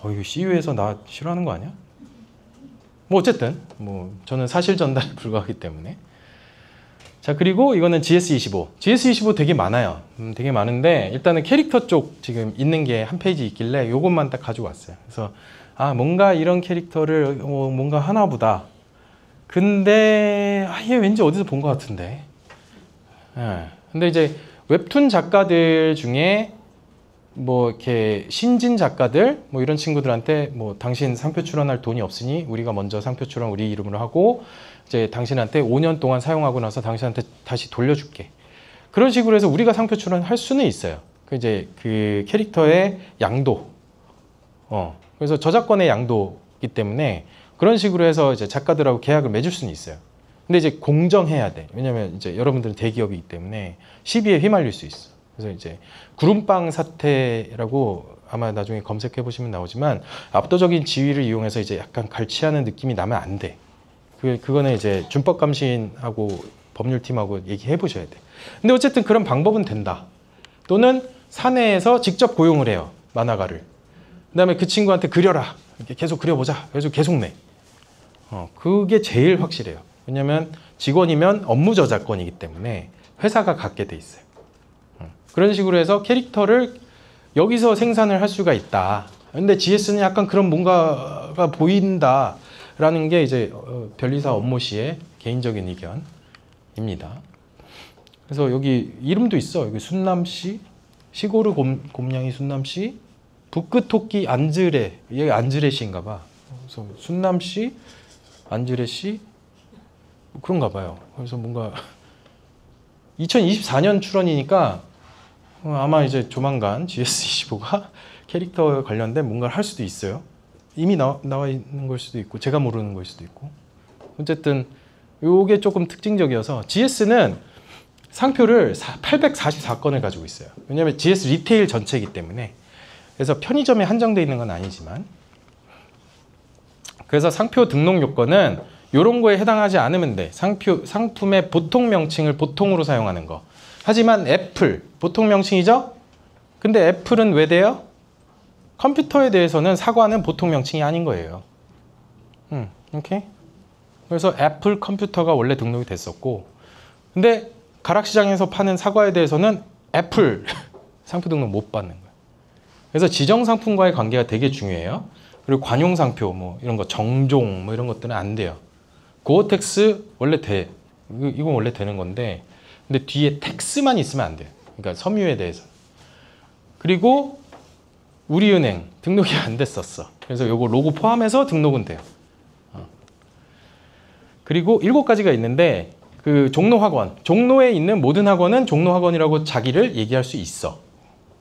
이거 CU에서 나 싫어하는 거 아니야? 뭐 어쨌든 뭐 저는 사실 전달에 불과하기 때문에. 자, 그리고 이거는 GS25. GS25 되게 많아요. 되게 많은데 일단은 캐릭터 쪽 지금 있는 게 한 페이지 있길래 요것만 딱 가지고 왔어요. 그래서 뭔가 이런 캐릭터를 뭔가 하나 보다. 근데 얘 왠지 어디서 본 것 같은데. 근데 이제 웹툰 작가들 중에 뭐 이렇게 신진 작가들 뭐 이런 친구들한테 뭐 당신 상표 출원할 돈이 없으니 우리가 먼저 상표 출원 우리 이름으로 하고 이제 당신한테 5년 동안 사용하고 나서 당신한테 다시 돌려줄게. 그런 식으로 해서 우리가 상표 출원할 수는 있어요. 이제 그 캐릭터의 양도. 그래서 저작권의 양도이기 때문에 그런 식으로 해서 이제 작가들하고 계약을 맺을 수는 있어요. 근데 이제 공정해야 돼. 왜냐면 이제 여러분들은 대기업이기 때문에 시비에 휘말릴 수 있어. 그래서 이제 구름빵 사태라고 아마 나중에 검색해 보시면 나오지만 압도적인 지위를 이용해서 이제 약간 갈취하는 느낌이 나면 안 돼. 그거는 이제 준법감신하고 법률팀하고 얘기해 보셔야 돼. 근데 어쨌든 그런 방법은 된다. 또는 사내에서 직접 고용을 해요. 만화가를. 그 다음에 그 친구한테 그려라. 이렇게 계속 그려보자. 그래서 계속 내. 그게 제일 확실해요. 왜냐면 직원이면 업무 저작권이기 때문에 회사가 갖게 돼 있어요. 그런 식으로 해서 캐릭터를 여기서 생산을 할 수가 있다. 근데 GS는 약간 그런 뭔가가 보인다라는 게 이제 변리사 업모 씨의 개인적인 의견입니다. 그래서 여기 이름도 있어. 여기 순남씨, 시고르 곰냥이 순남씨, 북끄토끼 안즈레, 여기 안즈레 씨인가 봐. 그래서 순남씨, 안즈레 씨, 뭐 그런가 봐요. 그래서 뭔가 2024년 출원이니까 아마 이제 조만간 GS25가 캐릭터 관련된 뭔가를 할 수도 있어요. 이미 나와 있는 걸 수도 있고 제가 모르는 걸 수도 있고. 어쨌든 이게 조금 특징적이어서 GS는 상표를 844건을 가지고 있어요. 왜냐하면 GS 리테일 전체이기 때문에. 그래서 편의점에 한정되어 있는 건 아니지만. 그래서 상표 등록 요건은 이런 거에 해당하지 않으면 돼. 상품의 보통 명칭을 보통으로 사용하는 거. 하지만 애플, 보통 명칭이죠? 근데 애플은 왜 돼요? 컴퓨터에 대해서는 사과는 보통 명칭이 아닌 거예요. 오케이? 그래서 애플 컴퓨터가 원래 등록이 됐었고, 근데 가락시장에서 파는 사과에 대해서는 애플 상표 등록 못 받는 거예요. 그래서 지정 상품과의 관계가 되게 중요해요. 그리고 관용 상표, 뭐 이런 거, 정종, 뭐 이런 것들은 안 돼요. 고어텍스 원래 돼. 이건 원래 되는 건데, 근데 뒤에 텍스만 있으면 안 돼요. 그러니까 섬유에 대해서. 그리고 우리은행 등록이 안 됐었어. 그래서 요거 로고 포함해서 등록은 돼요. 그리고 7가지가 있는데 그 종로학원, 종로에 있는 모든 학원은 종로학원이라고 자기를 얘기할 수 있어.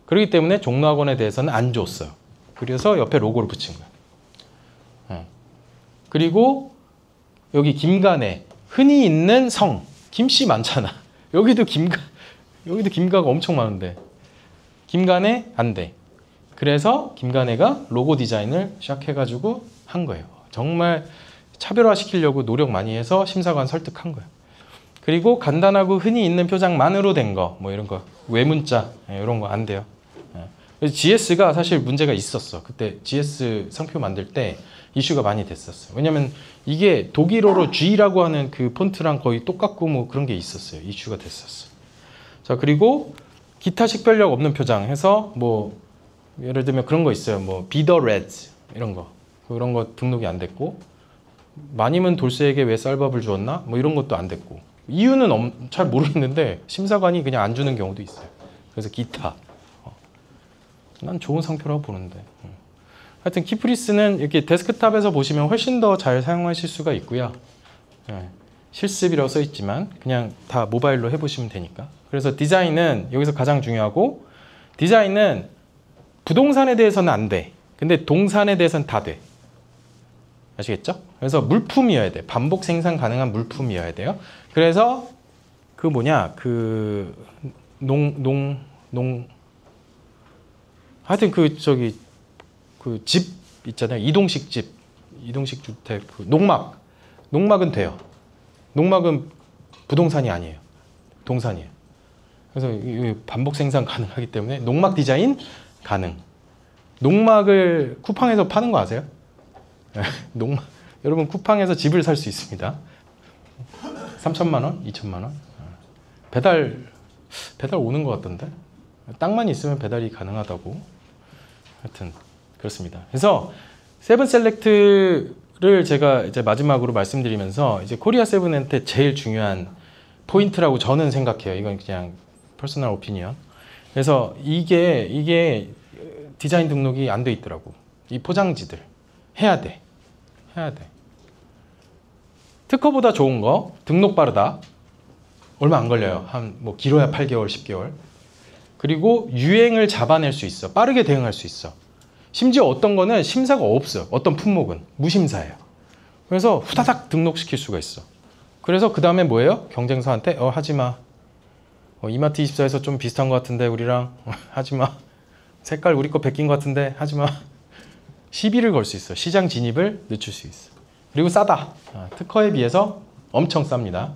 그렇기 때문에 종로학원에 대해서는 안 줬어요. 그래서 옆에 로고를 붙인 거예요. 그리고 여기 김간에 흔히 있는 성, 김씨 많잖아. 여기도 김가가 엄청 많은데 김간에 안 돼. 그래서 김간애가 로고 디자인을 시작해가지고 한 거예요. 정말 차별화시키려고 노력 많이 해서 심사관 설득한 거예요. 그리고 간단하고 흔히 있는 표장만으로 된 거, 뭐 이런 거, 외문자 이런 거 안 돼요. 그래서 GS가 사실 문제가 있었어. 그때 GS 상표 만들 때 이슈가 많이 됐었어요. 왜냐면 이게 독일어로 G라고 하는 그 폰트랑 거의 똑같고 뭐 그런 게 있었어요. 이슈가 됐었어. 자, 그리고 기타 식별력 없는 표장 해서 뭐 예를 들면 그런 거 있어요. 뭐 비더 레드 이런 거. 그런 거 등록이 안 됐고, 마님은 돌쇠에게 왜 쌀밥을 주었나? 뭐 이런 것도 안 됐고. 이유는 잘 모르겠는데 심사관이 그냥 안 주는 경우도 있어요. 그래서 기타. 난 좋은 상표라고 보는데. 하여튼 키프리스는 이렇게 데스크탑에서 보시면 훨씬 더 잘 사용하실 수가 있고요. 실습이라고 써 있지만 그냥 다 모바일로 해보시면 되니까. 그래서 디자인은 여기서 가장 중요하고, 디자인은 부동산에 대해서는 안 돼. 근데 동산에 대해서는 다 돼. 아시겠죠? 그래서 물품이어야 돼. 반복 생산 가능한 물품이어야 돼요. 그래서 그 뭐냐, 그 하여튼 그 저기 그 집 있잖아요. 이동식 집, 이동식 주택, 그 농막은 돼요. 농막은 부동산이 아니에요. 동산이에요. 그래서 반복 생산 가능하기 때문에 농막 디자인 가능. 농막을 쿠팡에서 파는 거 아세요? 농막, 여러분 쿠팡에서 집을 살 수 있습니다. 3천만 원, 2천만 원. 배달 오는 것 같던데. 땅만 있으면 배달이 가능하다고. 하여튼 그렇습니다. 그래서 세븐 셀렉트를 제가 이제 마지막으로 말씀드리면서 이제 코리아 세븐한테 제일 중요한 포인트라고 저는 생각해요. 이건 그냥 퍼스널 오피니언. 그래서 이게 디자인 등록이 안 돼 있더라고. 이 포장지들 해야 돼. 특허보다 좋은 거, 등록 빠르다. 얼마 안 걸려요. 한 뭐 길어야 8개월, 10개월. 그리고 유행을 잡아낼 수 있어. 빠르게 대응할 수 있어. 심지어 어떤 거는 심사가 없어요. 어떤 품목은 무심사예요. 그래서 후다닥 등록시킬 수가 있어. 그래서 그 다음에 뭐예요? 경쟁사한테 하지마. 이마트24에서 좀 비슷한 것 같은데 우리랑 하지마. 색깔 우리 거 베낀 것 같은데 하지마. 시비를 걸 수 있어. 시장 진입을 늦출 수 있어. 그리고 싸다. 특허에 비해서 엄청 쌉니다.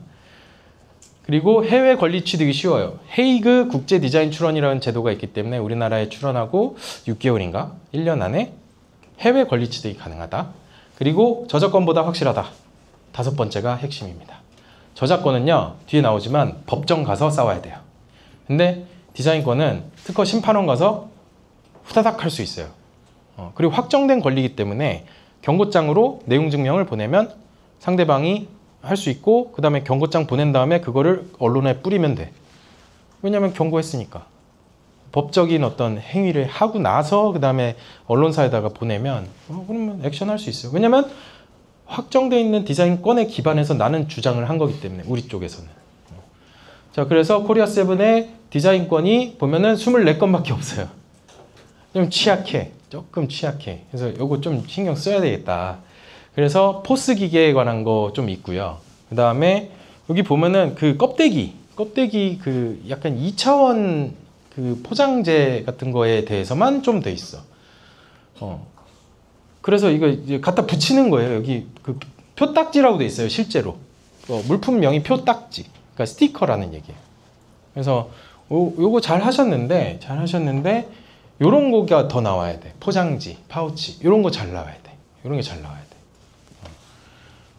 그리고 해외 권리 취득이 쉬워요. 헤이그 국제 디자인 출원이라는 제도가 있기 때문에 우리나라에 출원하고 6개월인가 1년 안에 해외 권리 취득이 가능하다. 그리고 저작권보다 확실하다. 5번째가 핵심입니다. 저작권은요, 뒤에 나오지만 법정 가서 싸워야 돼요. 근데 디자인권은 특허 심판원 가서 후다닥 할 수 있어요. 그리고 확정된 권리이기 때문에 경고장으로 내용 증명을 보내면 상대방이 할 수 있고, 그 다음에 경고장 보낸 다음에 그거를 언론에 뿌리면 돼. 왜냐면 경고했으니까. 법적인 어떤 행위를 하고 나서 그 다음에 언론사에다가 보내면 그러면 액션할 수 있어요. 왜냐면 확정되어 있는 디자인권에 기반해서 나는 주장을 한 거기 때문에, 우리 쪽에서는. 자, 그래서 코리아 세븐의 디자인권이 보면은 24건밖에 없어요. 좀 취약해. 조금 취약해. 그래서 요거 좀 신경 써야 되겠다. 그래서 포스 기계에 관한 거 좀 있고요. 그 다음에 여기 보면은 그 껍데기 그 약간 2차원 그 포장재 같은 거에 대해서만 좀 돼 있어. 그래서 이거 이제 갖다 붙이는 거예요. 여기 그 표딱지라고 돼 있어요. 실제로. 물품명이 표딱지. 그러니까 스티커라는 얘기예요. 그래서 요거 잘 하셨는데 요런 거가 더 나와야 돼. 포장지, 파우치. 요런 거 잘 나와야 돼. 요런 게 잘 나와야 돼.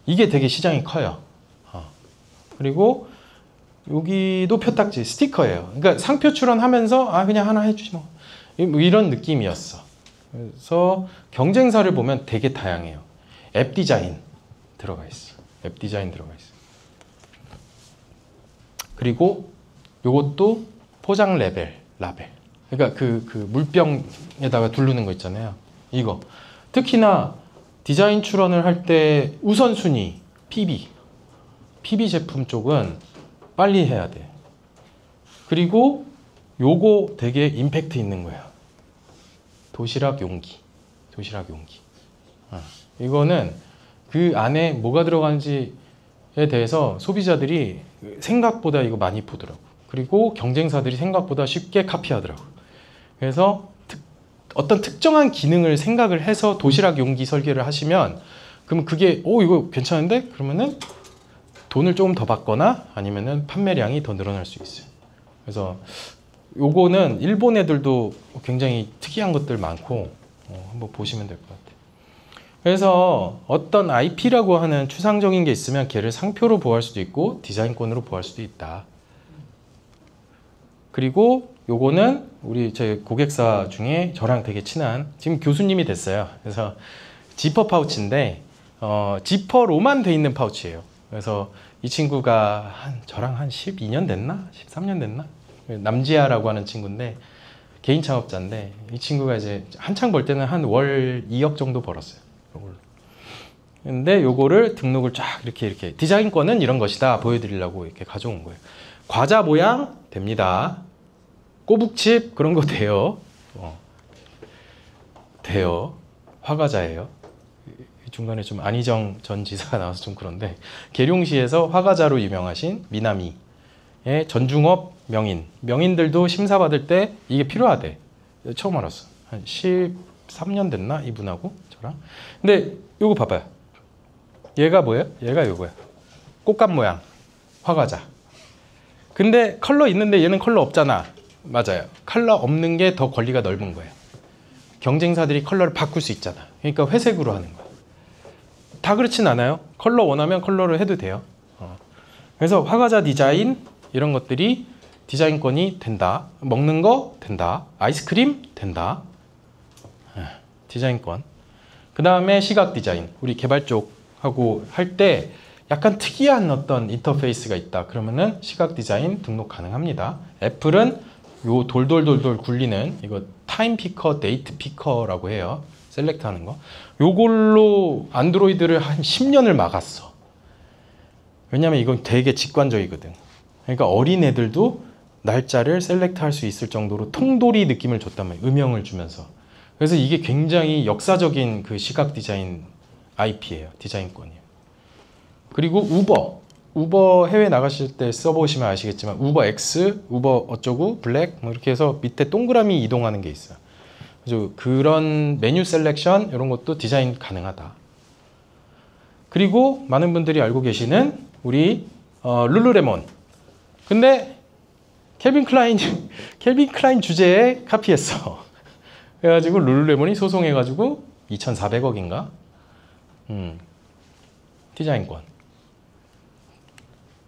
이게 되게 시장이 커요. 그리고 여기도 표딱지, 스티커예요. 그러니까 상표 출원하면서 그냥 하나 해주지 뭐. 이런 느낌이었어. 그래서 경쟁사를 보면 되게 다양해요. 앱 디자인 들어가 있어. 앱 디자인 들어가 있어. 그리고 요것도 포장 라벨. 그러니까 그 물병에다가 두르는 거 있잖아요. 이거. 특히나 디자인 출원을 할 때 우선순위 PB 제품 쪽은 빨리 해야 돼. 그리고 요거 되게 임팩트 있는 거예요. 도시락 용기. 이거는 그 안에 뭐가 들어가는지에 대해서 소비자들이 생각보다 이거 많이 보더라고. 그리고 경쟁사들이 생각보다 쉽게 카피하더라고. 그래서 어떤 특정한 기능을 생각을 해서 도시락 용기 설계를 하시면 그러면 그게 이거 괜찮은데? 그러면은 돈을 조금 더 받거나 아니면은 판매량이 더 늘어날 수 있어요. 그래서 요거는 일본 애들도 굉장히 특이한 것들 많고 한번 보시면 될 것 같아요. 그래서 어떤 IP라고 하는 추상적인 게 있으면 걔를 상표로 보호할 수도 있고 디자인권으로 보호할 수도 있다. 그리고 요거는 우리 제 고객사 중에 저랑 되게 친한 지금 교수님이 됐어요. 그래서 지퍼 파우치인데 지퍼로만 돼 있는 파우치예요. 그래서 이 친구가 저랑 한 12년 됐나? 13년 됐나? 남지아라고 하는 친구인데 개인 창업자인데 이 친구가 이제 한창 벌 때는 한 월 2억 정도 벌었어요. 요걸로. 근데 요거를 등록을 쫙 이렇게 디자인권은 이런 것이다 보여드리려고 이렇게 가져온 거예요. 과자 모양 됩니다. 꼬북칩 그런 거 돼요. 돼요. 화과자예요. 중간에 좀 안희정 전 지사가 나와서 좀 그런데 계룡시에서 화과자로 유명하신 미나미의 전중업 명인들도 심사 받을 때 이게 필요하대. 처음 알았어. 한 13년 됐나 이분하고 저랑. 근데 요거 봐봐요. 얘가 뭐예요? 얘가 요거야. 꽃감 모양 화과자. 근데 컬러 있는데 얘는 컬러 없잖아. 맞아요. 컬러 없는 게 더 권리가 넓은 거예요. 경쟁사들이 컬러를 바꿀 수 있잖아. 그러니까 회색으로 하는 거야. 다 그렇진 않아요. 컬러 원하면 컬러를 해도 돼요. 그래서 화과자 디자인 이런 것들이 디자인권이 된다. 먹는 거 된다. 아이스크림 된다. 디자인권. 그 다음에 시각 디자인. 우리 개발 쪽하고 할 때 약간 특이한 어떤 인터페이스가 있다. 그러면은 시각 디자인 등록 가능합니다. 애플은 요 돌돌돌돌 굴리는 이거 타임 피커, 데이트 피커라고 해요. 셀렉트 하는 거. 요걸로 안드로이드를 한 10년을 막았어. 왜냐면 이건 되게 직관적이거든. 그러니까 어린 애들도 날짜를 셀렉트 할 수 있을 정도로 통돌이 느낌을 줬단 말이에요. 음영을 주면서. 그래서 이게 굉장히 역사적인 그 시각 디자인 IP예요. 디자인권이에요. 그리고 우버 해외 나가실 때 써보시면 아시겠지만 우버 X, 우버 어쩌고, 블랙 뭐 이렇게 해서 밑에 동그라미 이동하는 게 있어요. 그래서 그런 메뉴 셀렉션 이런 것도 디자인 가능하다. 그리고 많은 분들이 알고 계시는 우리 룰루레몬. 근데 켈빈 클라인 주제에 카피했어. 그래가지고 룰루레몬이 소송해가지고 2,400억인가? 디자인권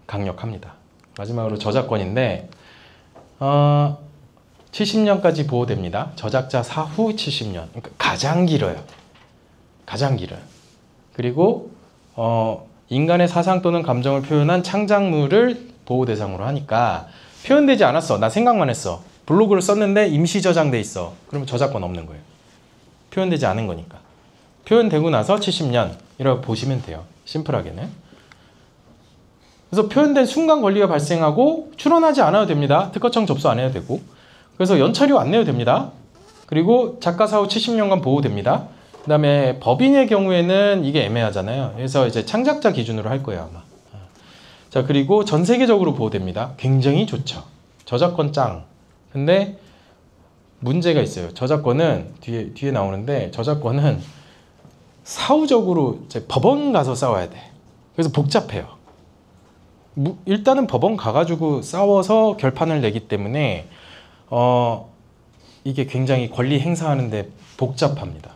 강력합니다. 마지막으로 저작권인데 70년까지 보호됩니다. 저작자 사후 70년. 그러니까 가장 길어요. 가장 길어요. 그리고 인간의 사상 또는 감정을 표현한 창작물을 보호 대상으로 하니까 표현되지 않았어. 나 생각만 했어. 블로그를 썼는데 임시 저장돼 있어. 그러면 저작권 없는 거예요. 표현되지 않은 거니까. 표현되고 나서 70년이라고 보시면 돼요. 심플하게는. 그래서 표현된 순간 권리가 발생하고 출원하지 않아도 됩니다. 특허청 접수 안 해도 되고. 그래서 연차료 안 내도 됩니다. 그리고 작가 사후 70년간 보호됩니다. 그 다음에 법인의 경우에는 이게 애매하잖아요. 그래서 이제 창작자 기준으로 할 거예요, 아마. 자, 그리고 전 세계적으로 보호됩니다. 굉장히 좋죠. 저작권 짱. 근데 문제가 있어요. 저작권은 뒤에 나오는데 저작권은 사후적으로 이제 법원 가서 싸워야 돼. 그래서 복잡해요. 일단은 법원 가가지고 싸워서 결판을 내기 때문에 이게 굉장히 권리 행사하는데 복잡합니다.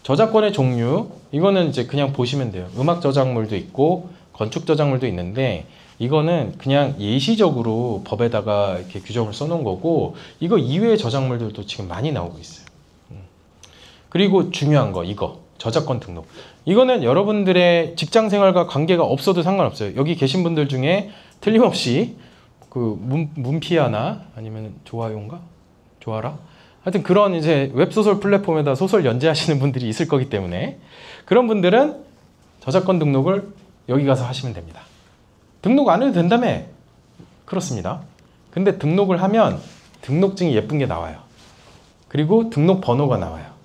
저작권의 종류 이거는 이제 그냥 보시면 돼요. 음악 저작물도 있고 건축 저작물도 있는데 이거는 그냥 예시적으로 법에다가 이렇게 규정을 써놓은 거고 이거 이외의 저작물들도 지금 많이 나오고 있어요. 그리고 중요한 거 이거 저작권 등록. 이거는 여러분들의 직장 생활과 관계가 없어도 상관없어요. 여기 계신 분들 중에 틀림없이 그 문피아나 아니면 좋아요인가? 좋아라? 하여튼 그런 이제 웹소설 플랫폼에다 소설 연재하시는 분들이 있을 거기 때문에 그런 분들은 저작권 등록을 여기 가서 하시면 됩니다. 등록 안 해도 된다며? 그렇습니다. 근데 등록을 하면 등록증이 예쁜 게 나와요. 그리고 등록 번호가 나와요.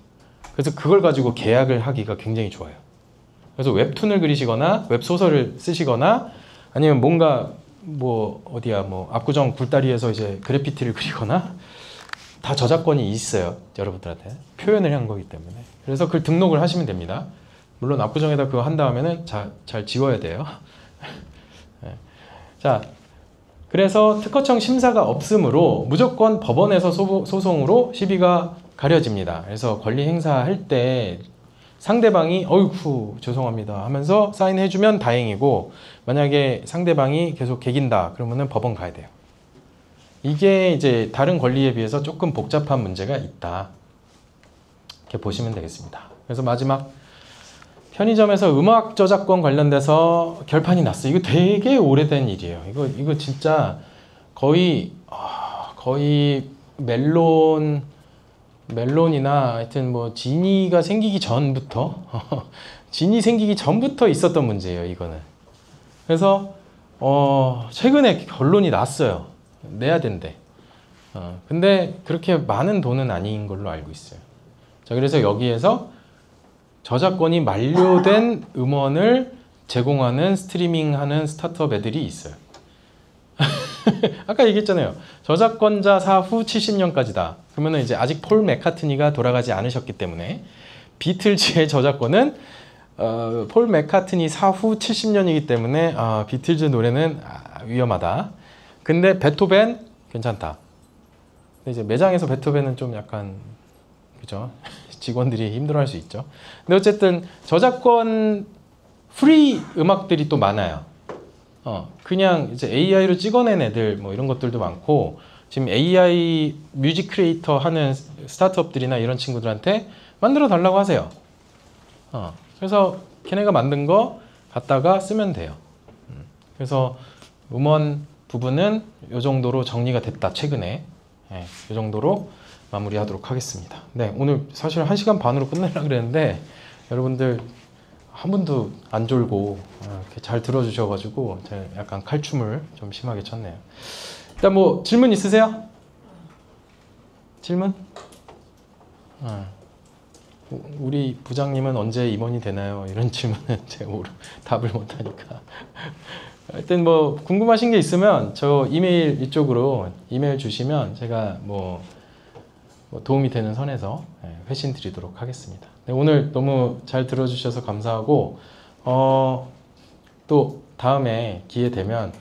그래서 그걸 가지고 계약을 하기가 굉장히 좋아요. 그래서 웹툰을 그리시거나 웹소설을 쓰시거나 아니면 뭔가 뭐 어디야 뭐 압구정 굴다리에서 이제 그래피티를 그리거나 다 저작권이 있어요. 여러분들한테 표현을 한 거기 때문에. 그래서 그걸 등록을 하시면 됩니다. 물론 압구정에다 그거 한 다음에는 잘 지워야 돼요. 네. 자, 그래서 특허청 심사가 없으므로 무조건 법원에서 소송으로 시비가 가려집니다. 그래서 권리 행사할 때 상대방이 어이쿠 죄송합니다 하면서 사인해주면 다행이고, 만약에 상대방이 계속 개긴다 그러면은 법원 가야 돼요. 이게 이제 다른 권리에 비해서 조금 복잡한 문제가 있다, 이렇게 보시면 되겠습니다. 그래서 마지막, 편의점에서 음악 저작권 관련돼서 결판이 났어요. 이거 되게 오래된 일이에요. 이거 진짜 거의 멜론이나 하여튼 뭐 지니가 생기기 전부터 지니 생기기 전부터 있었던 문제예요, 이거는. 그래서 최근에 결론이 났어요. 내야 된대. 근데 그렇게 많은 돈은 아닌 걸로 알고 있어요. 자, 그래서 여기에서 저작권이 만료된 음원을 제공하는 스트리밍하는 스타트업 애들이 있어요. 아까 얘기했잖아요. 저작권자 사후 70년까지다. 그러면 이제 아직 폴 맥카트니가 돌아가지 않으셨기 때문에 비틀즈의 저작권은 폴 맥카트니 사후 70년이기 때문에 비틀즈 노래는 위험하다. 근데 베토벤 괜찮다. 근데 이제 매장에서 베토벤은 좀 약간 그죠? 직원들이 힘들어할 수 있죠. 근데 어쨌든 저작권 프리 음악들이 또 많아요. 그냥 이제 AI로 찍어낸 애들 뭐 이런 것들도 많고, 지금 AI 뮤직 크리에이터 하는 스타트업들이나 이런 친구들한테 만들어 달라고 하세요. 그래서 걔네가 만든 거 갖다가 쓰면 돼요. 그래서 음원 부분은 이 정도로 정리가 됐다, 최근에. 이 정도로 마무리하도록 하겠습니다. 네, 오늘 사실 1시간 반으로 끝내려고 그랬는데 여러분들 한 분도 안 졸고 이렇게 잘 들어주셔가지고 제가 약간 칼춤을 좀 심하게 췄네요. 일단 뭐 질문 있으세요? 질문? 우리 부장님은 언제 임원이 되나요? 이런 질문은 제가 답을 못하니까. 하여튼 뭐 궁금하신 게 있으면 저 이메일 이쪽으로 이메일 주시면 제가 뭐 도움이 되는 선에서 회신 드리도록 하겠습니다. 네, 오늘 너무 잘 들어주셔서 감사하고 또 다음에 기회 되면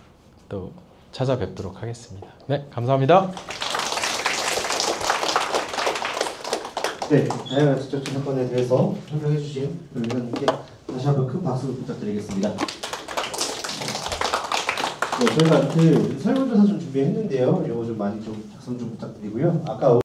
또 찾아뵙도록 하겠습니다. 네, 감사합니다. 네, 다양한 지적재 사건에 대해서 설명해 주신 의원님께 다시 한번 큰 박수 부탁드리겠습니다. 네, 저희가 그 설문조사 좀 준비했는데요. 이거 좀 많이 좀 작성 좀 부탁드리고요. 아까